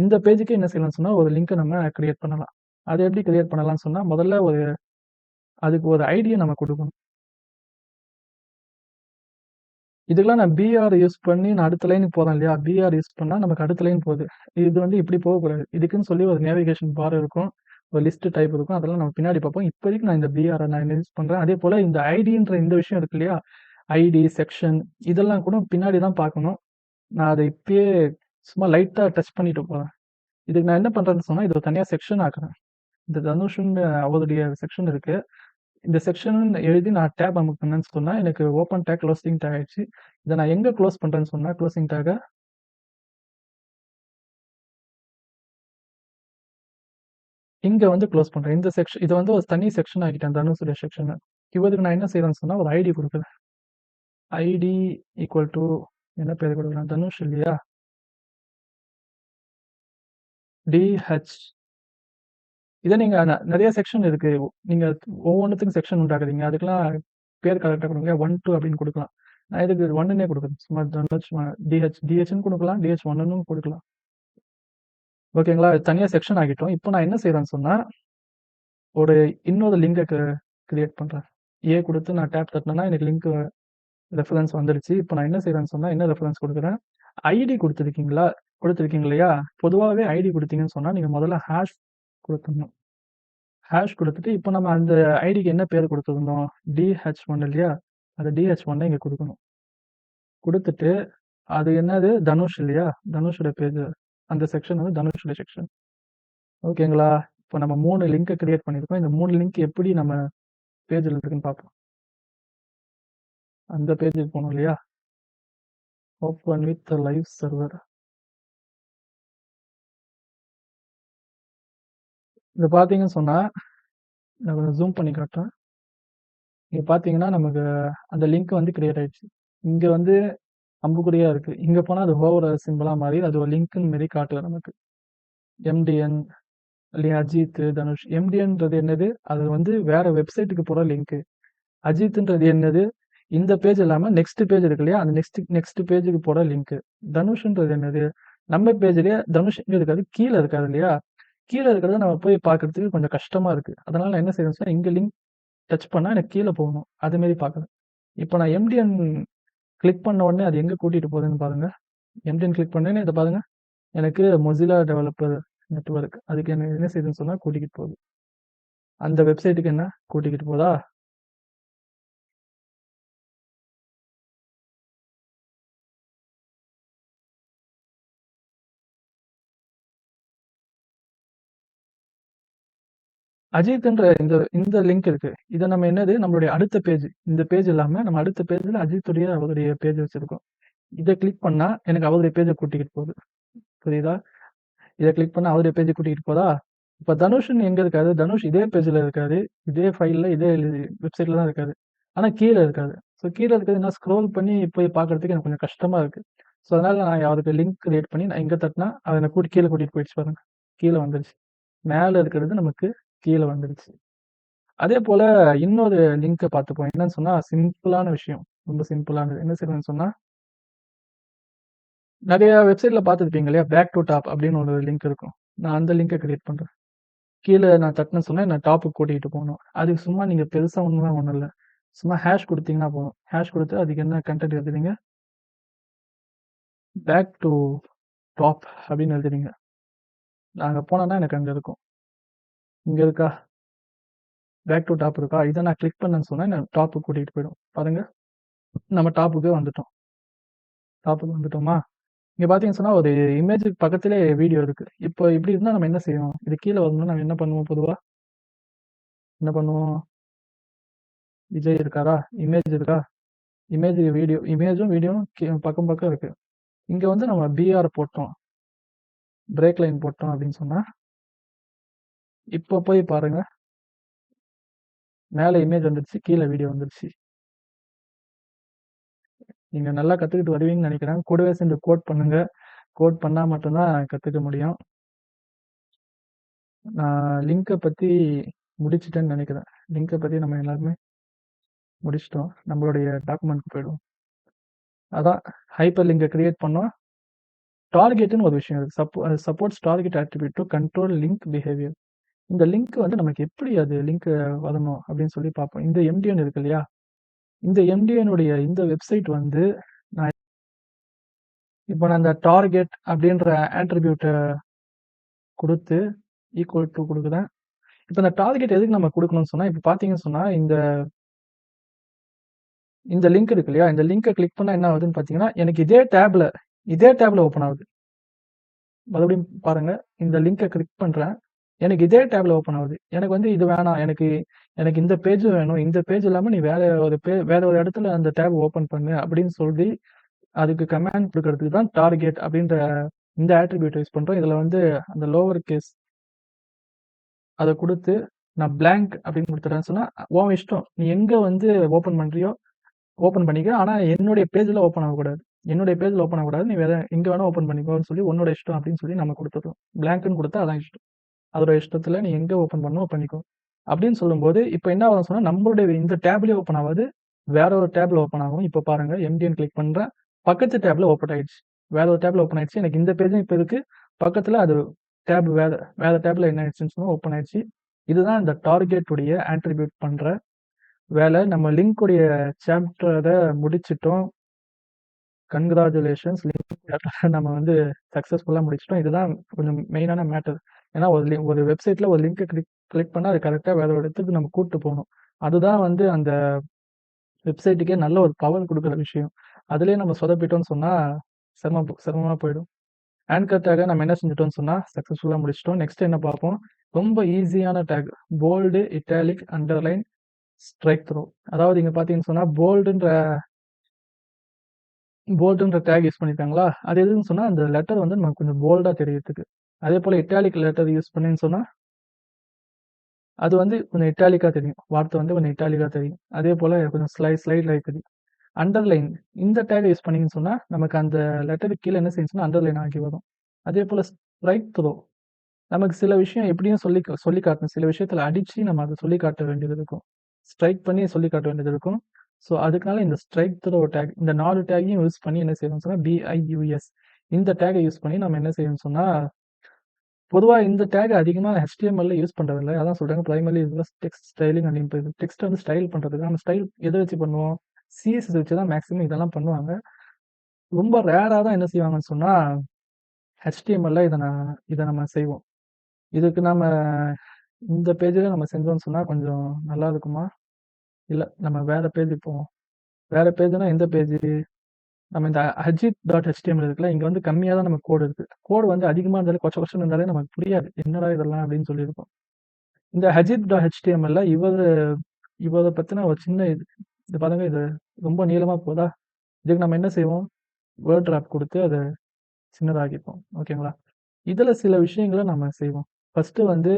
இந்த பேஜுக்கு என்ன செய்யலாம்னு சொன்னால் ஒரு லிங்க்கை நம்ம கிரியேட் பண்ணலாம். அதை எப்படி கிரியேட் பண்ணலாம்னு சொன்னா முதல்ல அதுக்கு ஒரு ஐடியை நம்ம கொடுக்கணும். இதுக்கெல்லாம் நான் பிஆர் யூஸ் பண்ணி நான் அடுத்த லைனுக்கு போறேன் இல்லையா? பிஆர் யூஸ் பண்ணா நமக்கு அடுத்த லைன் போகுது. இது வந்து இப்படி போகக்கூடாது. இதுக்குன்னு சொல்லி ஒரு நேவிகேஷன் பார் இருக்கும். ஒரு லிஸ்ட் டைப் இருக்கும். அதெல்லாம் நம்ம பின்னாடி பார்ப்போம். இப்போதைக்கு நான் இந்த பிஆரை நான் யூஸ் பண்றேன். அதே போல இந்த ஐடின்ற இந்த விஷயம் இருக்கு இல்லையா? ஐடி, செக்ஷன் இதெல்லாம் கூட பின்னாடி தான் பார்க்கணும். நான் அதை இப்பயே சும்மா லைட்டா டச் பண்ணிட்டு போறேன். இதுக்கு நான் என்ன பண்றேன்னு சொன்னா, இது ஒரு தனியா செக்ஷன் ஆக்குறேன். இந்த தனுஷ்ன்னு அவருடைய செக்ஷன் இருக்கு. இந்த செக்ஷன் எழுதி நான் டேப் அமுக்குனேன்னு சொன்னா, எனக்கு ஓப்பன் டேக், க்ளோசிங் டேக் ஆயிடுச்சு. இதை நான் எங்க க்ளோஸ் பண்றேன்னு சொன்னா, க்ளோசிங் டேக்கை இங்க வந்து க்ளோஸ் பண்றேன். இந்த செக்ஷன் இதை வந்து ஒரு தனி செக்ஷன் ஆக்கிட்டேன், தனுஷுடைய செக்ஷன். இவருக்கு நான் என்ன செய்யறேன்னு சொன்னா, ஒரு ஐடி கொடுக்குறேன். ஐடி ஈக்குவல் டு என்ன பேர் கொடுக்குறேன்? தனுஷ் இல்லையா? டிஹெச். இதை நீங்க நிறைய செக்ஷன் இருக்கு. நீங்க ஒவ்வொன்றுத்துக்கும் செக்ஷன் உண்டாக்குறீங்க. அதுக்கெல்லாம் பேர் கரெக்டாக கொடுங்க. 1 2 அப்படின்னு கொடுக்கலாம். நான் இதுக்கு 1ன்னே கொடுக்குறேன். சும்மா தனுஷ் டிஹெச்னு கொடுக்கலாம், டிஹெச் 1ன்னு கொடுக்கலாம். ஓகேங்களா? தனியா செக்ஷன் ஆகிட்டோம். இப்போ நான் என்ன செய்யறேன்னு சொன்னா, ஒரு இன்னொரு லிங்கை கிரியேட் பண்றேன். ஏ கொடுத்து நான் டேப் தட்டினேன்னா எனக்கு லிங்க் ரெஃபரன்ஸ் வந்துடுச்சு. இப்போ நான் என்ன செய்யறேன்னு சொன்னா, என்ன ரெஃபரன்ஸ் கொடுக்குறேன்? ஐடி கொடுத்துருக்கீங்க இல்லையா? பொதுவாகவே ஐடி கொடுத்தீங்கன்னு சொன்னா நீங்க முதல்ல ஹேஷ் கொடுத்துடணும். ஹேஷ் கொடுத்துட்டு இப்போ நம்ம அந்த ஐடிக்கு என்ன பேர் கொடுத்துருந்தோம்? DH1 இல்லையா? அந்த DH1 இங்க கொடுக்கணும். கொடுத்துட்டு அது என்னது? தனுஷ் இல்லையா? தனுஷோட பேஜ். அந்த செக்ஷன் வந்து தனுஷோட செக்ஷன். ஓகேங்களா? இப்போ நம்ம 3 லிங்கை கிரியேட் பண்ணியிருக்கோம். இந்த 3 லிங்க் எப்படி நம்ம பேஜில் இருக்குன்னு பார்ப்போம். அந்த பேஜுக்கு போகணும் இல்லையா? Open with live server. இதை பார்த்தீங்கன்னு சொன்னா, நான் கொஞ்சம் ஜூம் பண்ணி காட்டுறேன். இங்க பார்த்தீங்கன்னா நமக்கு அந்த லிங்க் வந்து கிரியேட் ஆயிடுச்சு. இங்க வந்து அம்புக்குறியா இருக்கு. இங்க போனா அது ஓவர் சிம்பிளா மாறி அது ஒரு லிங்க்னு மாரி காட்டுது நமக்கு. MDN இல்லையா? அஜித், தனுஷ். MDNன்றது என்னது? அது வந்து வேற வெப்சைட்டுக்கு போற லிங்க். அஜித்ன்றது என்னது? இந்த பேஜ் இல்லாம நெக்ஸ்ட் பேஜ் இருக்கு இல்லையா? அந்த நெக்ஸ்ட் பேஜுக்கு போற லிங்க். தனுஷ்ன்றது என்னது? நம்ம பேஜ்லயே தனுஷ் எங்க இருக்காது? கீழே இருக்காது இல்லையா? கீழே இருக்கிறத நம்ம போய் பார்க்கறதுக்கு கொஞ்சம் கஷ்டமா இருக்கு. அதனால நான் என்ன செய்யறேன்? இங்க லிங்க் டச் பண்ணா எனக்கு கீழே போகணும். அது மாரி பார்க்குறேன். இப்போ நான் MDN கிளிக் பண்ண உடனே அது எங்க கூட்டிட்டு போகுதுன்னு பாருங்க. MDN கிளிக் பண்ணேன்னு இதை பாருங்க. எனக்கு மொசிலா டெவலப்பர் நெட்வொர்க் அதுக்கு என்ன செய்யுதுன்னு சொன்னா கூட்டிக்கிட்டு போகுது. அந்த வெப்சைட்டுக்கு என்ன கூட்டிக்கிட்டு போதா? அஜித்ன்ற இந்த லிங்க் இருக்கு. இதை நம்ம என்னது? நம்மளுடைய அடுத்த பேஜ். இந்த பேஜ் இல்லாம நம்ம அடுத்த பேஜ்ல அஜித்துடைய அவருடைய பேஜ் வச்சிருக்கோம். இதை கிளிக் பண்ணா எனக்கு அவருடைய பேஜை கூட்டிக்கிட்டு போகுது. புரியுதா? இதை கிளிக் பண்ணா அவருடைய பேஜை கூட்டிகிட்டு போதா? இப்போ தனுஷ்னு எங்க இருக்காது? தனுஷ் இதே பேஜ்ல இருக்காது. இதே ஃபைல்ல இதே வெப்சைட்ல தான் இருக்காது. ஆனா கீழே இருக்காது. ஸோ கீழே இருக்கிறது நான் ஸ்க்ரோல் பண்ணி போய் பார்க்கறதுக்கு எனக்கு கொஞ்சம் கஷ்டமா இருக்கு. ஸோ அதனால நான் அவருக்கு லிங்க் கிரியேட் பண்ணி நான் இங்க தட்டினா அதை எனக்கு கீழே கூட்டிட்டு போயிடுச்சு பாருங்க. கீழே வந்துருச்சு. மேலே இருக்கிறது நமக்கு கீழே வந்துருச்சு. அதே போல இன்னொரு லிங்கை பார்த்துப்போம். என்னன்னு சொன்னா சிம்பிளான விஷயம். ரொம்ப சிம்பிளானது. என்ன செய்யணும்னு சொன்னா, நிறைய வெப்சைட்ல பார்த்துருப்பீங்க இல்லையா? பேக் டு டாப் அப்படின்னு ஒரு லிங்க் இருக்கும். நான் அந்த லிங்கை கிரியேட் பண்றேன். கீழே நான் தட்டுன்னு சொன்னா நான் டாப்புக்கு கூட்டிகிட்டு போகணும். அதுக்கு சும்மா நீங்க பெருசா ஒண்ணும் இல்லை. சும்மா ஹேஷ் கொடுத்தீங்கன்னா போதும். ஹேஷ் கொடுத்து அதுக்கு என்ன கண்டென்ட் எழுதுறீங்க? பேக் டு டாப் அப்படின்னு எழுதுறீங்க. நாங்க போனோம்னா எனக்கு அங்க இருக்கும். இங்க இருக்கா? பேக் டு டாப் இருக்கா? இதை நான் கிளிக் பண்ணேன்னு சொன்னா நான் டாப்புக்கு கூட்டிகிட்டு போயிடும். பாருங்க, நம்ம டாப்புக்கு வந்துட்டோம். டாப்புக்கு வந்துட்டோமா? இங்க பாத்தீங்கன்னு சொன்னா ஒரு இமேஜுக்கு பக்கத்திலே வீடியோ இருக்கு. இப்போ இப்படி இருந்தா நம்ம என்ன செய்யணும்? இது கீழே வரணும்னா நம்ம என்ன பண்ணுவோம்? பொதுவா என்ன பண்ணுவோம்? விஜய் இருக்காரா? இமேஜ் இருக்கா? இமேஜ் வீடியோ, இமேஜும் வீடியோவும் பக்கம் பக்கம் இருக்கு. இங்க வந்து நம்ம பிஆர் போட்டோம், பிரேக் லைன் போட்டோம் அப்படின்னு சொன்னா இப்போ போய் பாருங்க, மேலே இமேஜ் வந்துருச்சு, கீழே வீடியோ வந்துருச்சு. நீங்க நல்லா கத்துக்கிட்டு வருவீங்கன்னு நினைக்கிறேன். கூடவே சேர்ந்து கோட் பண்ணுங்க. கோட் பண்ணா மட்டும்தான் கத்துக்க முடியும். நான் லிங்கை பத்தி முடிச்சிட்டேன்னு நினைக்கிறேன். லிங்கை பத்தி நம்ம எல்லாருமே முடிச்சிட்டோம். நம்மளுடைய டாக்குமெண்ட்க்கு போயிடுவோம். அதான் ஹைப்பர் லிங்கை கிரியேட் பண்ணோம். டார்கெட்னு ஒரு விஷயம் இருக்கு. Supports target attribute to control link behaviour. இந்த லிங்க் வந்து நமக்கு எப்படி அது லிங்க் வரணும் அப்படின்னு சொல்லி பார்ப்போம். இந்த எம்டிஎன் இருக்கு இல்லையா? இந்த எம்டிஎனுடைய இந்த வெப்சைட் வந்து நான் இப்போ நான் இந்த டார்கெட் அப்படின்ற ஆட்ரிபியூட்டை கொடுத்து ஈக்குவல் டு கொடுக்குறேன். இப்போ இந்த டார்கெட் எதுக்கு நம்ம கொடுக்கணும்னு சொன்னா, இப்போ பார்த்தீங்கன்னு சொன்னா இந்த லிங்க் இருக்கு இல்லையா? இந்த லிங்கை கிளிக் பண்ணா என்ன ஆகுதுன்னு பார்த்தீங்கன்னா, எனக்கு இதே டேப்ல ஓப்பன் ஆகுது. மறுபடியும் பாருங்க, இந்த லிங்கை கிளிக் பண்றேன். எனக்கு இதே டேப்ல ஓப்பன் ஆகுது. எனக்கு வந்து இது வேணாம், எனக்கு இந்த பேஜ் வேணும். இந்த பேஜ் இல்லாம நீ வேற ஒரு இடத்துல அந்த டேப் ஓப்பன் பண்ணு அப்படின்னு சொல்லி அதுக்கு கமாண்ட் கொடுக்கறதுக்கு தான் டார்கெட் அப்படின்ற இந்த ஆட்ரிபியூட் யூஸ் பண்றோம். இதுல வந்து அந்த லோவர் கேஸ் அதை கொடுத்து நான் blank அப்படின்னு கொடுத்துட்டேன்னு சொன்னா உன் இஷ்டம். நீ எங்க வந்து ஓப்பன் பண்றியோ ஓப்பன் பண்ணிக்க. ஆனா என்னுடைய பேஜ்ல ஓப்பன் ஆகக்கூடாது. என்னுடைய பேஜ்ல ஓப்பன் ஆகக்கூடாது. நீ வேற எங்க வேணா ஓப்பன் பண்ணிக்கோன்னு சொல்லி உன்னோட இஷ்டம் அப்படின்னு சொல்லி நம்ம கொடுத்துட்டோம். பிளாங்க்னு கொடுத்தா அதான் இஷ்டம். அதோட இஷ்டத்துல நீ எங்க ஓப்பன் பண்ணணும் பண்ணிக்கோ அப்படின்னு சொல்லும்போது இப்போ என்ன ஆகும் சொன்னா நம்மளுடைய இந்த டேப்லயே ஓப்பன் ஆகாது, வேற ஒரு டேப்ல ஓப்பன் ஆகும். இப்போ பாருங்க எம்டிஎன் கிளிக் பண்றேன், பக்கத்து டேப்ல ஓப்பன் ஆயிடுச்சு. வேற ஒரு டேப்ல ஓப்பன் ஆயிடுச்சு. எனக்கு இந்த பேஜும் இப்போ இருக்கு, பக்கத்துல அது டேப் வேற டேப்ல என்ன ஆயிடுச்சுன்னு சொன்னா ஓப்பன் ஆயிடுச்சு. இதுதான் இந்த டார்கெட் உடைய ஆட்ரிபியூட் பண்ற வேலை. நம்ம லிங்க் உடைய சாப்டரை முடிச்சிட்டோம். கங்க்ராச்சுலேஷன்ஸ், நம்ம வந்து சக்ஸஸ்ஃபுல்லாக முடிச்சிட்டோம். இதுதான் கொஞ்சம் மெயினான மேட்டர். ஏன்னா ஒரு வெப்சைட்ல ஒரு லிங்கை கிளிக் பண்ணால் அது கரெக்டாக வேற ஒரு இடத்துக்கு நம்ம கூப்பிட்டு போகணும். அதுதான் வந்து அந்த வெப்சைட்டுக்கே நல்ல ஒரு பவர் கொடுக்குற விஷயம். அதுலேயே நம்ம சொதப்பிட்டோம்னு சொன்னால் சிரமமாக போயிடும். ஆன்கர் டேகை நம்ம என்ன செஞ்சிட்டோம்னு சொன்னால் சக்ஸஸ்ஃபுல்லாக முடிச்சிட்டோம். நெக்ஸ்ட் என்ன பார்ப்போம்? ரொம்ப ஈஸியான tag, bold, italic, underline, strike through. அதாவது இங்கே பார்த்தீங்கன்னு சொன்னால் போல்டுன்ற டேக் யூஸ் பண்ணியிருக்காங்களா? அது எதுன்னு சொன்னா அந்த லெட்டர் வந்து நமக்கு கொஞ்சம் போல்டா தெரியறதுக்கு. அதே போல இட்டாலிக் லெட்டர் யூஸ் பண்ணேன்னு சொன்னா அது வந்து கொஞ்சம் இட்டாலிக்கா தெரியும். வார்த்தை வந்து கொஞ்சம் இட்டாலிக்கா தெரியும். அதே போல கொஞ்சம் ஸ்லைட் லைட் தெரியும். அண்டர்லைன் இந்த டேக் யூஸ் பண்ணீங்கன்னு சொன்னா நமக்கு அந்த லெட்டருக்கு கீழே என்ன செய்யுச்சுன்னா அண்டர்லைன் ஆகி வரும். அதே போல ஸ்ட்ரைக் த்ரோ, நமக்கு சில விஷயம் எப்படியும் சொல்லி காட்டணும். சில விஷயத்துல அடிச்சு நம்ம அதை சொல்லி காட்ட வேண்டியது இருக்கும். ஸ்ட்ரைக் பண்ணி சொல்லி காட்ட வேண்டியது இருக்கும். ஸோ அதுக்காக இந்த ஸ்ட்ரைக் த்ரோ டேக், இந்த 4 டேக்கையும் யூஸ் பண்ணி என்ன செய்யணும்னு சொன்னா BIUS இந்த டேகை யூஸ் பண்ணி நம்ம என்ன செய்யணும்னு சொன்னா, பொதுவா இந்த டேக் அதிகமா HTML யூஸ் பண்றதில்ல. அதான் சொல்றாங்க primary text styling and improve. Text வந்து ஸ்டைல் பண்றதுக்கு நம்ம ஸ்டைல் எதை வச்சு பண்ணுவோம்? CSS வச்சு தான் மேக்ஸிமம் இதெல்லாம் பண்ணுவாங்க. ரொம்ப ரேரா தான் என்ன செய்வாங்கன்னு சொன்னா HTML இதை நம்ம செய்வோம். இதுக்கு நம்ம இந்த பேஜில் நம்ம செஞ்சோம்னு சொன்னா கொஞ்சம் நல்லா இருக்குமா? இல்லை, நம்ம வேற பேஜுக்கு போவோம். வேற பேஜ்னா எந்த பேஜ்? நம்ம இந்த ajit.html இருக்குல்ல, இங்க வந்து கம்மியா தான் நமக்கு கோடு இருக்கு. கோடு வந்து அதிகமா இருந்தாலும் கொச்சன்னு இருந்தாலே நமக்கு புரியாது. என்னடா இதெல்லாம் அப்படின்னு சொல்லியிருக்கோம். இந்த ajit.html இவரை பத்தின ஒரு சின்ன இது பாருங்க, இது ரொம்ப நீளமா போதா? இதுக்கு நம்ம என்ன செய்வோம்? வேர்ட் டிராப் கொடுத்து அதை சின்னதாக்கிப்போம். ஓகேங்களா? இதுல சில விஷயங்களை நம்ம செய்வோம். ஃபர்ஸ்ட் வந்து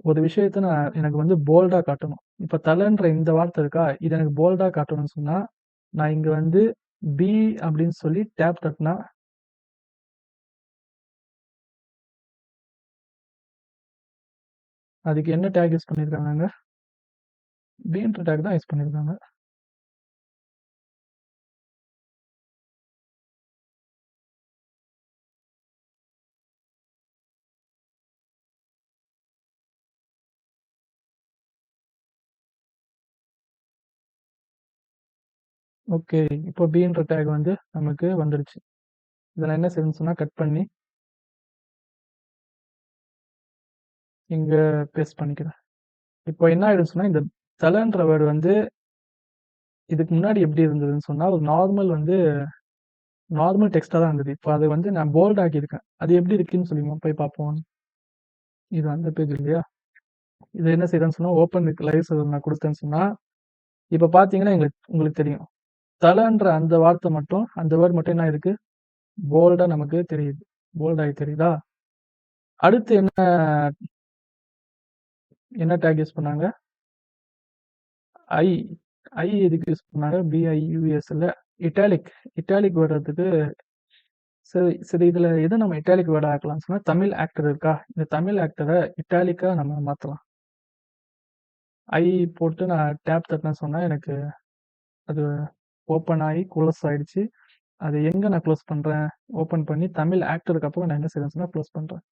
ஒரு விஷயத்த எனக்கு வந்து போல்டா காட்டணும். இப்ப தலைன்ற இந்த வார்த்தை இருக்கா, இது எனக்கு போல்டா காட்டணும்னு சொன்னா நான் இங்க வந்து பி அப்படின்னு சொல்லி டேப் தட்டினா அதுக்கு என்ன டேக் யூஸ் பண்ணியிருக்காங்க? பீன்ற டேக் தான் யூஸ் பண்ணியிருக்காங்க. ஓகே, இப்போ பீன்ற டேக் வந்து நமக்கு வந்துடுச்சு. இதை நான் என்ன செய்யணும்னு சொன்னா கட் பண்ணி இங்க பேஸ்ட் பண்ணிக்கிறேன். இப்போ என்ன ஆயிடுச்சு சொன்னா இந்த தலைன்ற வேர்டு வந்து இதுக்கு முன்னாடி எப்படி இருந்ததுன்னு சொன்னா ஒரு நார்மல் டெக்ஸ்டா தான் இருந்தது. இப்போ அது வந்து நான் போல்ட் ஆக்கியிருக்கேன். அது எப்படி இருக்குன்னு சொல்லி போய் பார்ப்போம். இது அந்த பேஜ் இல்லையா? இது என்ன செய்யறேன்னு சொன்னா ஓப்பன் வித் லைவ் சர்வர் நான் கொடுத்தேன்னு சொன்னா இப்போ பார்த்தீங்கன்னா உங்களுக்கு தெரியும். தலைன்ற அந்த வார்த்தை மட்டும், அந்த வேர்டு மட்டும் என்ன இருக்கு? போல்டா நமக்கு தெரியுது. போல்ட் ஆகி தெரியுதா? அடுத்து என்ன டேக் யூஸ் பண்ணாங்க? ஐ எதுக்கு யூஸ் பண்ணாங்க? BIUSல இட்டாலிக் வர்றதுக்கு சரி இதுல எது நம்ம இட்டாலிக் வேர்ட் ஆக்கலாம் சொன்னா தமிழ் ஆக்டர் இருக்கா, இந்த தமிழ் ஆக்டரை இட்டாலிக்கா நம்ம மாத்தலாம். ஐ போட்டு நான் டேப் தட்டினேன் சொன்னா எனக்கு அது ஓப்பன் ஆகி க்ளோஸ் ஆயிடுச்சு. அது எங்க நான் க்ளோஸ் பண்றேன்? ஓப்பன் பண்ணி தமிழ் ஆக்டருக்கு அப்புறம் நான் என்ன செய்யறேன் சொன்னா க்ளோஸ் பண்றேன்.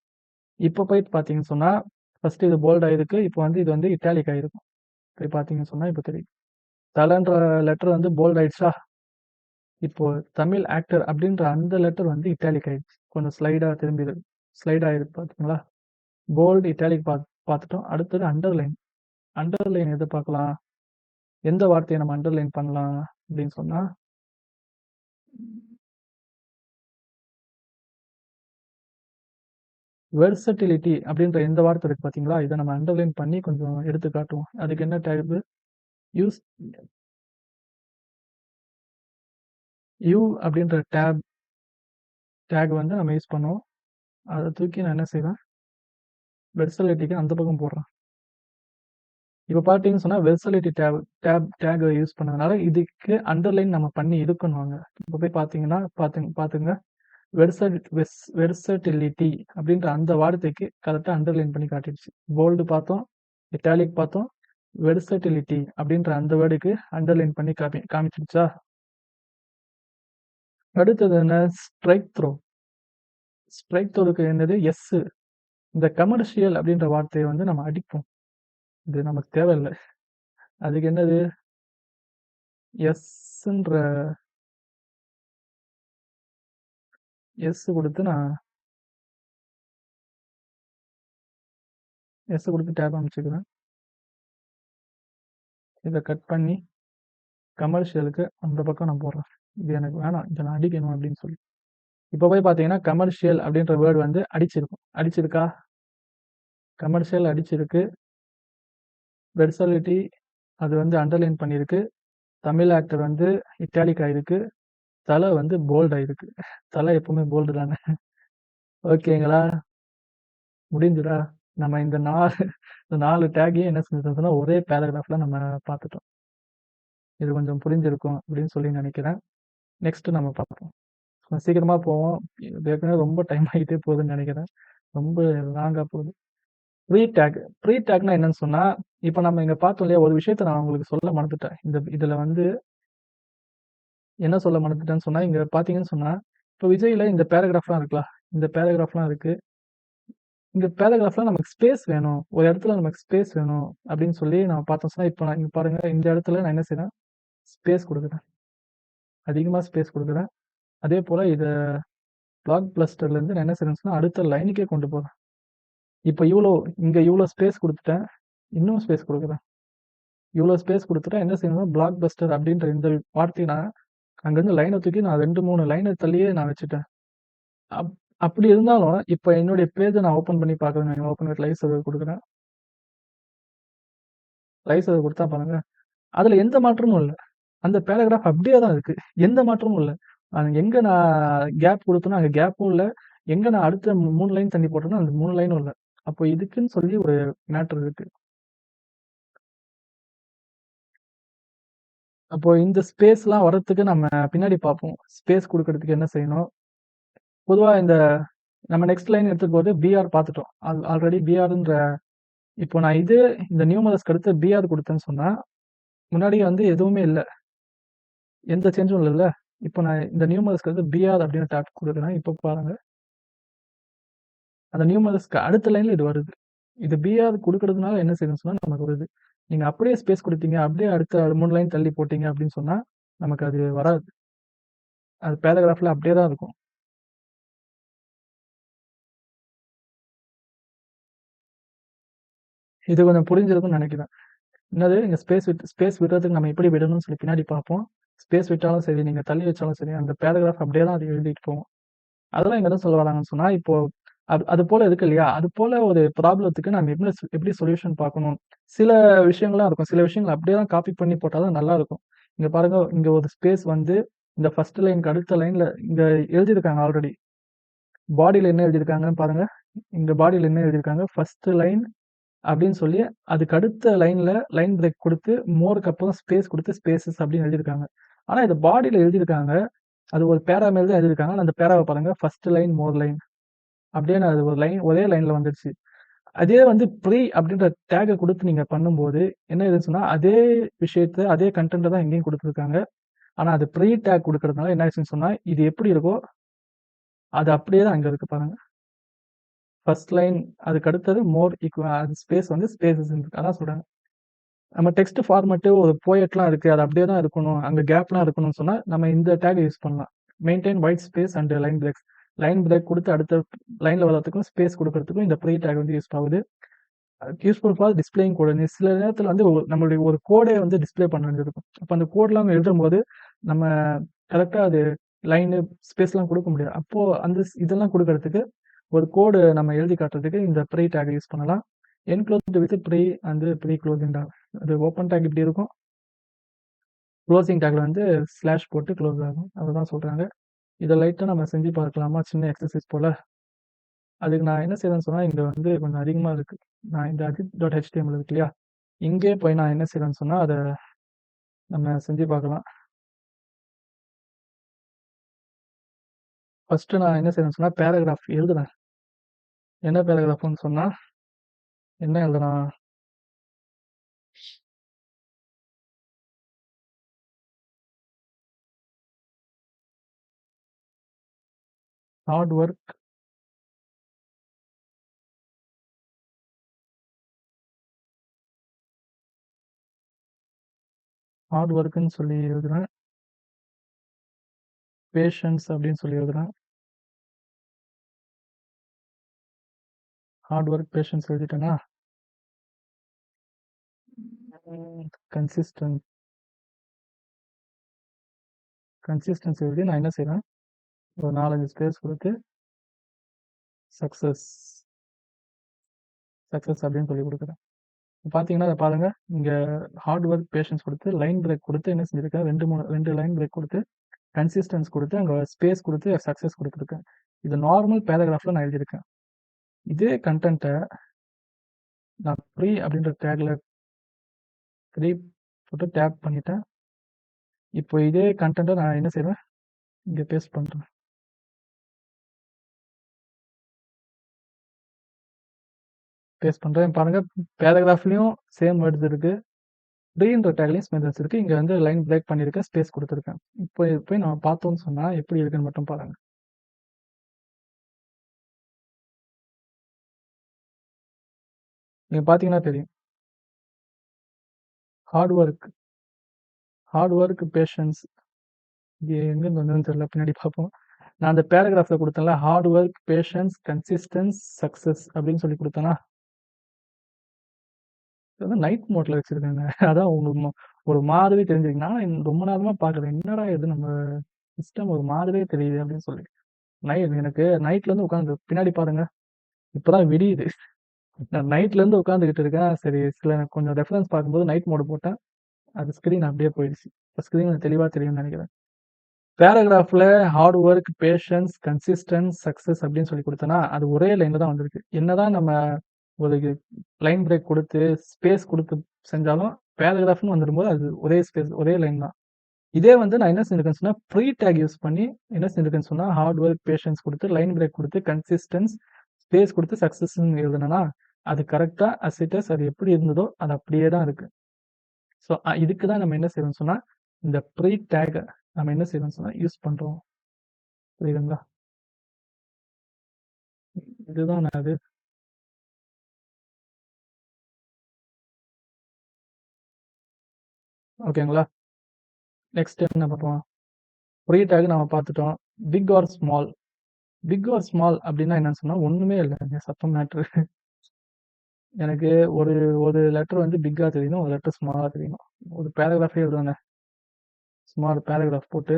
இப்போ போயிட்டு பார்த்தீங்கன்னு சொன்னா ஃபர்ஸ்ட் இது போல்ட் ஆயிருக்கு. இப்போ வந்து இது வந்து இட்டாலிக் ஆயிருக்கும். போய் பார்த்தீங்கன்னு சொன்னா இப்போ தெரியும். தலைன்ற லெட்டர் வந்து போல்ட் ஆயிடுச்சா? இப்போ தமிழ் ஆக்டர் அப்படின்ற அந்த லெட்டர் வந்து இட்டாலிக் ஆயிடுச்சு. கொஞ்சம் ஸ்லைடா திரும்பி ஸ்லைட் ஆயிருக்கு பார்த்தீங்களா? போல்டு இட்டாலிக் பார்த்துட்டோம். அடுத்தது அண்டர்லைன். அண்டர்லைன் எது பார்க்கலாம்? எந்த வார்த்தையை நம்ம அண்டர்லைன் பண்ணலாம் அப்படின்னு சொன்னா வெர்சட்டிலிட்டி அப்படின்ற எந்த வார்த்தை இருக்கு பார்த்தீங்களா? இதை நம்ம அண்டர்லைன் பண்ணி கொஞ்சம் எடுத்து காட்டுவோம். அதுக்கு என்ன டைப்? யூஸ் யூ அப்படின்ற டேக் வந்து நம்ம யூஸ் பண்ணுவோம். அதை தூக்கி நான் என்ன செய்வேன்? வெர்சலிட்டிக்கு அந்த பக்கம் போடுறேன். இப்போ பார்த்தீங்கன்னு சொன்னா வெர்சலிட்டி டேக் யூஸ் பண்ணதுனால இதுக்கு அண்டர்லைன் நம்ம பண்ணி இருக்கணுங்க. இப்போ போய் பார்த்தீங்கன்னா பார்த்துங்க வெர்சட்டிலிட்டி அப்படின்ற அந்த வார்த்தைக்கு கரெக்டாக அண்டர்லைன் பண்ணி காட்டிடுச்சு. போல்டு பார்த்தோம், இட்டாலிக் பார்த்தோம், வெர்சட்டிலிட்டி அப்படின்ற அந்த வேர்டுக்கு அண்டர்லைன் பண்ணி காமிச்சிடுச்சா? அடுத்தது என்ன? Strike throw. ஸ்ட்ரைக் த்ரோக்கு என்னது? எஸ். இந்த கமர்ஷியல் அப்படின்ற வார்த்தையை வந்து நம்ம அடிப்போம். இது நமக்கு தேவையில்லை. அதுக்கு என்னது? எஸ்ன்ற எஸ் கொடுத்து நான் எஸ் கொடுத்து டேப் அமைச்சுக்கிறேன். இதை கட் பண்ணி கமர்ஷியலுக்கு அந்த பக்கம் நான் போடுறேன். இது எனக்கு வேணாம், இதை நான் அடிக்கணும் அப்படின்னு சொல்லி. இப்போ போய் பார்த்தீங்கன்னா கமர்ஷியல் அப்படின்ற வேர்டு வந்து அடிச்சிருக்கா? கமர்ஷியல் அடிச்சிருக்கு. வெர்சாலிட்டி அது வந்து அண்டர்லைன் பண்ணியிருக்கு. தமிழ் ஆக்டர் வந்து இட்டாலிக் ஆயிருக்கு. தலை வந்து போல்ட் ஆயிருக்கு. தலை எப்பவுமே போல்டு தானே. ஓகேங்களா? முடிஞ்சுடா. நம்ம இந்த 4 டேக்கையும் என்ன செஞ்சிட்டோம்னா ஒரே பேராகிராஃப்ல நம்ம பார்த்துட்டோம். இது கொஞ்சம் புரிஞ்சிருக்கும் அப்படின்னு சொல்லி நினைக்கிறேன். நெக்ஸ்ட் நம்ம பார்ப்போம். சீக்கிரமா போவோம். ஏற்கனவே ரொம்ப டைம் ஆகிட்டே போகுதுன்னு நினைக்கிறேன். ரொம்ப லாங்கா போகுது. ப்ரீ டேக்னா என்னன்னு சொன்னா, இப்போ நம்ம இங்க பார்த்தோம் இல்லையா, ஒரு விஷயத்த நான் உங்களுக்கு சொல்ல மறந்துட்டேன். இதுல வந்து என்ன சொல்ல மறந்துட்டேன்னு சொன்னா, இங்க பார்த்தீங்கன்னு சொன்னா, இப்போ விஜய்ல இந்த பேராகிராஃப்லாம் இருக்கலாம். இந்த பேராகிராஃப்லாம் இருக்கு. இந்த பேராகிராஃப்ல நமக்கு ஸ்பேஸ் வேணும். ஒரு இடத்துல நமக்கு ஸ்பேஸ் வேணும் அப்படின்னு சொல்லி நம்ம பார்த்தோம் சொன்னா, இப்போ நான் இங்க பாருங்க, இந்த இடத்துல நான் என்ன செய்றேன்? ஸ்பேஸ் கொடுக்குறேன். அதிகமா ஸ்பேஸ் கொடுக்குறேன். அதே போல இதை பிளாக் பிளஸ்டர்ல இருந்து நான் என்ன செய்றேன்னு சொன்னா, அடுத்த லைனுக்கே கொண்டு போறேன். இப்போ இங்க இவ்வளோ ஸ்பேஸ் கொடுத்துட்டேன். இன்னும் ஸ்பேஸ் கொடுக்குறேன். இவ்வளோ ஸ்பேஸ் கொடுத்துட்டா என்ன செய்யணும்னா, பிளாக் பஸ்டர் அப்படின்ற இந்த வார்த்தையை நான் அங்கேருந்து லைனை தூக்கி நான் 2-3 லைனை தள்ளியே நான் வச்சுட்டேன். அப்படி இருந்தாலும் இப்போ என்னுடைய பேஜை நான் ஓப்பன் பண்ணி பார்க்குறேன். ஓப்பன் வித் லைவ் சர்வர் கொடுக்குறேன். லைவ் சர்வர் கொடுத்தா பாருங்க, அதில் எந்த மாற்றமும் இல்லை. அந்த பேராகிராஃப் அப்படியே தான் இருக்கு. எந்த மாற்றமும் இல்லை. எங்கே நான் கேப் கொடுத்தனோ அங்கே கேப்பும் இல்லை. எங்கே நான் அடுத்த 3 லைன் தண்ணி போட்டேனோ அந்த 3 லைனும் இல்லை. அப்போ இதுக்குன்னு சொல்லி ஒரு மேட்டர் இருக்கு. அப்போ இந்த ஸ்பேஸ்லாம் வர்றதுக்கு நம்ம பின்னாடி பார்ப்போம். ஸ்பேஸ் கொடுக்கறதுக்கு என்ன செய்யணும்? பொதுவா நம்ம நெக்ஸ்ட் லைன் எடுத்துக்கும் பிஆர் பார்த்துட்டோம். ஆல்ரெடி பிஆர்ன்ற இப்போ நான் இந்த நியூமரஸ்க்கு அடுத்து பிஆர் கொடுத்தேன்னு சொன்னா, முன்னாடி வந்து எதுவுமே இல்லை, எந்த சேஞ்சும் இல்லைல்ல. இப்போ நான் இந்த நியூமரஸ்க்கு அடுத்து பிஆர் அப்படின்னு டேப் கொடுக்குறேன். இப்போ பாருங்க, அந்த நியூமரஸ்க்கு அடுத்த லைன்ல இது வருது. இது பிஆர் கொடுக்கறதுனால என்ன செய்யணும்னு சொன்னா நமக்கு வருது. நீங்க அப்படியே ஸ்பேஸ் கொடுத்தீங்க, அப்படியே அடுத்த 3 லைன் தள்ளி போட்டீங்க அப்படின்னு சொன்னா நமக்கு அது வராது. அது பேராகிராஃப்ல அப்படியே தான் இருக்கும். இது கொஞ்சம் புரிஞ்சிருக்கும்னு நினைக்கிறேன். என்னது, இங்க ஸ்பேஸ் விடுறதுக்கு நம்ம எப்படி விடணும்னு சொல்லி பின்னாடி பார்ப்போம். ஸ்பேஸ் விட்டாலும் சரி, நீங்க தள்ளி வச்சாலும் சரி, அந்த பேராகிராஃப் அப்படியே தான் அது எழுதிட்டு போகும். அதெல்லாம் இங்க என்ன சொல்ல வராங்கன்னு சொன்னா, இப்போ அது போல இருக்கு இல்லையா, அது போல ஒரு ப்ராப்ளத்துக்கு நம்ம எப்படி சொல்யூஷன் பார்க்கணும். சில விஷயங்கள்லாம் இருக்கும். சில விஷயங்கள் அப்படியே தான் காப்பி பண்ணி போட்டால் தான் நல்லா இருக்கும். இங்க பாருங்க, இங்க ஒரு ஸ்பேஸ் வந்து இந்த ஃபர்ஸ்ட் லைனுக்கு அடுத்த லைன்ல இங்க எழுதியிருக்காங்க ஆல்ரெடி. பாடியில என்ன எழுதியிருக்காங்கன்னு பாருங்க. இங்க பாடியில என்ன எழுதியிருக்காங்க? ஃபர்ஸ்ட் லைன் அப்படின்னு சொல்லி அதுக்கு அடுத்த லைன் பிரேக் கொடுத்து மோருக்கு அப்புறம் ஸ்பேஸ் கொடுத்து ஸ்பேசஸ் அப்படின்னு எழுதியிருக்காங்க. ஆனா இது பாடியில எழுதியிருக்காங்க. அது ஒரு பேரா மேல் தான் எழுதியிருக்காங்க. அந்த பேராவை பாருங்க, ஃபர்ஸ்ட் லைன் மோர் லைன் அப்படியே அது ஒரு லைன் ஒரே லைன்ல வந்துருச்சு. அதே வந்து ப்ரீ அப்படின்ற டேகை கொடுத்து நீங்க பண்ணும்போது என்ன ஆயிடுச்சுன்னா, அதே விஷயத்த அதே கண்டென்ட் தான் எங்கேயும் கொடுத்துருக்காங்க. ஆனா அது ப்ரீ டேக் கொடுக்கறதுனால என்ன ஆயிடுச்சுன்னு சொன்னா, இது எப்படி இருக்கோ அது அப்படியே தான் அங்க இருக்கு பாருங்க. ஃபர்ஸ்ட் லைன் அதுக்கு அடுத்தது மோர் அது ஸ்பேஸ் வந்து ஸ்பேசஸ் இருக்கு. அதான் சொல்றாங்க. நம்ம டெக்ஸ்ட் ஃபார்மேட்டு ஒரு போயட்லாம் இருக்கு. அது அப்படியே தான் இருக்கணும். அங்க கேப்லாம் இருக்கணும்னு சொன்னா நம்ம இந்த டேக் யூஸ் பண்ணலாம். Maintain white space and line breaks. Line break கொடுத்து அடுத்த லைன்ல வரதுக்கும் ஸ்பேஸ் கொடுக்கறதுக்கும் இந்த ப்ரீ டேக் வந்து யூஸ் ஆகுது. Useful for displaying code. சில நேரத்தில் வந்து நம்மளுடைய ஒரு கோடே வந்து டிஸ்பிளே பண்ண வேண்டியது இருக்கும். அப்போ அந்த கோட்லாம் எழுதும்போது நம்ம கரெக்டாக அது லைனு ஸ்பேஸ்லாம் கொடுக்க முடியாது. அப்போ அந்த இதெல்லாம் கொடுக்கறதுக்கு ஒரு கோடு நம்ம எழுதி காட்டுறதுக்கு இந்த ப்ரீ டேக் யூஸ் பண்ணலாம். Enclosed with pre and pre closing tag. அது ஓப்பன் டேக் இப்படி இருக்கும். க்ளோசிங் டேக்ல வந்து ஸ்லாஷ் போட்டு க்ளோஸ் ஆகும். அதுதான் சொல்றாங்க. இதை லைட்டாக நம்ம செஞ்சு பார்க்கலாமா, சின்ன எக்ஸசைஸ் போல. அதுக்கு நான் என்ன செய்யறேன்னு சொன்னா, இங்க வந்து கொஞ்சம் அதிகமா இருக்கு. நான் இந்த adit.html இருக்கு இல்லையா, இங்கே போய் நான் என்ன செய்யறேன்னு சொன்னா, அதை நம்ம செஞ்சு பார்க்கலாம். ஃபர்ஸ்ட் நான் என்ன செய்யறேன்னு சொன்னா, பேராகிராஃப் எழுதுறேன். என்ன பேராகிராஃப்னு சொன்னா, என்ன எழுதுறேன், ஹார்ட் ஒர்க் ஹார்ட் ஒர்க்குன்னு சொல்லி எழுதுறேன். பேஷன்ஸ் அப்படின்னு சொல்லி எழுதுறேன். ஹார்ட் ஒர்க் பேஷன்ஸ் எழுதிட்டேன்னா, கன்சிஸ்டன்சி எழுதி நான் என்ன செய்றேன், ஒரு 4-5 ஸ்பேஸ் கொடுத்து சக்ஸஸ் அப்படின்னு சொல்லி கொடுக்குறேன். பார்த்தீங்கன்னா, அதை பாருங்க, இங்க ஹார்ட் ஒர்க் பேஷன்ஸ் கொடுத்து லைன் பிரேக் கொடுத்து என்ன செஞ்சிருக்கேன், 2 லைன் பிரேக் கொடுத்து கன்சிஸ்டன்ஸ் கொடுத்து அங்கே ஸ்பேஸ் கொடுத்து சக்ஸஸ் கொடுத்துருக்கேன். இது நார்மல் பேராகிராஃப்ல நான் எழுதியிருக்கேன். இதே கண்டென்ட்டை நான் ப்ரீ அப்படின்ற டேக்ல ப்ரீ போட்டு டேப் பண்ணிட்டேன். இப்போ இதே கண்டென்ட்டை நான் என்ன செய்வேன், இங்கே பேஸ்ட் பண்ணுறேன். பாருங்க, பேராகிராஃப்லையும் சேம் வேர்ட்ஸ் இருக்கு, ப்ரீன்ற டேக்லையும் சேம் வேர்ட்ஸ் இருக்கு. இங்கே வந்து லைன் பிரேக் பண்ணியிருக்கேன், ஸ்பேஸ் கொடுத்துருக்கேன். இப்போ போய் நம்ம பார்த்தோம்னு சொன்னால் எப்படி இருக்குன்னு மட்டும் பாருங்க. நீங்க பார்த்தீங்கன்னா தெரியும், ஹார்ட் ஒர்க் பேஷன்ஸ், இது எங்கேருந்து வந்ததுன்னு தெரியல, பின்னாடி பார்ப்போம். நான் அந்த பேராகிராஃப்ல கொடுத்தேன்ல, hard work patience consistency success அப்படின்னு சொல்லி கொடுத்தேன்னா, வந்து நைட் மோட்ல வச்சிருக்காங்க. அதான் உங்களுக்கு ஒரு மாதிரி தெரிஞ்சிருக்கு. நான் ரொம்ப நேரமா பார்க்குறேன், என்னடா இது நம்ம சிஸ்டம் ஒரு மாதிரியே தெரியுது அப்படின்னு சொல்லி. எனக்கு நைட்ல இருந்து உட்காந்து பின்னாடி பாருங்க, இப்பதான் விடியுது. நான் நைட்ல இருந்து உட்காந்துக்கிட்டு இருக்கேன். சரி, கொஞ்சம் ரெஃபரன்ஸ் பார்க்கும்போது நைட் மோடு போட்டேன், அது ஸ்க்ரீன் அப்படியே போயிடுச்சு. இப்போ ஸ்க்ரீன் தெளிவாக தெரியும்னு நினைக்கிறேன். பேராகிராஃப்ல hard work patience consistency success அப்படின்னு சொல்லி கொடுத்தனா, அது ஒரே லைன்ல தான் வந்திருக்கு. என்னதான் நம்ம ஒரு லைன் பிரேக் கொடுத்து ஸ்பேஸ் கொடுத்து செஞ்சாலும் பேராகிராஃப்னு வந்துடும்போது அது ஒரே லைன் தான். இதே வந்து நான் என்ன செஞ்சிருக்கேன்னு சொன்னா, ப்ரீ டேக் யூஸ் பண்ணி என்ன செஞ்சிருக்கேன்னு சொன்னா, ஹார்ட் ஒர்க் பேஷன்ஸ் கொடுத்து லைன் பிரேக் கொடுத்து கன்சிஸ்டன்ஸ் ஸ்பேஸ் கொடுத்து சக்ஸஸ்ன்னு எழுதுனா, அது கரெக்டா அசிட்டஸ் அது எப்படி இருந்ததோ அது அப்படியே தான் இருக்கு. ஸோ இதுக்கு தான் நம்ம என்ன செய்யறோம்னு சொன்னா, இந்த ப்ரீ டேக் நம்ம என்ன செய்யறோம்னு சொன்னா யூஸ் பண்றோம். புரியுதுங்களா? இதுதான் அது. ஓகேங்களா? நெக்ஸ்ட் என்ன பார்ப்போம், ப்ரீ டேக் நம்ம பார்த்துட்டோம். பிக் ஆர் ஸ்மால் அப்படின்னா என்னன்னு சொன்னா, ஒண்ணுமே இல்லைங்க, சத்தம் மேட்ரு. எனக்கு ஒரு லெட்டர் வந்து பிக்கா தெரியணும், ஒரு லெட்டர் ஸ்மாலா தெரியணும். ஒரு பேராகிராஃபே எழுதுவாங்க, ஸ்மால் பேராகிராஃப் போட்டு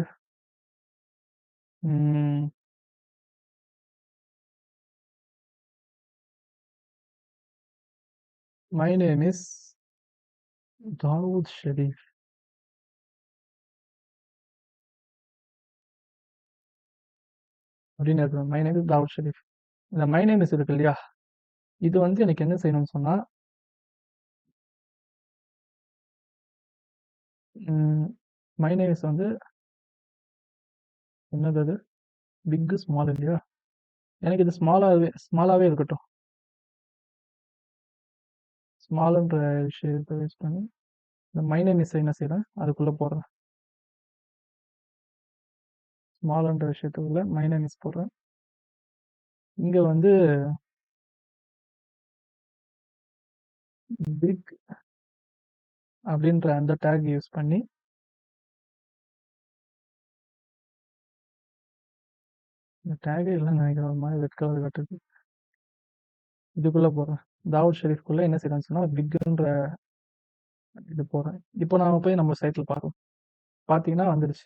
my name is Dawood Sharif அப்படின்னு எழுதுவேன். My name is Dawood Sharif. இந்த மை நேம் இஸ் இருக்கு இல்லையா, இது வந்து எனக்கு என்ன செய்யணும்னு சொன்னா, மை நேம் இஸ் வந்து என்னது, அது பிக் ஸ்மால் இல்லையா, எனக்கு இது ஸ்மாலாவே இருக்கட்டும். ஸ்மால்ன்ற விஷயத்தை யூஸ் பண்ணி இந்த மை நேம் இஸ் என்ன செய்யறேன், அதுக்குள்ள போடுறேன். ஸ்மால்ன்ற விஷயத்துக்குள்ள மை நேம் இஸ் போடுறேன். இங்க வந்து பிக் அப்படின்ற அந்த டேக் யூஸ் பண்ணி இந்த டேகே இல்லைன்னு நினைக்கிறேன். ஒரு மாதிரி ரெட் கலர் காட்டுது. இதுக்குள்ள போறேன். தாவூத் ஷெரீஃப்குள்ள என்ன செய்யறேன்னு சொன்னா பிக்ன்ற இது போறேன். இப்போ நாம போய் நம்ம சைட்ல பார்ப்போம். பார்த்தீங்கன்னா வந்துடுச்சு.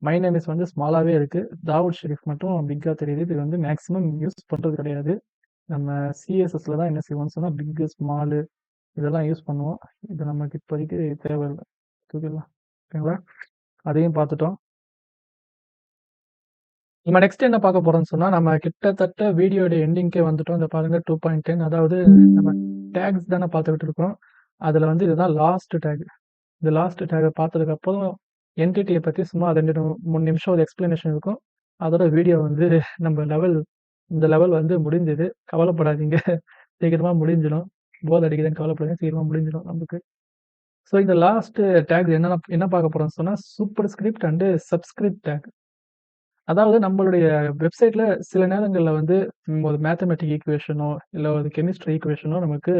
மை நேம் இஸ் வந்து ஸ்மாலாவே இருக்கு. தாவூத் ஷெரீஃப் மட்டும் பிக்கா தெரியுது. இது வந்து மேக்ஸிமம் யூஸ் பண்றது கிடையாது. நம்ம சிஎஸ்எஸ்ல தான் என்ன செய்வோம்னு சொன்னா பிக், ஸ்மாலு இதெல்லாம் யூஸ் பண்ணுவோம். இது நமக்கு இப்போதைக்கு தேவையில்லை. தூக்கிடலாம். ஓகேங்களா? அதையும் பார்த்துட்டோம். நம்ம நெக்ஸ்ட் என்ன பார்க்க போறோம்னு சொன்னா நம்ம கிட்டத்தட்ட வீடியோட எண்டிங்கே வந்துட்டோம். இந்த பாருங்க 2.10 அதாவது நம்ம டேக்ஸ் தானே பார்த்துக்கிட்டு இருக்கோம். அதுல வந்து இதுதான் லாஸ்ட் டேக். இந்த லாஸ்ட் டேகை பார்த்ததுக்கு அப்புறம் என்டிட்டியை பத்தி சும்மா 2-3 நிமிஷம் ஒரு எக்ஸ்பிளனேஷன் இருக்கும். அதோட வீடியோ வந்து நம்ம இந்த லெவல் வந்து முடிஞ்சது. கவலைப்படாதீங்க. சீக்கிரமா முடிஞ்சிடும். போர் அடிக்குதுன்னு கவலைப்படாதீங்க. சீக்கிரமா முடிஞ்சிடும் நமக்கு. ஸோ இந்த லாஸ்ட் டேக் என்ன பார்க்க போறோம்னு சொன்னா super script and subscript take. அதாவது நம்மளுடைய வெப்சைட்ல சில நேரங்கள்ல வந்து ஒரு மேத்தமெட்டிக் ஈக்குவேஷனோ இல்ல ஒரு கெமிஸ்ட்ரி ஈக்குவேஷனோ நமக்கு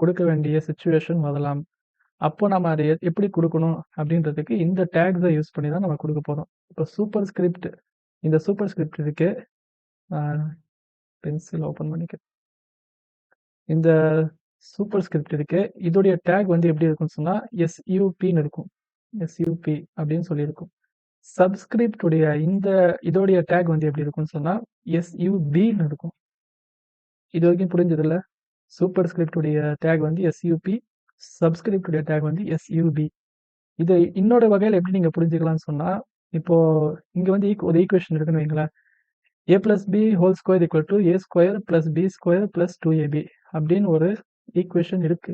கொடுக்க வேண்டிய சுச்சுவேஷன் வரலாம். அப்போ நம்ம அதை எப்படி கொடுக்கணும் அப்படின்றதுக்கு இந்த டேக்ஸை யூஸ் பண்ணி தான் நம்ம கொடுக்க போறோம். இப்போ சூப்பர் ஸ்கிரிப்ட் இந்த சூப்பர் ஸ்கிரிப்ட் இருக்கு. பென்சில் ஓப்பன் பண்ணிக்க. இந்த சூப்பர் ஸ்கிரிப்ட் இருக்கு. இதோடைய டேக் வந்து எப்படி இருக்கும்னு சொன்னா எஸ்யூபின்னு இருக்கும். எஸ்யூபி அப்படின்னு சொல்லியிருக்கும். சப்ஸ்கிரிப்ட் உடைய இதோடைய டேக் வந்து எப்படி இருக்கும்னு சொன்னா எஸ்யூபின்னு இருக்கும். இது வரைக்கும் புரிஞ்சதில்ல? சூப்பர் ஸ்கிரிப்ட் உடைய டேக் வந்து எஸ்யூபி, சப்ஸ்கிரிப்ட் உடைய டேக் வந்து எஸ்யூபி. இது இன்னொரு வகையில் எப்படி நீங்க புரிஞ்சுக்கலாம்னு சொன்னா இப்போ இங்க வந்து ஒரு ஈக்குவேஷன் இருக்குன்னு வைங்களேன். a plus b whole square equal to a square plus b square plus 2ab அப்படின்னு ஒரு ஈக்குவேஷன் இருக்கு.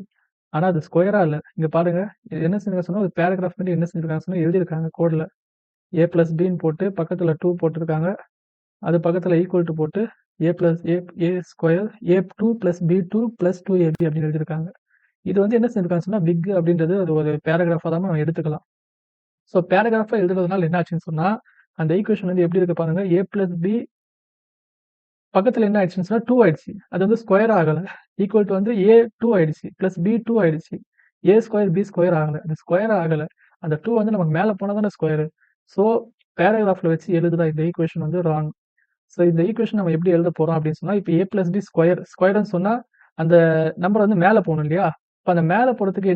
ஆனா அது ஸ்கொயரா இல்ல. இங்க பாருங்க இது என்ன செஞ்சிருக்காங்க சொன்னா ஒரு பேராகிராஃப் பண்ணி என்ன செஞ்சிருக்காங்க சொன்னா எழுதியிருக்காங்க கோட்ல. a plus bன்னு போட்டு பக்கத்துல 2 போட்டிருக்காங்க. அது பக்கத்துல ஈக்குவல் டு போட்டு a plus a square a2 plus b2 plus 2ab அப்படின்னு எழுதியிருக்காங்க. இது வந்து என்ன செஞ்சிருக்காங்க சொன்னா பிக் அப்படின்றது அது ஒரு பேராகிராஃபா தான் நம்ம எடுத்துக்கலாம். ஸோ பேராகிராஃபா எழுதுறதுனால என்ன ஆச்சுன்னு சொன்னா அந்த ஈக்குவேஷன் வந்து எப்படி இருக்கு பாருங்க. a plus b பக்கத்துல என்ன ஆயிடுச்சுன்னு சொன்னா 2 ஆயிடுச்சு. அது வந்து ஸ்கொயர் ஆகல. ஈக்குவல் டு வந்து a2 ஆயிடுச்சு பிளஸ் b2 ஆயிடுச்சு. a ஸ்கொயர் b ஸ்கொயர் ஆகல. அது ஸ்கொயர் ஆகல. அந்த 2 வந்து நமக்கு மேல போனா தானே ஸ்கொயர். ஸோ பேராகிராஃப்ல வச்சு எழுதுற இந்த ஈக்குவேஷன் வந்து ராங். ஸோ இந்த ஈக்குவேஷன் நம்ம எப்படி எழுத போறோம் அப்படின்னு சொன்னா இப்போ a பிளஸ் பி ஸ்கொயர் ஸ்கொயர்னு சொன்னா அந்த நம்பர் வந்து மேல போகணும் இல்லையா? இப்போ அந்த மேல போறதுக்கு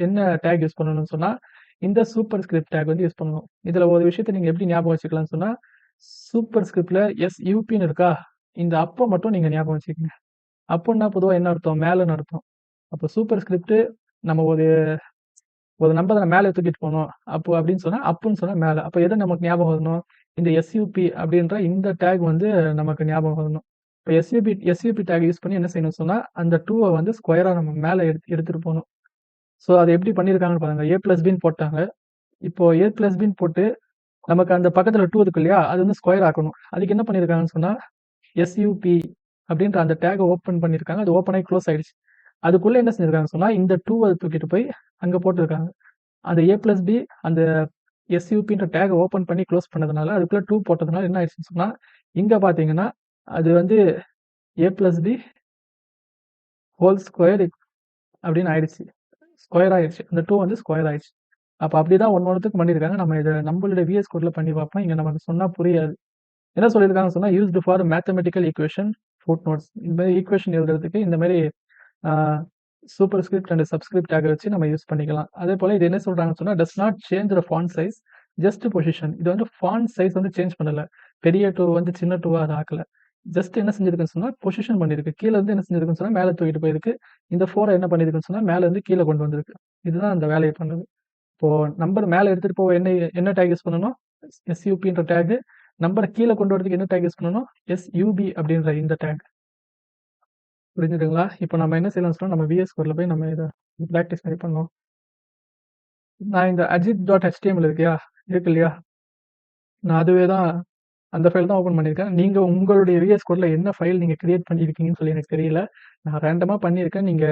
என்ன டேக் யூஸ் பண்ணணும்னு சொன்னா இந்த சூப்பர் ஸ்கிரிப்ட் டேக் வந்து யூஸ் பண்ணணும். இதுல ஒரு விஷயத்தை நீங்க எப்படி ஞாபகம் வச்சுக்கலாம்னு சொன்னா சூப்பர் ஸ்கிரிப்ட்ல எஸ்யூபின்னு இருக்கா? இந்த அப்போ மட்டும் நீங்க ஞாபகம் வச்சுக்கோங்க. அப்போன்னா பொதுவாக என்ன அர்த்தம்? மேலன்னு அர்த்தம். அப்போ சூப்பர் ஸ்கிரிப்ட் நம்ம ஒரு நம்பரை மேலே தூக்கிட்டு போகணும் அப்போ அப்படின்னு சொன்னா அப்புன்னு சொன்னா மேலே. அப்போ எது நமக்கு ஞாபகம் வரணும்? இந்த எஸ்யூபி அப்படின்ற இந்த டேக் வந்து நமக்கு ஞாபகம் வரணும். இப்போ எஸ்யூபி டேக் யூஸ் பண்ணி என்ன செய்யணும்னு சொன்னா அந்த 2-வை வந்து ஸ்கொயரா நம்ம மேலே எடுத்துட்டு போகணும். ஸோ அது எப்படி பண்ணியிருக்காங்கன்னு பாருங்க. a பிளஸ் பின்னு போட்டாங்க. இப்போ a பிளஸ் பின்னு போட்டு நமக்கு அந்த பக்கத்துல 2 இருக்கு இல்லையா? அது வந்து ஸ்கொயர் ஆக்கணும். அதுக்கு என்ன பண்ணியிருக்காங்கன்னு சொன்னா எஸ்யூபி அப்படின்ற அந்த டேகை ஓப்பன் பண்ணியிருக்காங்க. அது ஓப்பன் ஆகி க்ளோஸ் ஆயிடுச்சு. அதுக்குள்ள என்ன செஞ்சிருக்காங்க சொன்னா இந்த 2-வை தூக்கிட்டு போய் அங்க போட்டிருக்காங்க. அந்த a பிளஸ் பி அந்த எஸ்யூபின்ற டேகை ஓப்பன் பண்ணி க்ளோஸ் பண்ணதுனால அதுக்குள்ள 2 போட்டதுனால என்ன ஆயிடுச்சுன்னு சொன்னா இங்க பாத்தீங்கன்னா அது வந்து a plus B whole square அப்படின்னு ஆயிடுச்சு. ஸ்கொயர் ஆயிடுச்சு. அந்த 2 வந்து ஸ்கொயர் ஆயிடுச்சு. அப்ப அப்படிதான் ஒன்னொன்னுத்துக்கு பண்ணியிருக்காங்க. நம்ம இதை நம்மளுடைய விஎஸ் கோட்ல பண்ணி பார்ப்போம். இங்க நமக்கு சொன்னா புரியாது. என்ன சொல்லியிருக்காங்கன்னு சொன்னா used for mathematical equation food notes. இந்த மாதிரி ஈக்குவேஷன் எழுதுறதுக்கு இந்த மாதிரி super script and subscript take வச்சு நம்ம யூஸ் பண்ணிக்கலாம். அதே போல இது என்ன சொல்றாங்கன்னு சொன்னா does not change the font size just position. இது வந்து ஃபாண்ட் சைஸ் வந்து சேஞ்ச் பண்ணல. பெரிய 2 வந்து சின்ன 2-வா அதை ஆக்கல. ஜஸ்ட் என்ன செஞ்சிருக்குன்னு சொன்னா பொசிஷன் பண்ணிருக்கு. கீழே இருந்து என்ன செஞ்சிருக்குன்னு சொன்னா மேலே தூக்கிட்டு போயிருக்கு. இந்த 4 என்ன பண்ணிருக்குன்னு சொன்னா மேல இருந்து கீழே கொண்டு வந்திருக்கு. இதுதான் அந்த வேலையை பண்ணுது. இப்போ நம்பர் மேல எடுத்துட்டு போக என்ன டேக் யூஸ் பண்ணணும்? எஸ்யூபின்ற டேக். நம்பரை கீழே கொண்டு வரதுக்கு என்ன டேக் யூஸ் பண்ணணும்? எஸ்யூபி அப்படின்ற இந்த டேக். புரிஞ்சுதுங்களா? இப்போ நம்ம என்ன செய்யலாம் சொன்னா நம்ம விஎஸ் கோட்ல போய் நம்ம இதை ப்ராக்டிஸ் பண்ணி பண்ணோம். நான் இந்த ajit.html இருக்கு இல்லையா? நான் அதுவே தான் அந்த ஃபைல் தான் ஓப்பன் பண்ணியிருக்கேன். நீங்க உங்களுடைய விஎஸ் கோட்ல என்ன ஃபைல் நீங்க கிரியேட் பண்ணியிருக்கீங்கன்னு சொல்லி எனக்கு தெரியல. நான் ரேண்டமா பண்ணியிருக்கேன். நீங்க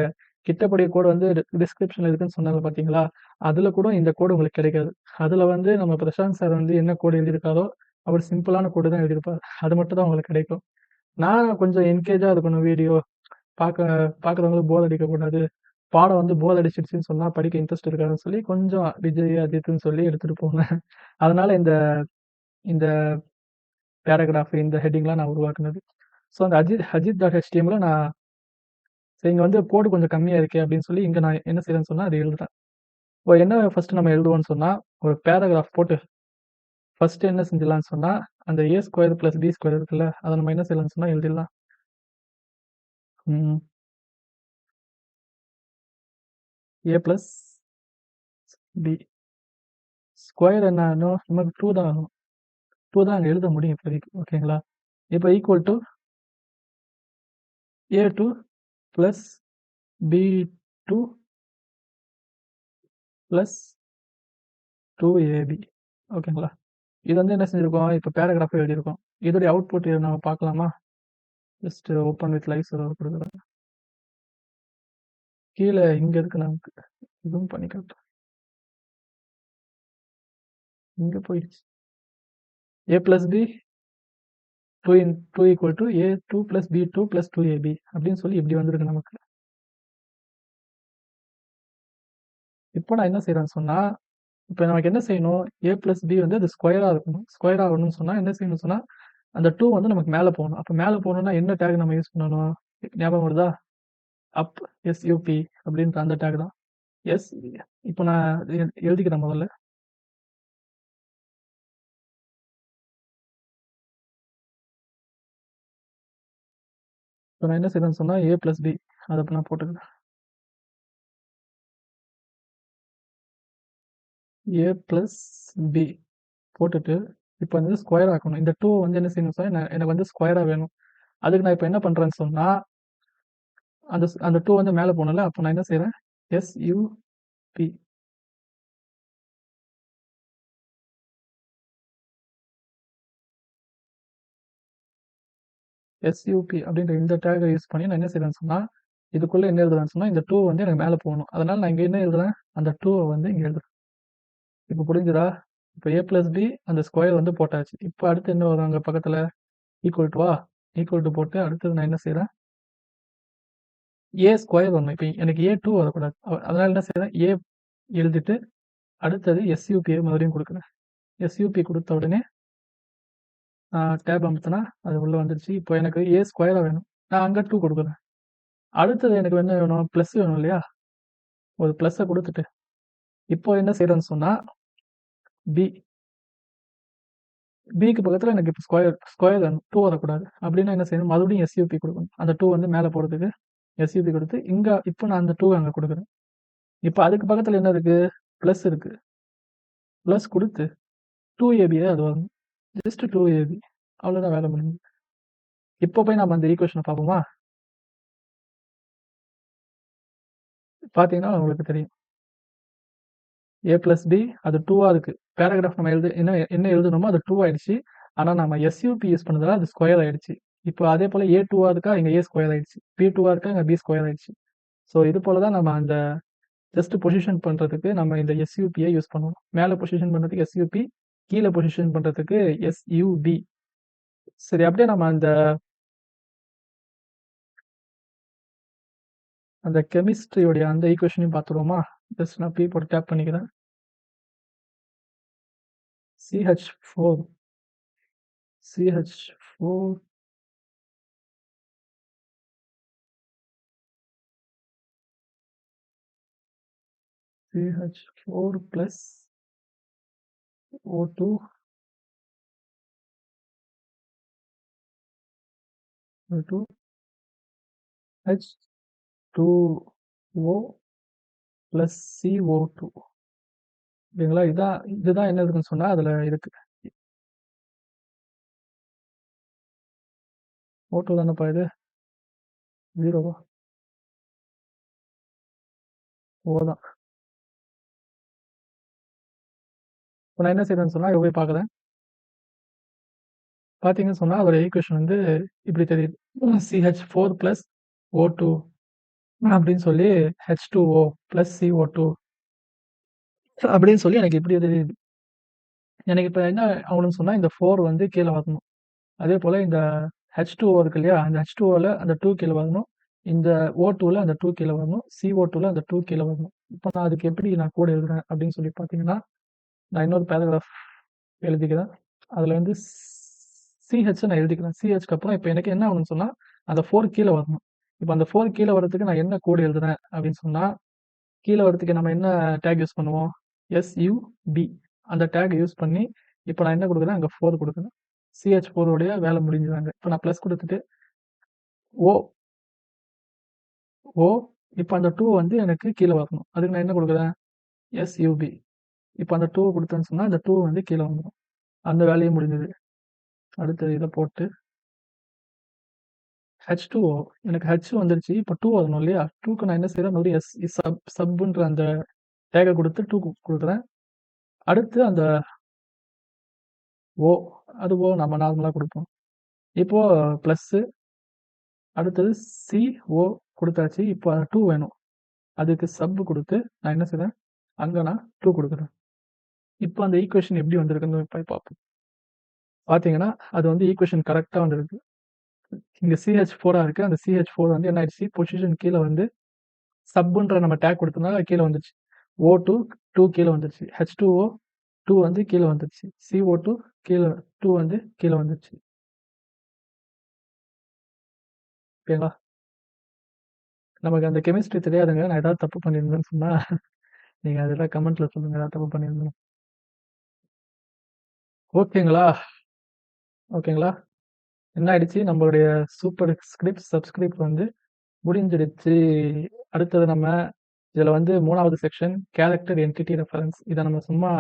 கிட்டக்கூடிய கோடு வந்து டிஸ்கிரிப்ஷன்ல இருக்குன்னு சொன்னாங்க பார்த்தீங்களா? அதுல கூட இந்த கோடு உங்களுக்கு கிடைக்காது. அதுல வந்து நம்ம பிரசாந்த் சார் வந்து என்ன கோடு எழுதியிருக்காரோ அவர் சிம்பிளான கோடு தான் எழுதியிருப்பார். அது மட்டும் தான் உங்களுக்கு கிடைக்கும். நான் கொஞ்சம் என்கேஜா இருக்கணும் வீடியோ. பார்க்குறவங்களுக்கு போர் அடிக்கக்கூடாது. பாடம் வந்து போர் அடிச்சிடுச்சுன்னு சொன்னா படிக்க இன்ட்ரெஸ்ட் இருக்காதுன்னு சொல்லி கொஞ்சம் விஜய், அஜித்ன்னு சொல்லி எடுத்துட்டு போனேன். அதனால இந்த இந்த பேராகிராஃப் இந்த ஹெட்டிங்லாம் நான் உருவாக்குனது. ஸோ அந்த அஜித்.html நான் சரி இங்க வந்து கோடு கொஞ்சம் கம்மியா இருக்கே அப்படின்னு சொல்லி இங்க நான் என்ன செய்றேன்னு சொன்னா அதை எழுதுறேன். இப்போ என்ன ஃபர்ஸ்ட் நம்ம எழுதுவோம்னு சொன்னா, ஒரு பேராகிராஃப் போட்டு ஃபர்ஸ்ட் என்ன செஞ்சிடலாம்னு சொன்னா, அந்த a² + b² இருக்குல்ல, அதை நம்ம என்ன செய்யலாம்னு சொன்னா எழுதிடலாம். ம். a + b ஸ்கொயர் என்ன ஆகணும்? நமக்கு 2 தான் ஆகணும். 2 தான் அங்க எழுத முடியும் இப்போதைக்கு. ஓகேங்களா? இப்போ equal to a2 + b2 + 2ab ஓகேங்களா? இது வந்து என்ன செஞ்சிருக்கோம்? இப்போ பேராகிராஃப் எழுதியிருக்கோம். இதோடைய அவுட்புட் நம்ம பார்க்கலாமா? Just open with live server கொடுக்குறேன். கீழே இங்க இருக்கு நமக்கு. இதுவும் பண்ணி காட்டுறேன். இங்க போயிடுச்சு. a + b 2 = a2 + b2 + 2ab அப்படின்னு சொல்லி இப்படி வந்திருக்கு நமக்கு. இப்போ நான் என்ன செய்றேன்னு சொன்னா, இப்போ நமக்கு என்ன செய்யணும்? a + b வந்து அது ஸ்கொயரா இருக்கணும். ஸ்கொயர் ஆகணும்னு சொன்னா என்ன செய்யணும்னு சொன்னா, அந்த 2 வந்து நமக்கு மேல போகணும். அப்போ மேல போகணும்னா என்ன டேக் நம்ம யூஸ் பண்ணணும்? ஞாபகம் வருதா? அப் SUP அப்படின்ற அந்த டேக் தான். எஸ் இப்போ நான் எழுதிக்கிறேன் முதல்ல. இப்போ நான் என்ன செய்றேன்னு சொன்னா a + b அதை இப்போ நான் போட்டுக்கிறேன். a + b போட்டுட்டு இப்போ வந்து ஸ்கொயர் ஆக்கணும். இந்த 2 வந்து என்ன செய்யணும் சொன்னா எனக்கு வந்து ஸ்கொயரா வேணும். அதுக்கு நான் இப்போ என்ன பண்றேன்னு சொன்னா, அந்த 2 வந்து மேல போகணும்ல, அப்போ நான் என்ன செய்றேன்? SUP அப்படின்ற இந்த டேக்கை யூஸ் பண்ணி நான் என்ன செய்றேன்னு சொன்னா, இதுக்குள்ள என்ன எழுதுறேன்னு சொன்னா, இந்த 2 வந்து எனக்கு மேல போகணும். அதனால நான் இங்க என்ன எழுதுறேன்? அந்த 2 வந்து இங்க எழுதுறேன். இப்போ புரிஞ்சுதா? இப்போ a + b அந்த ஸ்கொயர் வந்து போட்டாச்சு. இப்போ அடுத்து என்ன வரும் அங்க பக்கத்துல? ஈக்குவல் டுவா? ஈக்குவல் டு போட்டு அடுத்தது நான் என்ன செய்றேன்? a² வரணும். இப்போ எனக்கு a2 வரக்கூடாது. அதனால என்ன செய்றேன்? a எழுதிட்டு அடுத்தது SUP மறுபடியும் கொடுக்குறேன். SUP கொடுத்த உடனே டேப் அமுத்துனா அது உள்ள வந்துருச்சு. இப்போ எனக்கு a² வேணும். நான் அங்க 2 கொடுக்குறேன். அடுத்தது எனக்கு என்ன வேணும்? ப்ளஸ் வேணும் இல்லையா? ஒரு ப்ளஸ்ஸை கொடுத்துட்டு இப்போ என்ன செய்றேன்னு சொன்னா, பிக்கு பக்கத்துல எனக்கு இப்போ ஸ்கொயர் வேணும். 2 வரக்கூடாது. அப்படின்னா என்ன செய்யணும்? மறுபடியும் SUP கொடுக்கணும். அந்த 2 வந்து மேல போறதுக்கு SUP கொடுத்து இப்போ நான் அந்த 2 அங்க கொடுக்குறேன். இப்போ அதுக்கு பக்கத்துல என்ன இருக்கு? ப்ளஸ் இருக்கு. ப்ளஸ் கொடுத்து 2ab அது வரணும். ஜஸ்ட் 2ab அவ்வளோதான் வேலை முடிஞ்சது. இப்போ போய் நம்ம அந்த ஈக்குவேஷனை பார்ப்போமா? பார்த்தீங்கன்னா உங்களுக்கு தெரியும். a + b அது 2ஆ இருக்கு. பேராகிராஃப் நம்ம என்ன எழுதணுமோ அது 2 ஆயிடுச்சு. ஆனா நம்ம SUP யூஸ் பண்ணதால அது ஸ்கொயர் ஆயிடுச்சு. இப்போ அதே போல a2ஆ இருக்கா, இங்க a² ஆயிடுச்சு. b2ஆ இருக்கா, இங்க b² ஆயிடுச்சு. ஸோ இது போல தான் நம்ம அந்த ஜஸ்ட் பொசிஷன் பண்றதுக்கு நம்ம இந்த SUPயை யூஸ் பண்ணுவோம். மேல பொசிஷன் பண்றதுக்கு SUP, கீழே பொசிஷன் பண்றதுக்கு SUB. சரி அப்படியே நம்ம அந்த கெமிஸ்ட்ரியோடைய அந்த ஈக்குவேஷனையும் பார்த்துருவோமா? ஜஸ்ட் நான் P போட்டு டேப் பண்ணிக்கிறேன். CH4 CH4 CH4 plus O2 O2 H2O plus CO2 ஓகேங்களா? இதுதான் என்ன இருக்குன்னு சொன்னா அதுல இருக்கு. O2 தானேப்பா இது? 0வா? O தான். இப்போ நான் என்ன செய்றேன்னு சொன்னா, இத போய் பார்க்குறேன். பார்த்தீங்கன்னு சொன்னா அதோட ஈக்குவேஷன் வந்து இப்படி தெரியுது. CH4 plus O2 அப்படின்னு சொல்லி H2O plus CO2 அப்படின்னு சொல்லி எனக்கு இப்படி தெரியுது. எனக்கு இப்போ என்ன ஆகணும்னு சொன்னா, இந்த 4 வந்து கீழ வரணும். அதே போல இந்த H2O இருக்கு இல்லையா? அந்த H2Oல அந்த 2 கீழ வரணும். இந்த O2ல அந்த 2 கீழே வரணும், CO2ல அந்த 2 கீழே வரணும். இப்போ நான் அதுக்கு எப்படி நான் கோடு எழுதுறேன் அப்படின்னு சொல்லி பார்த்தீங்கன்னா, நான் இன்னொரு பேராகிராஃப் எழுதிக்கிறேன். அதில் வந்து சிஹெச் நான் எழுதிக்கிறேன். சிஹெச்க்கு அப்புறம் இப்போ எனக்கு என்ன ஆகணும்னு சொன்னால் அந்த 4 கீழே வரணும். இப்போ அந்த 4 கீழே வரதுக்கு நான் என்ன கோடு எழுதுறேன் அப்படின்னு சொன்னால், கீழே வரதுக்கு நம்ம என்ன டேக் யூஸ் பண்ணுவோம், SUB அந்த டேக் யூஸ் பண்ணி இப்போ நான் என்ன கொடுக்குறேன், அங்கே 4 கொடுக்குறேன். CH4 உடைய வேலை முடிஞ்சுதாங்க. இப்போ நான் ப்ளஸ் கொடுத்துட்டு O O இப்போ அந்த 2 வந்து எனக்கு கீழே வரணும். அதுக்கு நான் என்ன கொடுக்குறேன், SUB. இப்போ அந்த 2 கொடுத்தேன்னு சொன்னால் அந்த 2 வந்து கீழே வந்துடும். அந்த வேலையும் முடிஞ்சது. அடுத்தது இதை போட்டு H2O எனக்கு H வந்துருச்சு. இப்போ 2 வரணும் இல்லையா? 2க்கு நான் என்ன செய்கிறேன், மறுபடியும் சப்ன்ற அந்த டேகை கொடுத்து 2 கொடுக்குறேன். அடுத்து அந்த O அது O நம்ம நார்மலாக கொடுப்போம். இப்போ ப்ளஸ்ஸு அடுத்தது CO கொடுத்தாச்சு. இப்போ 2 வேணும். அதுக்கு சப் கொடுத்து நான் என்ன செய்கிறேன், அங்கே நான் 2 கொடுக்குறேன். இப்போ அந்த ஈக்குவேஷன் எப்படி வந்திருக்குன்னு போய் பார்ப்போம். பார்த்தீங்கன்னா அது வந்து ஈக்குவேஷன் கரெக்டாக வந்திருக்கு. இங்கே CH4 இருக்குது. அந்த CH4 வந்து என்ன ஆயிடுச்சு, பொசிஷன் கீழே வந்து சப்ன்ற நம்ம டேக் கொடுத்தனால கீழே வந்துருச்சு. O2 2 கீழே வந்துருச்சு. H2O 2 வந்து கீழே வந்துருச்சு. CO2 கீழே 2 வந்து கீழே வந்துருச்சு. ஓகேங்களா? நமக்கு அந்த கெமிஸ்ட்ரி தெரியாதுங்க. நான் ஏதாவது தப்பு பண்ணியிருந்தேன்னு சொன்னா நீங்க அதெல்லாம் கமெண்ட்ல சொல்லுங்க. ஏதாவது தப்பு பண்ணியிருந்தேன். ஓகேங்களா? ஓகேங்களா? என்ன ஆயிடுச்சு, நம்மளுடைய சூப்பர் ஸ்கிரிப்ட் சப்ஸ்கிரிப்ட் வந்து முடிஞ்சிடுச்சு. அடுத்தது நம்ம இதில் வந்து 3வது செக்ஷன் கேரக்டர் என்டிட்டி ரெஃபரன்ஸ். இதை நம்ம சும்மா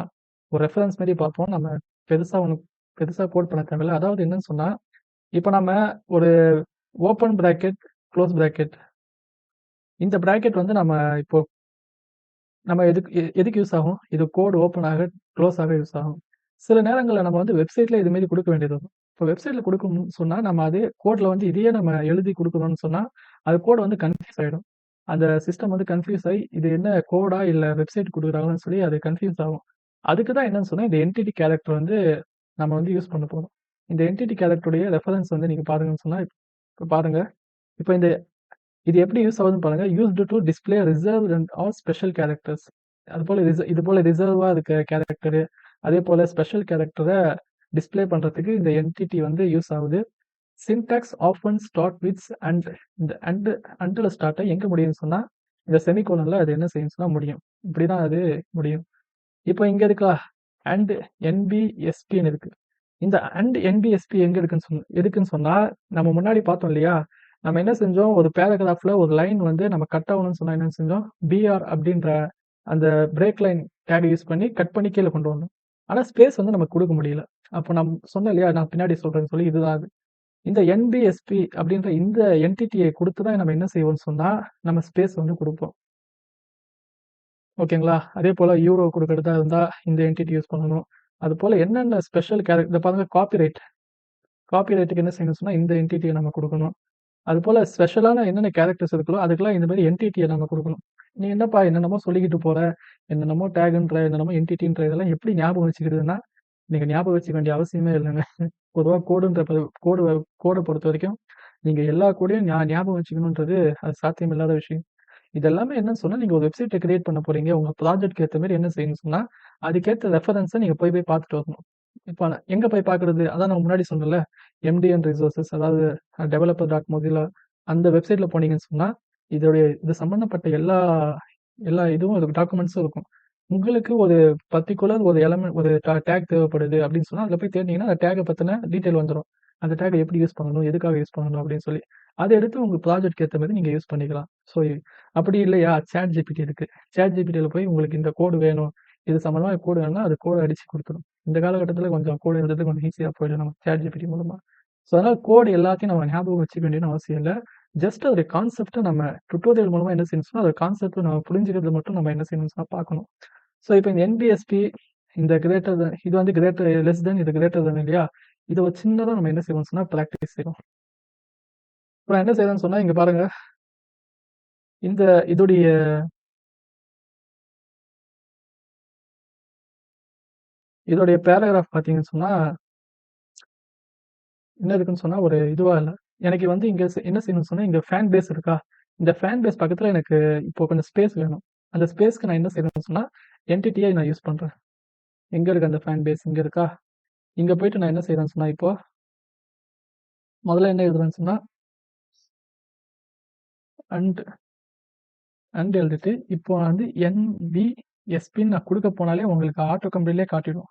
ஒரு ரெஃபரன்ஸ் மாதிரி பார்ப்போம். நம்ம பெருசாக கோட் பண்ண தேவையில்லை. அதாவது என்னன்னு சொன்னால், இப்போ நம்ம ஒரு ஓப்பன் பிராக்கெட் க்ளோஸ் பிராக்கெட், இந்த பிராக்கெட் வந்து நம்ம எதுக்கு யூஸ் ஆகும், இது கோட் ஓப்பன் ஆக க்ளோஸ் ஆக யூஸ் ஆகும். சில நேரங்களில் நம்ம வந்து வெப்சைட்டில் இதுமாரி கொடுக்க வேண்டியது வரும். இப்போ வெப்சைட்டில் கொடுக்கணும்னு சொன்னால் நம்ம அதே கோடில் வந்து இதையே நம்ம எழுதி கொடுக்கணும்னு சொன்னால் அது கோட் வந்து கன்ஃபியூஸ் ஆகிடும். அந்த சிஸ்டம் வந்து கன்ஃபியூஸ் ஆகி இது என்ன கோடா இல்லை வெப்சைட் கொடுக்குறாங்கன்னு சொல்லி அது கன்ஃபியூஸ் ஆகும். அதுக்கு தான் என்னன்னு சொன்னால் இந்த என்டிட்டி கேரக்டர் வந்து நம்ம வந்து யூஸ் பண்ண போகிறோம். இந்த என்டிட்டி கேரக்டருடைய ரெஃபரன்ஸ் வந்து நீங்கள் பாருங்கன்னு சொன்னால் இப்போ பாருங்கள். இப்போ இது எப்படி யூஸ் ஆகுதுன்னு பாருங்க. Used to display reserve and all special characters. இது போல ரிசர்வா இருக்க கேரக்டரு, அதே போல ஸ்பெஷல் கேரக்டரை டிஸ்பிளே பண்றதுக்கு இந்த என்டிட்டி வந்து யூஸ் ஆகுது. Syntax often start with and இந்த அண்டில் ஸ்டார்ட்டை எங்க முடியும்னு சொன்னா இந்த செமிகோலன்ல அது என்ன செய்யும் சொன்னா முடியும். இப்படிதான் அது முடியும். இப்போ இங்க இருக்கா அண்ட் NBSPன்னு இருக்கு. இந்த அண்ட் NBSP எங்க எதுக்குன்னு சொன்னா நம்ம முன்னாடி பார்த்தோம் இல்லையா, நம்ம என்ன செஞ்சோம், ஒரு பேராகிராஃப்ல ஒரு லைன் வந்து நம்ம கட் ஆகணும்னு சொன்னா என்ன செஞ்சோம், BR அப்படின்ற அந்த பிரேக் லைன் டேக் யூஸ் பண்ணி கட் பண்ணி கீழே கொண்டு வரணும். ஆனால் ஸ்பேஸ் வந்து நமக்கு கொடுக்க முடியல. அப்போ நான் சொன்னேன் இல்லையா, நான் பின்னாடி சொல்றேன்னு சொல்லி, இதுதான் அது. இந்த NBSP அப்படின்ற இந்த என்டிட்டியை கொடுத்து தான் நம்ம என்ன செய்வோம்னு சொன்னா நம்ம ஸ்பேஸ் வந்து கொடுப்போம். ஓகேங்களா? அதே போல யூரோ கொடுக்கறதா இருந்தா இந்த என்டிட்டி யூஸ் பண்ணணும். அது போல என்னென்ன ஸ்பெஷல் கேரக்டர் பாருங்க, காப்பிரைட்டுக்கு என்ன செய்யணும் சொன்னா இந்த என்டிட்டியை நம்ம கொடுக்கணும். அது போல ஸ்பெஷலான என்னென்ன கேரக்டர்ஸ் இருக்கோ அதுக்கெல்லாம் இந்த மாதிரி என்டிட்டியை நம்ம கொடுக்கணும். நீ என்னப்பா என்னென்னமோ சொல்லிக்கிட்டு போற, என்னென்னமோ டேகுன்ற என்னென்னமோ என்டிட்டின்ற இதெல்லாம் எப்படி ஞாபகம் வச்சுக்கிறதுனா, நீங்க ஞாபகம் வச்சுக்க வேண்டிய அவசியமே இல்லைங்க. பொதுவாக கோடை பொறுத்த வரைக்கும் நீங்க எல்லா கோடையும் ஞாபகம் வச்சுக்கணுன்றது அது சாத்தியம் இல்லாத விஷயம். இதெல்லாமே என்னன்னு சொன்னா, நீங்க ஒரு வெப்சைட்டை கிரியேட் பண்ண போறீங்க. உங்க ப்ராஜெக்ட்க்கு ஏற்ற மாதிரி என்ன செய்யணும்னு சொன்னா, அதுக்கேற்ற ரெஃபரன்ஸை நீங்க போய் பார்த்துட்டு வரணும். இப்போ எங்க போய் பார்க்கறது? அதான் நான் முன்னாடி சொன்னேன்ல, MDN ரிசோர்சஸ், அதாவது developer.mozilla அந்த வெப்சைட்ல போனீங்கன்னு சொன்னா, இது சம்பந்தப்பட்ட எல்லா எல்லா இதுவும் டாக்குமெண்ட்ஸும் இருக்கும். உங்களுக்கு ஒரு பர்ட்டிகுலர் ஒரு எலமெண்ட் ஒரு டேக் தேவைப்படுது அப்படின்னு சொன்னா, அதில் போய் தேடினீங்கன்னா அந்த டேகை பத்தின டீட்டெயில் வந்துடும். அந்த டேகை எப்படி யூஸ் பண்ணணும், எதுக்காக யூஸ் பண்ணணும் அப்படின்னு சொல்லி. அதை எடுத்து உங்க ப்ராஜெக்ட்க்கு ஏற்ற மாதிரி நீங்க யூஸ் பண்ணிக்கலாம். ஸோ அப்படி இல்லையா, ChatGPT இருக்கு. ChatGPTல போய் உங்களுக்கு இந்த கோடு வேணும், இது சம்பந்தமா கோடு வேணும்னா அது கோடு அடிச்சு கொடுத்துரும். இந்த காலகட்டத்தில் கொஞ்சம் கோடு எழுதுறது கொஞ்சம் ஈஸியாக போயிடும் நம்ம ChatGPT மூலமா. ஸோ அதனால கோடு எல்லாத்தையும் நம்ம ஞாபகம் வச்சுக்க வேண்டியது அவசியம் இல்லை. ஜஸ்ட் அதோடைய கான்செப்டை நம்ம டுட்டோரியல் மூலமா என்ன செய்யணும் சொன்னா, அதோட கான்செப்டை நம்ம புரிஞ்சுக்கிறது மட்டும் நம்ம என்ன செய்யணும் சொன்னா பார்க்கணும். ஸோ இப்போ இந்த NBSP இந்த இது வந்து லெஸ் தென், இது கிரேட்டர் தென் இல்லையா, இதை ஒரு சின்னதாக நம்ம என்ன செய்வோம் சொன்னா ப்ராக்டிஸ் செய்வோம். இப்போ நான் என்ன செய்யறேன்னு சொன்னா, இங்க பாருங்க, இதோடைய பேராகிராஃப் பார்த்தீங்கன்னு சொன்னா என்ன இருக்குன்னு சொன்னா ஒரு இதுவா இல்லை. எனக்கு வந்து இங்க என்ன செய்யணும்னு சொன்னா, இங்க ஃபேன் பேஸ் இருக்கா? இந்த ஃபேன் பேஸ் பக்கத்துல எனக்கு இப்போ கொஞ்சம் ஸ்பேஸ் வேணும். அந்த ஸ்பேஸ்க்கு நான் என்ன செய்யணும்னு சொன்னா, என்டிட்டியா நான் யூஸ் பண்றேன். எங்க இருக்கு அந்த ஃபேன் பேஸ்? இங்க இருக்கா? இங்க போயிட்டு நான் என்ன செய்றேன்னு சொன்னா, இப்போ முதல்ல என்ன எழுதுறேன்னு சொன்னா, அண்ட் எழுதிட்டு, இப்போ வந்து NBSPன்னு நான் குடுக்க போனாலே உங்களுக்கு ஆட்டோ கம்ப்ளீட்லயே காட்டிடும்.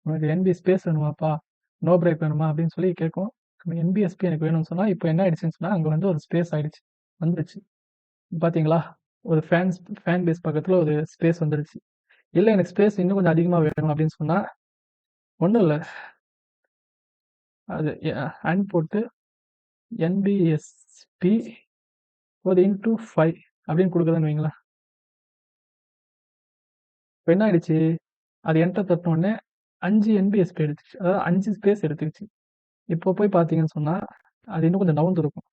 உனக்கு NB ஸ்பேஸ் வேணுமாப்பா? நோ பிரேக் வேணுமா? அப்படின்னு சொல்லி கேட்கும். NBSP எனக்கு வேணும்னு சொன்னா, இப்போ என்ன ஆயிடுச்சுன்னு சொன்னா, அங்க வந்து ஒரு ஸ்பேஸ் ஆயிடுச்சு. வந்துருச்சு. பாத்தீங்களா? ஒரு ஃபேன் பேஸ் பக்கத்துல ஒரு ஸ்பேஸ் வந்துருச்சு. இல்ல எனக்கு ஸ்பேஸ் இன்னும் கொஞ்சம் அதிகமா வேணும் அப்படின்னு சொன்னா, ஒண்ணும் இல்ல. அது அண்ட் போட்டு NBSP ஒரு இன்டூ 5 அப்படின்னு கொடுக்குதுன்னு வைங்களேன். இப்போ என்ன ஆயிடுச்சு? அது என்டர் தட்டின உடனே 5 NBSP எடுத்துச்சு. அதாவது 5 ஸ்பேஸ் எடுத்துக்கிச்சு. இப்போ போய் பார்த்தீங்கன்னு சொன்னா, அது இன்னும் கொஞ்சம் நவுந்து இருக்கும்.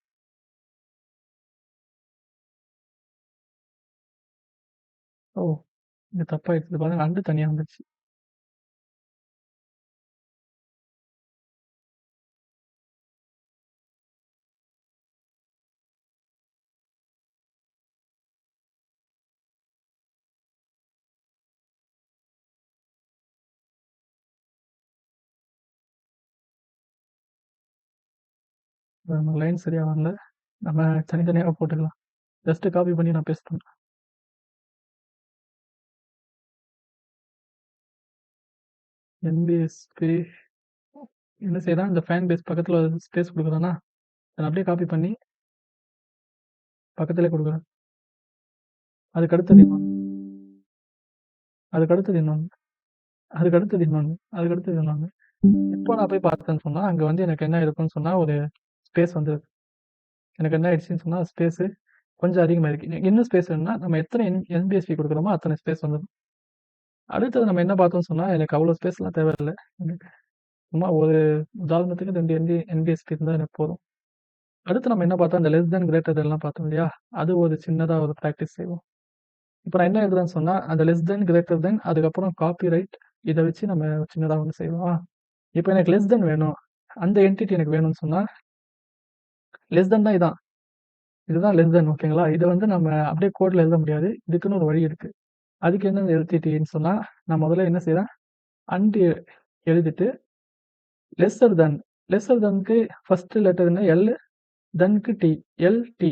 ஓ! இது தப்பாயிடுச்சு. பாருங்க அண்டு தனியா வந்துருச்சு. நம்ம லைன் சரியா வரல. நம்ம தனித்தனியா போட்டுக்கலாம். ஜஸ்ட் காப்பி பண்ணி நான் பேஸ்ட் பண்றேன். NBSP என்ன செய்யறான்? இந்த ஃபேன் பேஸ் பக்கத்துல ஸ்பேஸ் கொடுக்குறானா? அதை அப்படியே காப்பி பண்ணி பக்கத்துல கொடுக்குறேன். அதுக்கு அடுத்தது இன்னொன்று, அதுக்கு அடுத்தது இன்னொன்று, அதுக்கு அடுத்தது இன்னொன்று, அதுக்கு அடுத்தது இன்னொன்று. இப்போ நான் போய் பார்த்தேன்னு சொன்னா, அங்க வந்து எனக்கு என்ன இருக்குன்னு சொன்னா, ஒரு ஸ்பேஸ் வந்து எனக்கு என்ன ஆயிடுச்சுன்னு சொன்னா, ஸ்பேஸ் கொஞ்சம் அதிகமா இருக்கு. இன்னும் ஸ்பேஸ் வேணும்னா நம்ம எத்தனை NBSP கொடுக்குறோமோ அத்தனை ஸ்பேஸ் வந்துடும். அடுத்தது நம்ம என்ன பார்த்தோம்னு சொன்னா, எனக்கு அவ்வளோ ஸ்பேஸ்லாம் தேவையில்லை. எனக்கு சும்மா ஒரு உதாரணத்துக்கு 2 NBSP இருந்தால் எனக்கு போதும். அடுத்து நம்ம என்ன பார்த்தோம், அந்த லெஸ் தென் கிரேட்டர் தென்லாம் பார்த்தோம் இல்லையா? அது ஒரு சின்னதா ஒரு ப்ராக்டிஸ் செய்வோம். இப்போ நான் என்ன எழுதுறேன்னு சொன்னா, அந்த லெஸ் தென் கிரேட்டர் தென் அதுக்கப்புறம் காப்பி ரைட் இதை வச்சு நம்ம சின்னதா ஒன்று செய்வோம். இப்போ எனக்கு லெஸ் தென் வேணும், அந்த என்டிட்டி எனக்கு வேணும்னு சொன்னா, லெஸ் தென் தான் இதான், இதுதான் லெஸ் தென். ஓகேங்களா? இதை வந்து நம்ம அப்படியே கோட்ல எழுத முடியாது. இதுக்குன்னு ஒரு வழி இருக்கு. அதுக்கு என்ன எழுதிட்டீங்கன்னு சொன்னா, நான் முதல்ல என்ன செய்றேன், அண்ட் எழுதிட்டு லெஸ்ஸர் தென், லெஸ்ஸர் தென்க்கு ஃபர்ஸ்ட் லெட்டர் என்ன? L, தென்க்கு T, LT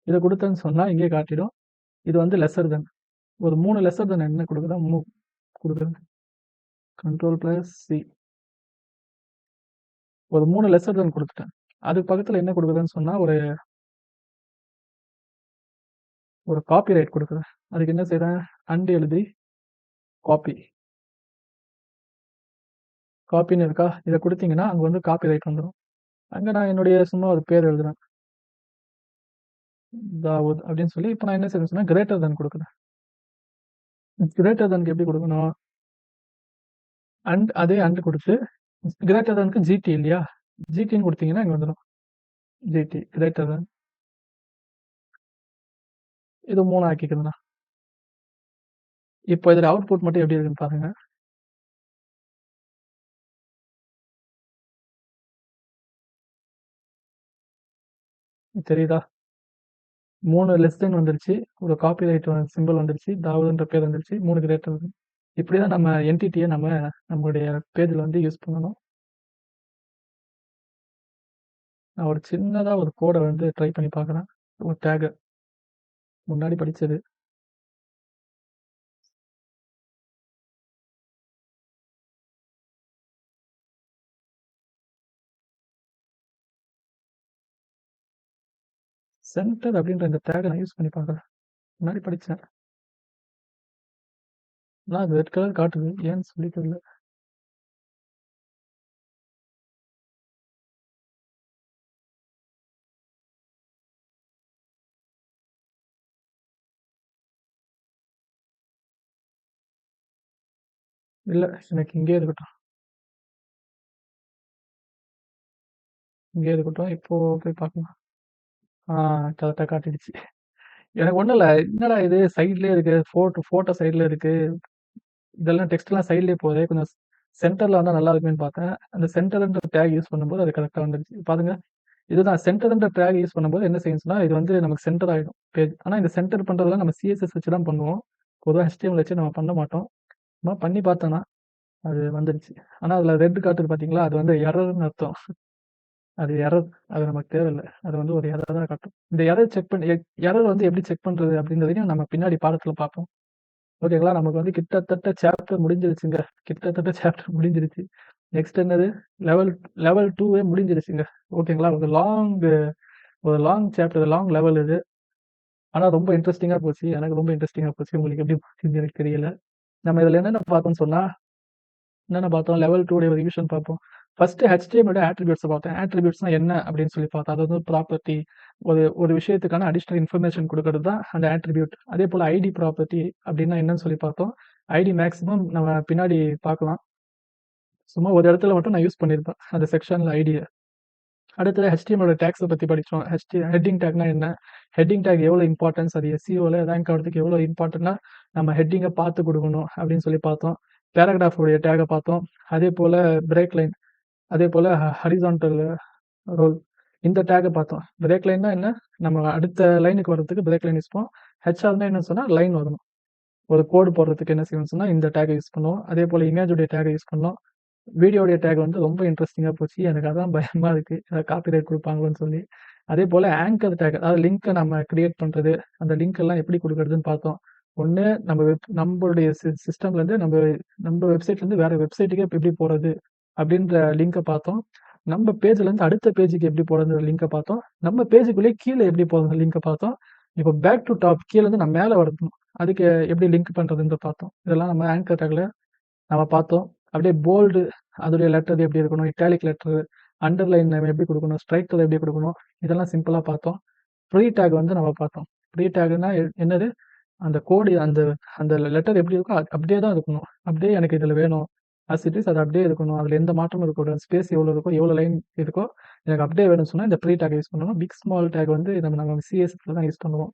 இதை கொடுத்தேன்னு சொன்னா இங்கே காட்டிடும். இது வந்து லெஸ்ஸர் தென். ஒரு 3 லெஸ்ஸர் தென் என்ன கொடுக்குறேன்? கொடுக்குறேன். Ctrl+C ஒரு 3 லெஸ்ஸர் தென் கொடுத்துட்டேன். அதுக்கு பக்கத்துல என்ன கொடுக்குறேன்னு சொன்னா, ஒரு காப்பி ரைட் கொடுக்குறேன். அதுக்கு என்ன செய்றேன்? அண்ட் எழுதி காப்பி, காப்பின்னு இருக்கா? இதை கொடுத்தீங்கன்னா அங்க வந்து காப்பி ரைட் வந்துடும். அங்க நான் என்னுடைய சும்மா ஒரு பேர் எழுதுறேன், தாவூத் அப்படின்னு சொல்லி. இப்போ நான் என்ன செய்யறேன்னு சொன்னா, கிரேட்டர் தென் கொடுக்குறேன். கிரேட்டர் தென்க்கு எப்படி கொடுக்கணும்? அண்ட் அதே அண்ட் கொடுத்து கிரேட்டர் தென்க்கு GT இல்லையா? GTன்னு கொடுத்தீங்கன்னா இங்க வந்துடும். GT greater than. இது 3 ஆக்கிக்கிறேன். இப்போ இதில் அவுட்புட் மட்டும் எப்படி இருக்குன்னு பாருங்க. தெரியுதா? 3 லெஸ் தென் வந்துருச்சு, ஒரு காப்பி ரைட் சிம்பிள் வந்துருச்சு, தாவூதுன்ற பேர் வந்துருச்சு, 3 கிரேட்டர் தென். இப்படிதான் நம்ம என்டிட்டியை நம்மளுடைய பேஜில் வந்து யூஸ் பண்ணணும். நான் ஒரு சின்னதா ஒரு கோடை வந்து ட்ரை பண்ணி பார்க்குறேன். ஒரு டேக் முன்னாடி படிச்சது. சென்டர் அப்படின்ற இந்த டேகை நான் யூஸ் பண்ணி பார்க்குறேன். முன்னாடி படித்தேன். ஆனால் அது ரெட் கலர் காட்டுது, ஏன்னு சொல்லி தெரியல. இல்லை, எனக்கு இங்கே இருக்கட்டும், இங்கே இருக்கட்டும். இப்போ போய் பார்க்கலாம். கரெக்டாக காட்டிடுச்சு. எனக்கு ஒன்றும் இல்லை, என்னடா இது சைட்லேயே இருக்கு, ஃபோட்டோ சைடில் இருக்கு, இதெல்லாம் டெக்ஸ்ட்லாம் சைட்லேயே போகுது, கொஞ்சம் சென்டரில் வந்தால் நல்லா இருக்குமேன்னு பார்த்தேன். அந்த சென்டர்ன்ற டேக் யூஸ் பண்ணும்போது அது கரெக்டாக வந்துடுச்சு. பாருங்க, இதுதான் சென்டர்ன்ற டேக் யூஸ் பண்ணும்போது என்ன செய்யும்னா, இது வந்து நமக்கு சென்டர் ஆயிடும் பேஜ். ஆனா இந்த சென்டர் பண்றதெல்லாம் நம்ம சிஎஸ்எஸ் வச்சு தான் பண்ணுவோம். பொதுவா HTML வச்சு நம்ம பண்ண மாட்டோம். சும்மா பண்ணி பார்த்தோன்னா, அது வந்துருச்சு. ஆனா அதுல ரெட் காட்டுது பார்த்தீங்களா? அது வந்து எரர்ன்னு அர்த்தம். அது எரர். அது நமக்கு தேவையில்ல. அது வந்து ஒரு எரரா தான் காட்டும். இந்த எரர் செக் பண்ணி எரர் வந்து எப்படி செக் பண்றது அப்படின்றதையும் நம்ம பின்னாடி பாடத்துல பார்ப்போம். ஓகேங்களா? நமக்கு வந்து கிட்டத்தட்ட சாப்டர் முடிஞ்சிருச்சுங்க. கிட்டத்தட்ட சாப்டர் முடிஞ்சிருச்சு. நெக்ஸ்ட் என்னது? லெவல் லெவல் 2வே முடிஞ்சிருச்சுங்க. ஓகேங்களா? ஒரு லாங் சாப்டர், லாங் லெவல் இது. ஆனா ரொம்ப இன்ட்ரஸ்டிங்கா போச்சு. எனக்கு ரொம்ப இன்ட்ரஸ்டிங்கா போச்சு. உங்களுக்கு எப்படி போச்சுன்னு எனக்கு தெரியல. நம்ம இதுல என்னென்ன பார்த்தோம்னு சொன்னா, என்னென்ன பார்த்தோம்? லெவல் 2 உடைய ரிவிஷன் பார்ப்போம். ஃபர்ஸ்ட் HTML அட்ரிபியூட்ஸ பார்த்தேன். அட்ரிபியூட்ஸ்னா என்ன அப்படின்னு சொல்லி பார்த்தோம். அது வந்து ப்ராப்பர்ட்டி. ஒரு ஒரு விஷயத்துக்கான அடிஷனல் இன்ஃபர்மேஷன் குடுக்கிறது தான் அந்த அட்ரிபியூட். அதேபோல ஐடி ப்ராப்பர்ட்டி அப்படின்னா என்னன்னு சொல்லி பார்த்தோம். ஐடி மேக்ஸிமம் நம்ம பின்னாடி பார்க்கலாம். சும்மா ஒரு இடத்துல மட்டும் நான் யூஸ் பண்ணியிருப்பேன். அந்த செக்ஷன்ல ஐடிய. அடுத்தது HTML டேக்ஸ பத்தி படிச்சோம். ஹெட்டிங் டேக்னா என்ன? ஹெட்டிங் டேக் எவ்வளோ இம்பார்ட்டன்ஸ்? அது SEOல ரேங்க் ஆகுறதுக்கு எவ்வளோ இம்பார்ட்டன்ட்னா, நம்ம ஹெட்டிங்க பார்த்து குடுக்கணும் அப்படின்னு சொல்லி பார்த்தோம். பேராகிராஃப் உடைய டேக்க பார்த்தோம். அதேபோல பிரேக் லைன், அதேபோல ஹரிசான்டல் ரோல் இந்த டேக்க பார்த்தோம். பிரேக் லைன்னா என்ன? நம்ம அடுத்த லைனுக்கு வரதுக்கு பிரேக் லைன் யூஸ் பண்ணுவோம். ஹெச்ஆர்னா என்ன சொன்னா லைன் வரணும். ஒரு கோடு போடுறதுக்கு என்ன செய்வோம்னு சொன்னா இந்த டேக்க யூஸ் பண்ணுவோம். அதேபோல இமேஜ் உடைய டேக்க யூஸ் பண்ணோம். வீடியோடைய டேக் வந்து ரொம்ப இன்ட்ரஸ்டிங்கா போச்சு. எனக்கு அதான் பயமா இருக்கு. ஏதாவது காப்பிரைட் குடுப்பாங்களோன்னு சொல்லி. அதேபோல ஆங்கர் டேக் அதாவது லிங்க்க நம்ம கிரியேட் பண்றது, அந்த லிங்க் எல்லாம் எப்படி குடுக்குறதுன்னு பார்த்தோம். ஒண்ணு நம்ம நம்மளுடைய சிஸ்டம்லேருந்து நம்ம வெப்சைட்லேருந்து வேற வெப்சைட்டுக்கு எப்படி போறது அப்படின்ற லிங்க்க பார்த்தோம். நம்ம பேஜ்லேருந்து அடுத்த பேஜுக்கு எப்படி போறதுன்ற லிங்க்க பார்த்தோம். நம்ம பேஜுக்குள்ளேயே கீழ எப்படி போறதுன்ற லிங்க்க பார்த்தோம். இப்போ பேக் டூ டாப் கீழேருந்து நான் மேல வரணும். அதுக்கு எப்படி லிங்க் பண்றதுன்ற பார்த்தோம். இதெல்லாம் நம்ம ஆங்கர் டேக்ல நம்ம பார்த்தோம். அப்படியே போல்டு அதோடைய லெட்டர் எப்படி இருக்கணும், இட்டாலிக் லெட்டர், அண்டர்லைன் நம்ம எப்படி குடுக்கணும், ஸ்ட்ரைக்கர் எப்படி குடுக்கணும், இதெல்லாம் சிம்பிளா பார்த்தோம். ப்ரீ டேக் வந்து நம்ம பார்த்தோம். ப்ரீ டேக்னா என்னது? அந்த கோடு அந்த அந்த லெட்டர் எப்படி இருக்கோ அப்படியே தான் இருக்கணும். அப்படியே எனக்கு இதுல வேணும். அஸ் இட் இஸ் அது அப்படியே இருக்கணும். அதுல எந்த மாற்றமும் இருக்கக்கூடாது. ஸ்பேஸ் எவ்வளோ இருக்கோ, எவ்வளோ லைன் இருக்கோ, எனக்கு அப்படியே வேணும்னு சொன்னா இந்த ப்ரீ டேக் யூஸ் பண்ணணும். பிக் ஸ்மால் டேக் வந்து நம்ம CSSல தான் யூஸ் பண்ணுவோம்.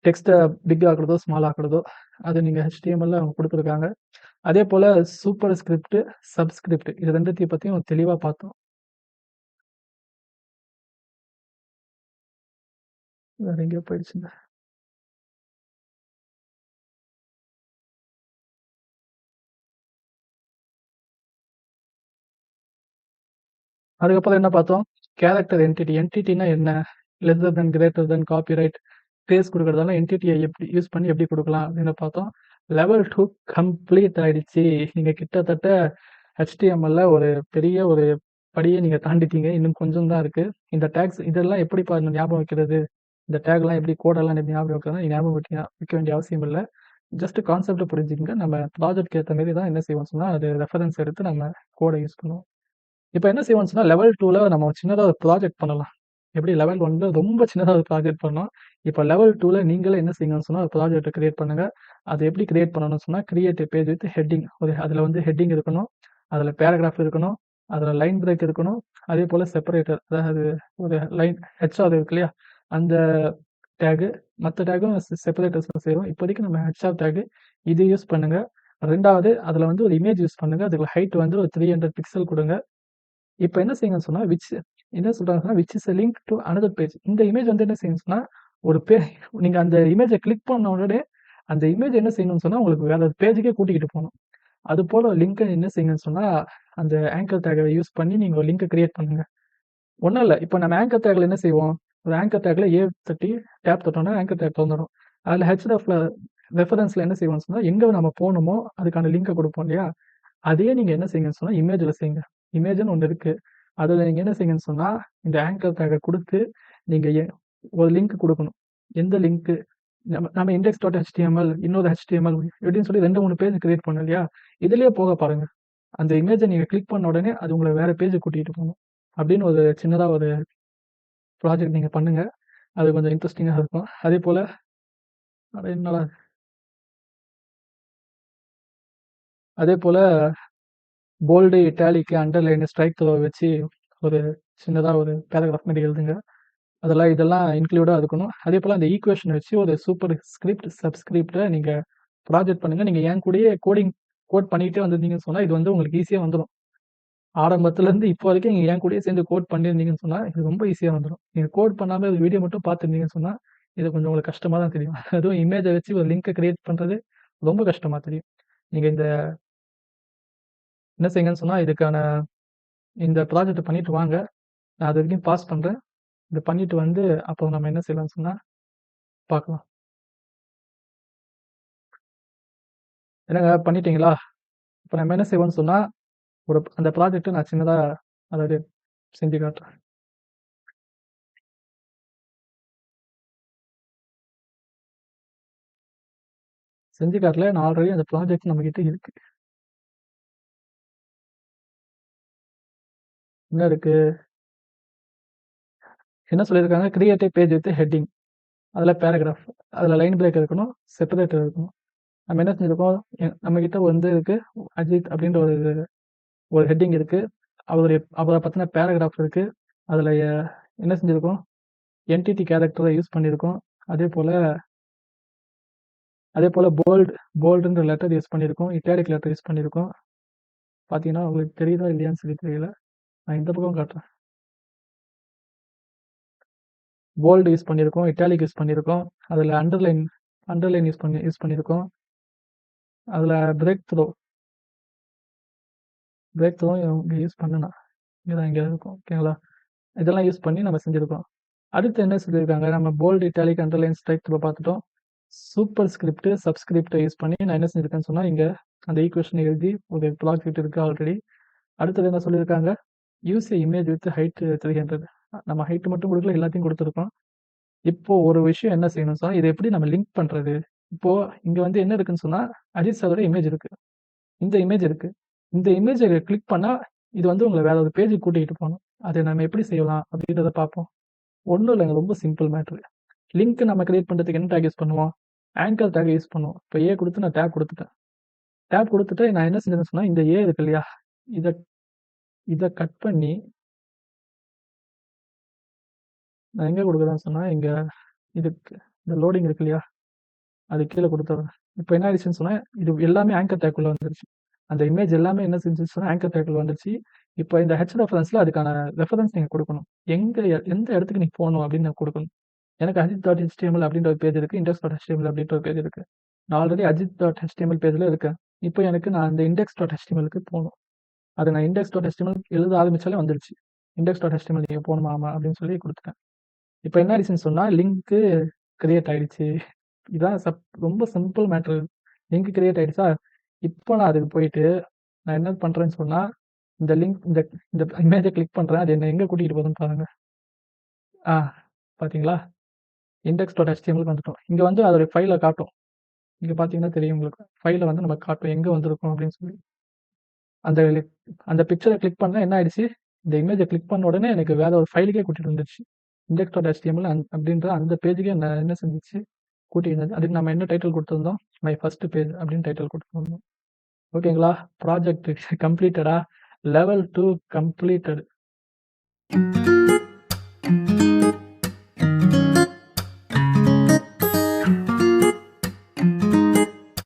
டெக்ஸ்ட்ட பிக் ஆக்குறதோ, ஸ்மால் ஆக்குறதோ, அது நீங்க HTMLல அவங்க குடுத்துருக்காங்க. அதேபோல சூப்பர் ஸ்கிரிப்ட், சப்ஸ்கிரிப்ட் இது 2த்தையும் பத்தியும் தெளிவா பார்த்தோம். வேற எங்கேயோ போயிடுச்சுங்க. அதுக்கப்புறம் என்ன பார்த்தோம்? Character entity. என்டிட்டினா என்ன? Lesser than, greater than, copyright, space குடுக்குறதெல்லாம் என்டிட்டிய எப்படி யூஸ் பண்ணி எப்படி குடுக்கலாம் அப்படின்னு பார்த்தோம். லெவல் 2 கம்ப்ளீட் ஆயிடுச்சு. நீங்க கிட்டத்தட்ட HTMLல ஒரு பெரிய ஒரு படிய நீங்க தாண்டிட்டீங்க. இன்னும் கொஞ்சம் தான் இருக்கு. இந்த டேக்ஸ் இதெல்லாம் எப்படிப்பா ஞாபகம் வைக்கிறது? இந்த டேக்லாம் எப்படி கோடெல்லாம் எப்படி ஞாபகம் வைக்கிறதுனா ஞாபகம் வைக்க வேண்டிய அவசியம் இல்ல. ஜஸ்ட் கான்செப்ட்ட புரிஞ்சுக்கங்க. நம்ம ப்ராஜெக்ட்க்கு ஏத்த மாரி தான் என்ன செய்வோம்னு சொன்னா, அது ரெஃபரன்ஸ் எடுத்து நம்ம கோட யூஸ் பண்ணுவோம். இப்ப என்ன செய்வோம்னு சொன்னா, லெவல் 2ல நம்ம சின்னதா ஒரு ப்ராஜெக்ட் பண்ணலாம். எப்படி லெவல் 1ல ரொம்ப சின்னதா ஒரு ப்ராஜெக்ட் பண்ணோம். இப்ப லெவல் 2ல நீங்களே என்ன செய்யுங்கன்னு சொன்னா, ஒரு ப்ராஜெக்ட்ட கிரியேட் பண்ணுங்க. அது எப்படி கிரியேட் பண்ணணும்னு சொன்னா, create a page with heading. அதுல வந்து ஹெட்டிங் இருக்கணும். அதுல பேராகிராஃப் இருக்கணும். அதுல லைன் பிரேக் இருக்கணும். அதேபோல செப்பரேட்டர் அதாவது ஒரு லைன் ஹெச்ஆர் இருக்கு இல்லையா? அந்த டேகு மத்த டேகும் செப்பரேட்டர்ஸ்ல சேரும். இப்போதைக்கு நம்ம ஹெச்ஆர் டேகு இது யூஸ் பண்ணுங்க. 2வது அதுல வந்து ஒரு இமேஜ் யூஸ் பண்ணுங்க. அதுக்கு ஹைட் வந்து ஒரு 300 பிக்சல் குடுங்க. இப்ப என்ன செய்யுங்கன்னு சொன்னா, என்ன சொல்றாங்கன்னா, which is a link to another page. இந்த இமேஜ் வந்து என்ன செய்யும்னு சொன்னா, ஒரு பே நீங்க அந்த இமேஜ கிளிக் பண்ண உடனே, அந்த இமேஜ் என்ன செய்யணும்னு சொன்னா, உங்களுக்கு வேற ஒரு பேஜுக்கே கூட்டிக்கிட்டு போணும். அதுபோல லிங்க்க என்ன செய்யுங்கன்னு சொன்னா, அந்த ஆங்கர் டேக்க யூஸ் பண்ணி நீங்க ஒரு லிங்க்க கிரியேட் பண்ணுங்க. ஒண்ணும் இல்ல. இப்ப நம்ம ஆங்கர் டேக்ல என்ன செய்வோம்? ஒரு ஆங்கர் டேக்ல தட்டி டேப் தொட்டோம்னா ஆங்கர் டேக் தொறந்துரும். அதுல ஹெச்டிஎஃப்ல ரெஃபரன்ஸ்ல என்ன செய்வோம்னு சொன்னா, எங்க நம்ம போணுமோ அதுக்கான லிங்க்க குடுப்போம் இல்லையா? அதையே நீங்க என்ன செய்யுங்கன்னு சொன்னா, இமேஜ்ல செய்யுங்க. இமேஜ்ன்னு ஒண்ணு இருக்கு. அதுல நீங்க என்ன செய்யுங்கன்னு சொன்னா, இந்த ஆங்கர் டேக்க குடுத்து, நீங்க ஒரு லிங்க் குடுக்கணும். எந்த லிங்க்கு? நம்ம index.html இன்னொரு HTML இப்படின்னு சொல்லி 2, 3 பேஜ் கிரியேட் பண்ணோம் இல்லையா? இதுலயே போக பாருங்க. அந்த இமேஜ நீங்க கிளிக் பண்ண உடனே அது உங்கள வேற பேஜ்க்கு கூட்டிட்டு போகும். அப்படின்னு ஒரு சின்னதா ஒரு ப்ராஜெக்ட் நீங்க பண்ணுங்க. அது கொஞ்சம் இன்ட்ரஸ்டிங்கா இருக்கும். அதேபோல அட என்னடா அதேபோல bold, italic, underline, strike through வச்சு ஒரு சின்னதா ஒரு பேராகிராஃப் மாரி எழுதுங்க. இதெல்லாம் இன்க்ளூடா இருக்கணும். அதேபோல அந்த ஈக்குவேஷன் வச்சு ஒரு சூப்பர் ஸ்கிரிப்ட், சப்ஸ்கிரிப்ட்ட நீங்க ப்ராஜெக்ட் பண்ணுங்க. நீங்க என் கூடயே கோட் பண்ணிட்டே வந்திருந்தீங்கன்னு சொன்னா, இது வந்து உங்களுக்கு ஈஸியா வந்துரும். ஆரம்பத்துலேருந்து இப்போ வரைக்கும் நீங்க என் கூடயே சேர்ந்து கோட் பண்ணியிருந்தீங்கன்னு சொன்னா, இது ரொம்ப ஈஸியா வந்துரும். நீங்க கோட் பண்ணாம ஒரு வீடியோ மட்டும் பார்த்துருந்தீங்கன்னு சொன்னா, இது கொஞ்சம் உங்களுக்கு கஷ்டமா தான் தெரியும். அதுவும் இமேஜ வச்சு ஒரு லிங்க்க கிரியேட் பண்றது ரொம்ப கஷ்டமா தெரியும். நீங்க என்ன செய்யுங்கன்னு சொன்னா, இதுக்கான இந்த ப்ராஜெக்ட்ட பண்ணிட்டு வாங்க. நான் அது வரைக்கும் பாஸ் பண்றேன். இத பண்ணிட்டு வந்து அப்போ நம்ம என்ன செய்யலாம்னு சொன்னா பார்க்கலாம். என்னங்க பண்ணிட்டீங்களா? இப்ப நம்ம என்ன செய்வோம்னு சொன்னா, அந்த ப்ராஜெக்ட்ட நான் சின்னதா அதாவது செஞ்சு காட்டுறேன். செஞ்சு காட்டல. நான் ஆல்ரெடி அந்த ப்ராஜெக்ட் நம்மகிட்ட இருக்கு. என்ன இருக்கு? என்ன சொல்லியிருக்காங்க? Create a page with heading. அதுல பேராகிராஃப். அதுல லைன் பிரேக் இருக்கணும். செப்பரேட்டர் இருக்கணும். நம்ம என்ன செஞ்சிருக்கோம்? நம்மகிட்ட வந்து இருக்கு. அஜித் அப்படின்ற ஒரு ஹெட்டிங் இருக்கு. அவர பத்தின பேராகிராஃப் இருக்கு. அதுல என்ன செஞ்சிருக்கோம்? என்டிட்டி கேரக்டர யூஸ் பண்ணியிருக்கோம். அதே போல போல்டுன்ற லெட்டர் யூஸ் பண்ணியிருக்கோம். இட்டாலிக் லெட்டர் யூஸ் பண்ணியிருக்கோம். பார்த்தீங்கன்னா, உங்களுக்கு தெரியுதா இல்லையான்னு சொல்லி தெரியல. நான் இந்த பக்கம் காட்டுறேன். போல்டு யூஸ் பண்ணியிருக்கோம். இட்டாலிக் யூஸ் பண்ணியிருக்கோம். அதுல அண்டர்லைன் யூஸ் பண்ணியிருக்கோம். அதுல பிரேக் த்ரோ இங்க யூஸ் பண்ணலாம். இங்க இருக்கும். ஓகேங்களா? இதெல்லாம் யூஸ் பண்ணி நம்ம செஞ்சிருக்கோம். அடுத்து என்ன சொல்லியிருக்காங்க? நம்ம bold, italic, underline, strike through பார்த்துட்டோம். சூப்பர் ஸ்கிரிப்ட், சப்ஸ்கிரிப்ட யூஸ் பண்ணி நான் என்ன செஞ்சிருக்கேன்னு சொன்னா, இங்க அந்த ஈக்குவேஷனை எழுதி ஒரு ப்ராஜெக்ட் இருக்கு ஆல்ரெடி. அடுத்தது என்ன சொல்லியிருக்காங்க? Use a image with height 300. நம்ம ஹைட் மட்டும் கொடுக்கல, எல்லாத்தையும் கொடுத்துருக்கோம். இப்போ ஒரு விஷயம் என்ன செய்யணும் சொன்னா, இதை எப்படி நம்ம லிங்க் பண்றது? இப்போ இங்க வந்து என்ன இருக்குன்னு சொன்னா, அஜித் சாரோட இமேஜ் இருக்கு. இந்த இமேஜ் இருக்கு. இந்த இமேஜை கிளிக் பண்ணா, இது வந்து உங்களை வேற ஒரு பேஜுக்கு கூட்டிகிட்டு போகணும். அதை நம்ம எப்படி செய்யலாம் அப்படின்றத பார்ப்போம். ஒன்றும் இல்லைங்க, ரொம்ப சிம்பிள் மேட்ரு. லிங்க் நம்ம கிரியேட் பண்ணுறதுக்கு என்ன டேக் யூஸ் பண்ணுவோம்? ஆங்கர் டேக் யூஸ் பண்ணுவோம். இப்போ ஏ கொடுத்து நான் டேப் கொடுத்துட்டேன். டேப் கொடுத்துட்டு நான் என்ன செஞ்சேன்னு சொன்னா, இந்த ஏ இருக்கு இல்லையா? இதை கட் பண்ணி நான் எங்க கொடுக்குறேன்னு சொன்னா, இங்க இதுக்கு இந்த லோடிங் இருக்கு இல்லையா? அது கீழே கொடுத்துறேன். இப்போ என்ன ஆயிடுச்சுன்னு சொன்னா, இது எல்லாமே ஆங்கர் டேக்குள்ள வந்துருச்சு. அந்த இமேஜ் எல்லாமே என்ன செஞ்சுச்சு சொன்னா, ஆங்கர் டேக்குள்ள வந்துருச்சு. இப்போ இந்த ஹெச் ரெஃபரன்ஸ்ல அதுக்கான ரெஃபரன்ஸ் நீங்க கொடுக்கணும். எந்த இடத்துக்கு நீங்க போகணும் அப்படின்னு நான் கொடுக்கணும். எனக்கு அஜித்.html அப்படின்ற ஒரு பேஜ் இருக்கு. index.html அப்படின்ற ஒரு பேஜ் இருக்கு. நான் ஆல்ரெடி அஜித்.html பேஜ்ல இருக்கேன். இப்போ நான் அந்த index.htmlக்கு போகணும். அது நான் index.html எழுத ஆரம்பிச்சாலே வந்துருச்சு. index.html நீங்க போகணுமா ஆமா அப்படின்னு சொல்லி கொடுத்துட்டேன். இப்போ என்ன ஆயிடுச்சுன்னு சொன்னா, லிங்க் கிரியேட் ஆயிடுச்சு. இதான் ரொம்ப சிம்பிள் மேட்ரு. லிங்க் கிரியேட் ஆயிடுச்சா? இப்போ நான் அதுக்கு போயிட்டு நான் என்ன பண்றேன்னு சொன்னா, இந்த லிங்க் இந்த இமேஜை கிளிக் பண்றேன். அது என்ன எங்க கூட்டிட்டு போகுதுன்னு பாருங்க. பாத்தீங்களா? index.html வந்துட்டோம். இங்க வந்து அதோட ஃபைலை காட்டும். இங்க பாத்தீங்கன்னா தெரியும் உங்களுக்கு. ஃபைலை வந்து நம்ம காட்டும் எங்க வந்திருக்கும் அப்படின்னு சொல்லி. அந்த பிக்சரை கிளிக் பண்ணா என்ன ஆயிடுச்சு? இந்த இமேஜை கிளிக் பண்ண உடனே எனக்கு வேற ஒரு ஃபைலுக்கே கூட்டிட்டு வந்துருச்சு. index.html அப்படின்ற அந்த பேஜுக்கே என்ன செஞ்சிச்சு? கூட்டிட்டு அதுக்கு நம்ம என்ன டைட்டில் கொடுத்துருந்தோம்? மை ஃபர்ஸ்ட் பேஜ் அப்படின்னு டைட்டில் கொடுத்துருந்தோம். ஓகேங்களா? ப்ராஜெக்ட் கம்ப்ளீட்டடா? Level 2 completed.